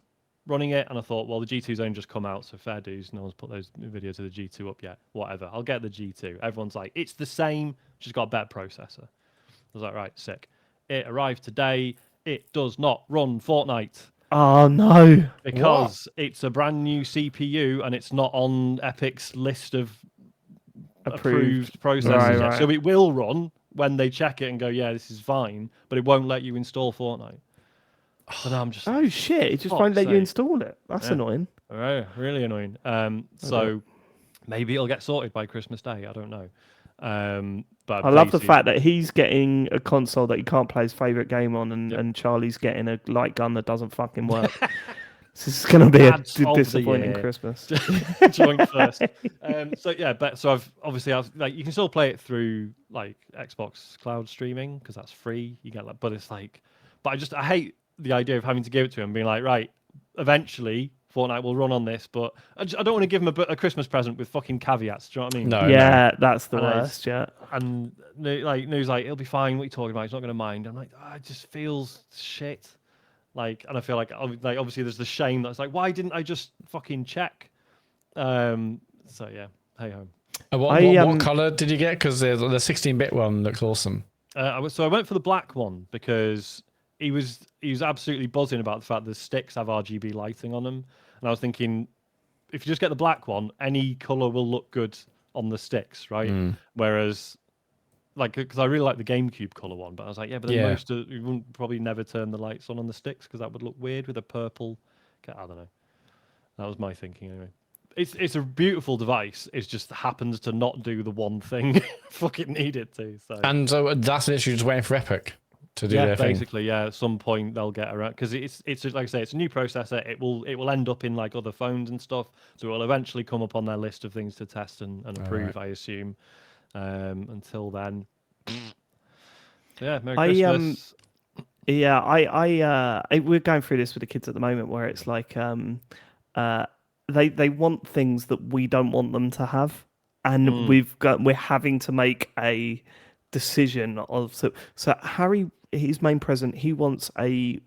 running it, and I thought, well, the G2's only just come out, so fair dues. No one's put those videos of the G2 up yet. Whatever. I'll get the G2. Everyone's like, it's the same, just got a better processor. I was like, right, sick. It arrived today. It does not run Fortnite. Oh no! Because it's a brand new CPU and it's not on Epic's list of approved processors yet. Right. So it will run when they check it and go, yeah, this is fine, but it won't let you install Fortnite. And I'm just Oh shit! It just fuck's won't let you sake. install it. That's Yeah. annoying. Right, really annoying. So maybe it'll get sorted by Christmas Day. I don't know. But I love the basically- fact that he's getting a console that he can't play his favorite game on, and, Yep. and Charlie's getting a light gun that doesn't fucking work. This is going to be a Lads of the disappointing year. Christmas. joint first. I've like you can still play it through like Xbox cloud streaming because that's free. You get like, but it's like, but I hate the idea of having to give it to him, being like, right, eventually Fortnite will run on this, but I don't want to give him a Christmas present with fucking caveats. Do you know what I mean? No. Yeah, that's the And worst. Yeah. And like News like it'll be fine. What are you talking about? He's not going to mind. I'm like, it just feels shit. Like, and I feel like obviously there's the shame that's like, why didn't I just fucking check? So yeah, hey ho. What color did you get? Because the 16-bit one looks awesome. I went for the black one because he was absolutely buzzing about the fact that the sticks have RGB lighting on them, and I was thinking, if you just get the black one, any color will look good on the sticks, right? Whereas, like, because I really like the GameCube color one, but I was like, yeah, but then you wouldn't probably never turn the lights on the sticks because that would look weird with a purple. I don't know. That was my thinking anyway. It's a beautiful device. It just happens to not do the one thing fucking need it to. So. And so that's literally just waiting for Epic to do their thing. Basically, yeah. At some point they'll get around because it's like I say, it's a new processor. It will end up in like other phones and stuff. So it will eventually come up on their list of things to test and approve. I assume. Until then, yeah. Merry Christmas. We're going through this with the kids at the moment, where it's like they want things that we don't want them to have, and we're having to make a decision of so Harry, his main present, he wants a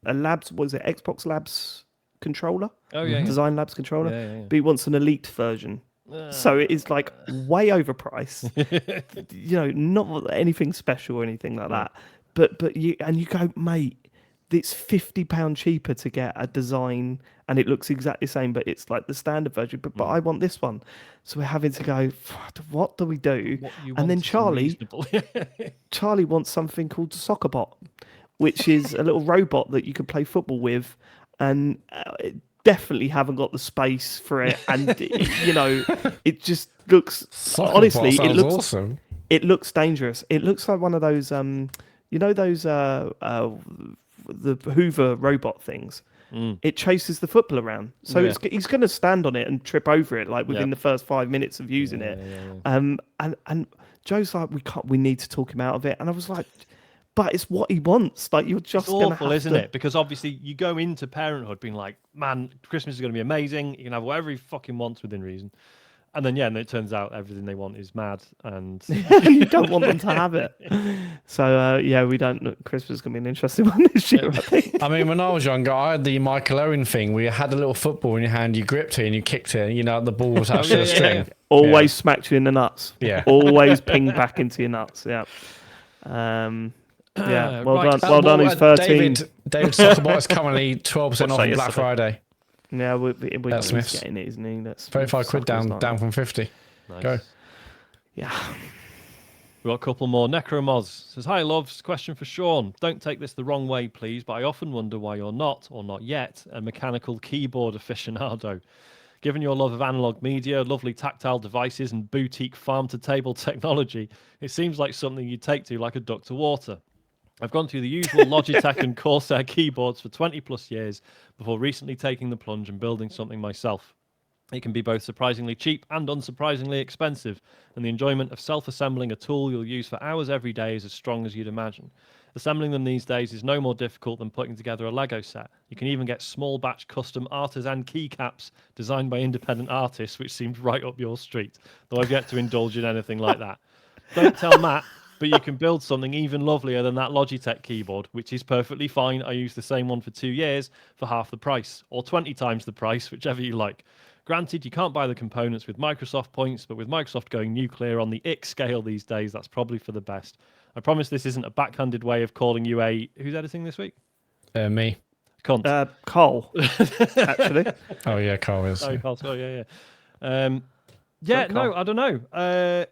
labs, what is it, Xbox Labs controller, Design Labs controller, but he wants an Elite version. So it is like way overpriced, not anything special or anything like that. But you go, mate, it's £50 cheaper to get a design, and it looks exactly the same, but it's like the standard version. But I want this one, so we're having to go. What do we do? And then Charlie wants something called Soccerbot, which is a little robot that you can play football with, and definitely haven't got the space for it, and it just looks honestly, it looks awesome. It looks dangerous. It looks like one of those those the Hoover robot things. It chases the football around, so he's going to stand on it and trip over it like within the first 5 minutes of using it. And Joe's like, we need to talk him out of it, and I was like, but it's what he wants. Like, you're just going to awful, isn't it? Because obviously you go into parenthood being like, man, Christmas is going to be amazing. You can have whatever he fucking wants within reason. And then, and it turns out everything they want is mad, and you don't want them to have it. So, we don't. Christmas is going to be an interesting one this year, I think. I mean, when I was younger, I had the Michael Owen thing where you had a little football in your hand, you gripped it and you kicked it, and, the ball was attached to the string. Always smacked you in the nuts. Yeah. Always pinged back into your nuts. Yeah. Well right. done. Well done. Who's 13? David Soccerbot is currently 12% off on Black Friday. Yeah, we're Smith's getting it, isn't he? That's 35 quid down from 50. Nice. Go. Yeah. We've got a couple more. Necromoz says, hi, loves. Question for Sean. Don't take this the wrong way, please, but I often wonder why you're not, or not yet, a mechanical keyboard aficionado. Given your love of analog media, lovely tactile devices, and boutique farm-to-table technology, it seems like something you'd take to like a duck to water. I've gone through the usual Logitech and Corsair keyboards for 20 plus years before recently taking the plunge and building something myself. It can be both surprisingly cheap and unsurprisingly expensive, and the enjoyment of self-assembling a tool you'll use for hours every day is as strong as you'd imagine. Assembling them these days is no more difficult than putting together a Lego set. You can even get small batch custom artisan keycaps designed by independent artists, which seems right up your street, though I've yet to indulge in anything like that. Don't tell Matt but you can build something even lovelier than that Logitech keyboard, which is perfectly fine. I used the same one for 2 years for half the price, or 20 times the price, whichever you like. Granted, you can't buy the components with Microsoft points, but with Microsoft going nuclear on the X scale these days, that's probably for the best. I promise this isn't a backhanded way of calling you a... Who's editing this week? Me. Cunt. Cole, actually. Oh yeah, Carl is. Oh, Carl Scott, yeah. Yeah, no, I don't know.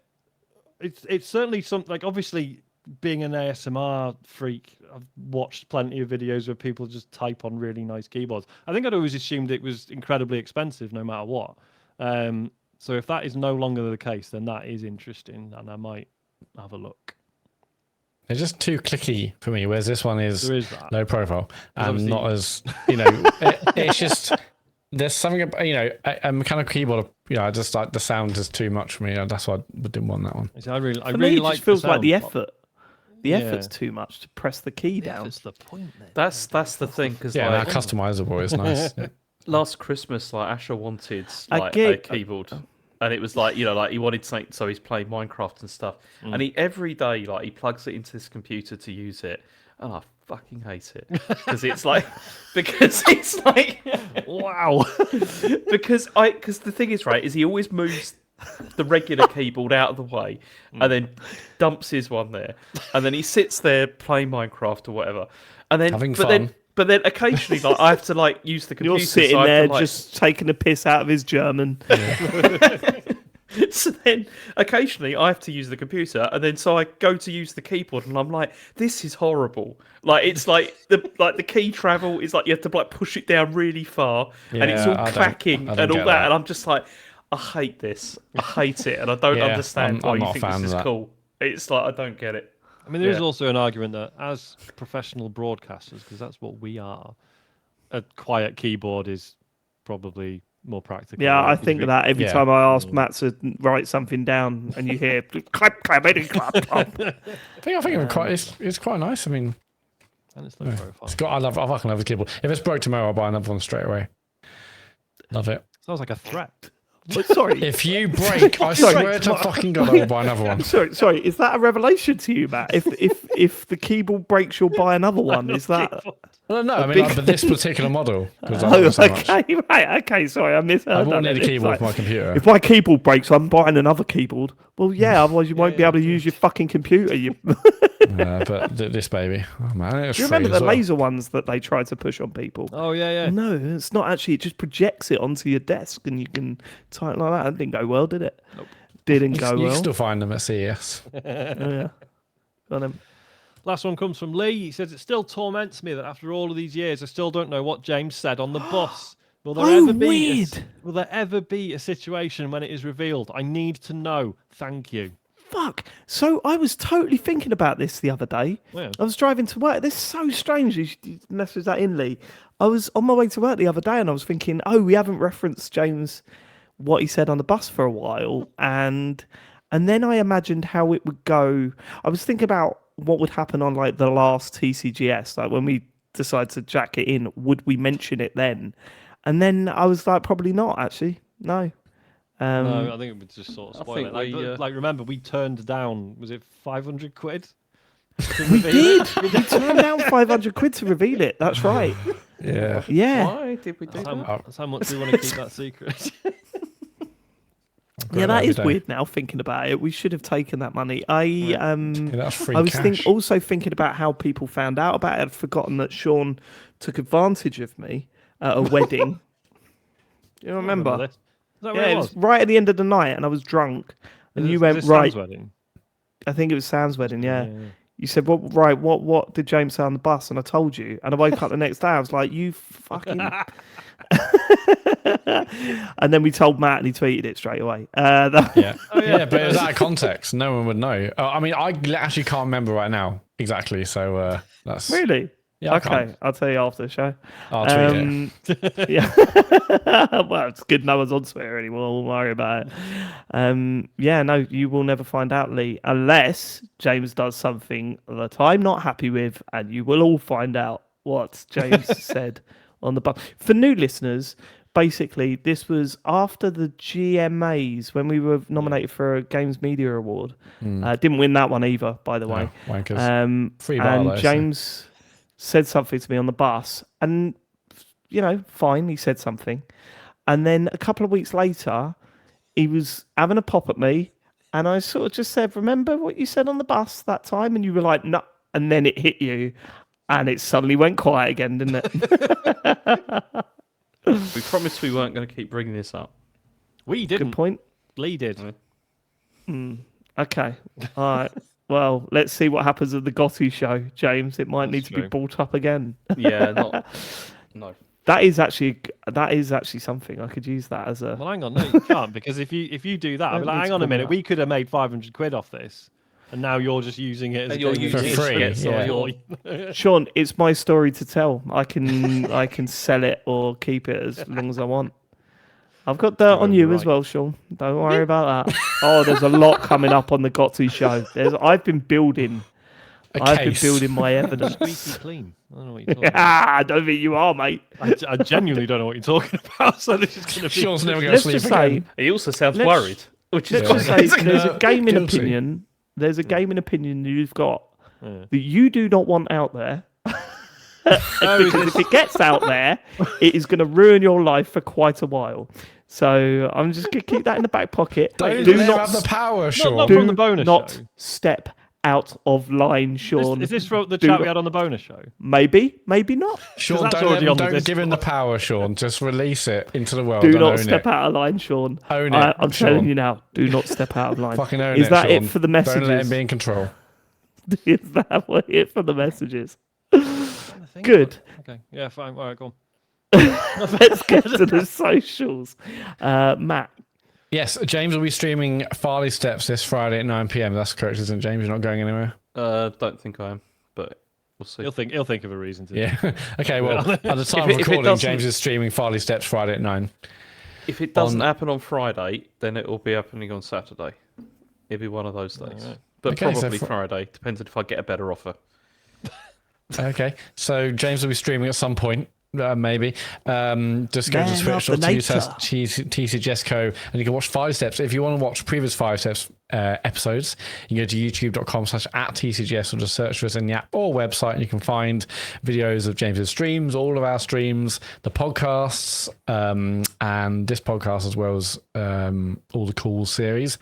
It's certainly something, like, obviously, being an ASMR freak, I've watched plenty of videos where people just type on really nice keyboards. I think I'd always assumed it was incredibly expensive no matter what. So if that is no longer the case, then that is interesting, and I might have a look. They're just too clicky for me, whereas this one is low profile and not as, it's just, there's something about, a mechanical keyboard, I just like the sound is too much for me. That's why I didn't want that one. I really It like just feels the like the sound. effort. The effort's too much to press the key down. That's the point, then. That's the thing, because Yeah, that customizable is nice. Yeah. last Christmas, like Asher wanted I like get- a keyboard, and it was like like he wanted something, so he's playing Minecraft and stuff, and he every day like he plugs it into his computer to use it, and I fucking hate it because it's like Wow. because the thing is, right, is he always moves the regular keyboard out of the way and then dumps his one there, and then he sits there playing Minecraft or whatever, and then Having but fun. then occasionally like I have to like use the computer. You're sitting so I have there to, like, just taking a piss out of his German. so then occasionally I have to use the computer, and then so I go to use the keyboard, and I'm like, this is horrible. Like it's like the key travel is like you have to like push it down really far, and it's Yeah, all I don't clacking and all get that, and I'm just like, I hate this. I hate it, and I don't Yeah, understand why I'm you not a think fan this of is that. cool. It's like I don't get it. I mean, there is Yeah. also an argument that as professional broadcasters, because that's what we are, a quiet keyboard is probably more practical. Yeah, right? I Because think we- that every Yeah. time I ask Matt to write something down and you hear clap, clap, clap, clap. I think it's quite nice. I mean, And it's low profile. it's got. I fucking love the keyboard. If it's broke tomorrow, I'll buy another one straight away. Love it. Sounds like a threat. Sorry. If you break, I Sorry, swear to fucking God, I will buy another one. Sorry, is that a revelation to you, Matt? If the keyboard breaks, you'll buy another one. Is that? No, I mean, big- like, but this particular model. Because I love it so much. okay, right, okay. Sorry, I misheard. I that won't need a then. It's keyboard like, for my computer. if my keyboard breaks, I'm buying another keyboard. Well, yeah, otherwise you won't be able to use your fucking computer. You But this baby, oh man, it's do you free remember as the well. laser ones that they tried to push on people? Oh, yeah. No, it's not actually. It just projects it onto your desk, and you can type like that. That didn't go well, did it? Nope. Didn't You go can well. still find them at CES. Oh, yeah. Got him. Last one comes from Lee. He says, it still torments me that after all of these years, I still don't know what James said on the bus. Will there Oh, ever be weird. will there ever be a situation when it is revealed? I need to know. Thank you. Fuck. So I was totally thinking about this the other day. Yeah. I was driving to work. This is so strange. You messaged that in, Lee. I was on my way to work the other day, and I was thinking, oh, we haven't referenced James, what he said on the bus for a while, and then I imagined how it would go. I was thinking about what would happen on like the last TCGS, like when we decide to jack it in, would we mention it then? And then I was like, probably not, actually. No. No, I think it would just sort of I spoil think it. Like, we, like, remember, we turned down, was it 500 quid? We did. We turned down 500 quid to reveal it. That's right. Yeah. Yeah. Why did we do that? That's how much we want to keep that secret. Yeah, that every is day. weird now thinking about it. We should have taken that money. Yeah, that's free I was cash. also thinking about how people found out about it. I'd forgotten that Sean took advantage of me at a wedding. You remember? this. Is that Yeah, what it it was was? right at the end of the night, and I was drunk. And Is you it- went, is it Sam's right. wedding? I think it was Sam's wedding, yeah. You said, well, right, what did James say on the bus? And I told you. And I woke up the next day, I was like, you fucking... And then we told Matt, and he tweeted it straight away. Yeah. Yeah, but it was out of context. No one would know. I mean, I actually can't remember right now exactly. So that's Really? Yeah, I Okay, can't. I'll tell you after the show. I'll tweet it. Yeah. Well, it's good no one's on Twitter anymore. We'll worry about it. Yeah, no, you will never find out, Lee, unless James does something that I'm not happy with, and you will all find out what James said on the bus. For new listeners, basically, this was after the GMAs when we were nominated for a Games Media Award. Didn't win that one either, by the way. Wankers. Free bar, And though, so- James said something to me on the bus, and fine, he said something, and then a couple of weeks later, he was having a pop at me, and I sort of just said, "Remember what you said on the bus that time?" And you were like, "No," and then it hit you, and it suddenly went quiet again, didn't it? We promised we weren't going to keep bringing this up. We didn't. Good point. Lee did. Okay. All right. Well, let's see what happens at the Gotti show, James. It might need to be true. brought up again. Yeah, no. That is actually something. I could use that as a. Well, hang on, no, you can't, because if you do that, I'll be Don't like, need hang to on a bring minute, that. we could have made 500 quid off this, and now you're just using it as And you're a using it for for free, free. Sean, it's my story to tell. I can sell it or keep it as long as I want. I've got dirt on you as well, Sean. Don't worry about that. Oh, there's a lot coming up on the Gotti show. I've been building my evidence. Squeaky clean. I don't know what you're talking about. I don't think you are, mate. I genuinely don't know what you're talking about. So this is going to be. Sean's never going to Let's sleep just again. say, He also sounds Let's- worried, which is let's quite just say there's a gaming Guilty. opinion. There's a gaming opinion you've got Yeah. that you do not want out there. Oh, Because if it gets out there, it is going to ruin your life for quite a while. So I'm just going to keep that in the back pocket. Don't Do let him not, have the power, Sean. not do from the bonus not show. step out of line, Sean. Is this from the Do chat not- we had on the bonus show? Maybe not. Sean, that's don't, already on the don't give him the Discord. power, Sean. Just release it into the world. Do and not own step it. out of line, Sean. Own it, I'm Sean. telling you now. Do not step out of line. Fucking own Is it, that Sean. it for the messages? Don't let him be in control. Is that it for the messages? I think. Good. Okay. Yeah. Fine. All right. Go on. Let's get to the socials. Matt. Yes, James will be streaming Farley Steps this Friday at 9 p.m. That's correct, isn't it, James? You're not going anywhere? don't think I am, but we'll see. He'll think of a reason to. Yeah. Okay, well, at the time If of it recording, doesn't- James is streaming Farley Steps Friday at 9. If it doesn't happen on Friday, then it will be happening on Saturday. It'll be one of those days. Alright. But Okay, so probably Friday, depends if I get a better offer. Okay, so James will be streaming at some point. Maybe. Just go to Man Twitch of or the TCGesco and you can watch 5 Steps. If you want to watch previous 5 Steps episodes, you can go to youtube.com/@TCGS or just search for us in the app or website and you can find videos of James's streams, all of our streams, the podcasts, and this podcast as well as all the cool series.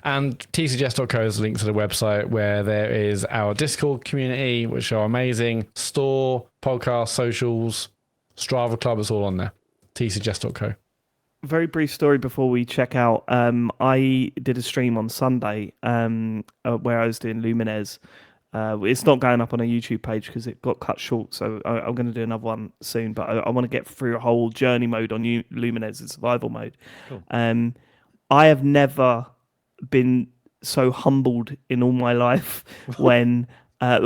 And tcgs.co is a link to the website where there is our Discord community, which are amazing, store, podcast, socials, Strava Club, it's all on there. tcgs.co. Very brief story before we check out. I did a stream on Sunday where I was doing Lumines. It's not going up on a YouTube page because it got cut short, so I'm going to do another one soon. But I want to get through a whole journey mode on Lumines, the survival mode. Cool. I have never been so humbled in all my life when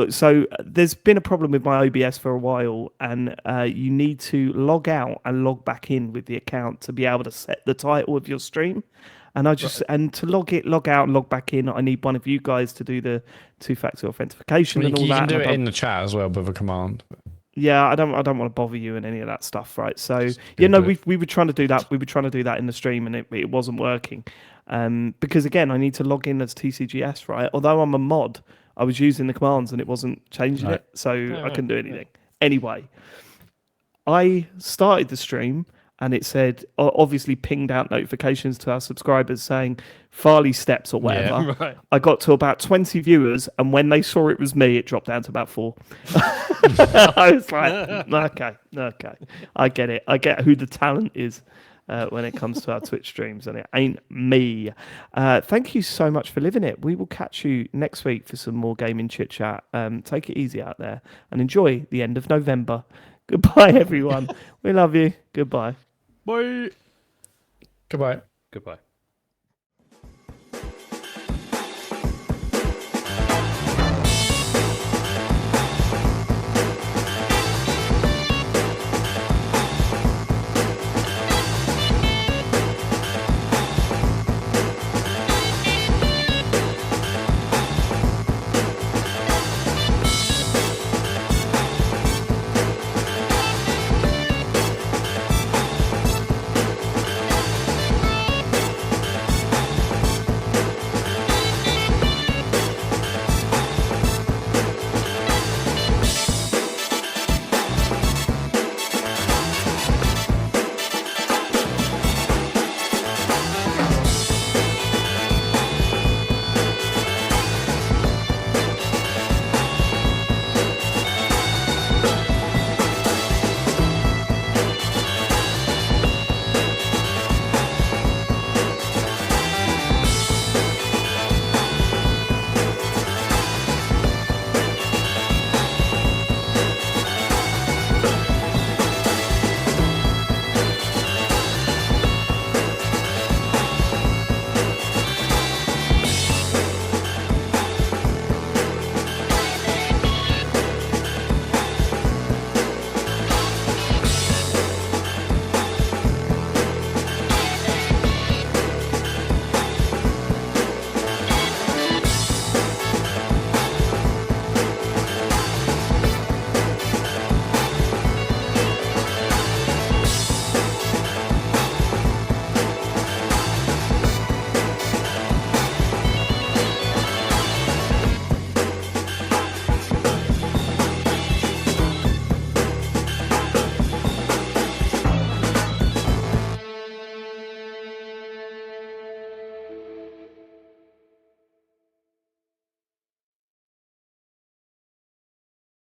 so there's been a problem with my OBS for a while, and you need to log out and log back in with the account to be able to set the title of your stream. And and to log out and log back in, I need one of you guys to do the 2-factor authentication and all You that. can do and it I don't- in the chat as well with a command. Yeah, I don't want to bother you and any of that stuff, right? So do we were trying to do that. We were trying to do that in the stream, and it wasn't working. Because again, I need to log in as TCGS, right? Although I'm a mod, I was using the commands and it wasn't changing Right. it, so I couldn't do right. anything. Anyway, I started the stream and it said, obviously pinged out notifications to our subscribers saying Farley Steps or whatever. Yeah, right. I got to about 20 viewers, and when they saw it was me, it dropped down to about 4. I was like, okay, I get it. I get who the talent is when it comes to our Twitch streams, and it ain't me. Thank you so much for living it. We will catch you next week for some more gaming chit chat. Take it easy out there and enjoy the end of November. Goodbye, everyone. We love you. Goodbye. Bye. Goodbye. Goodbye.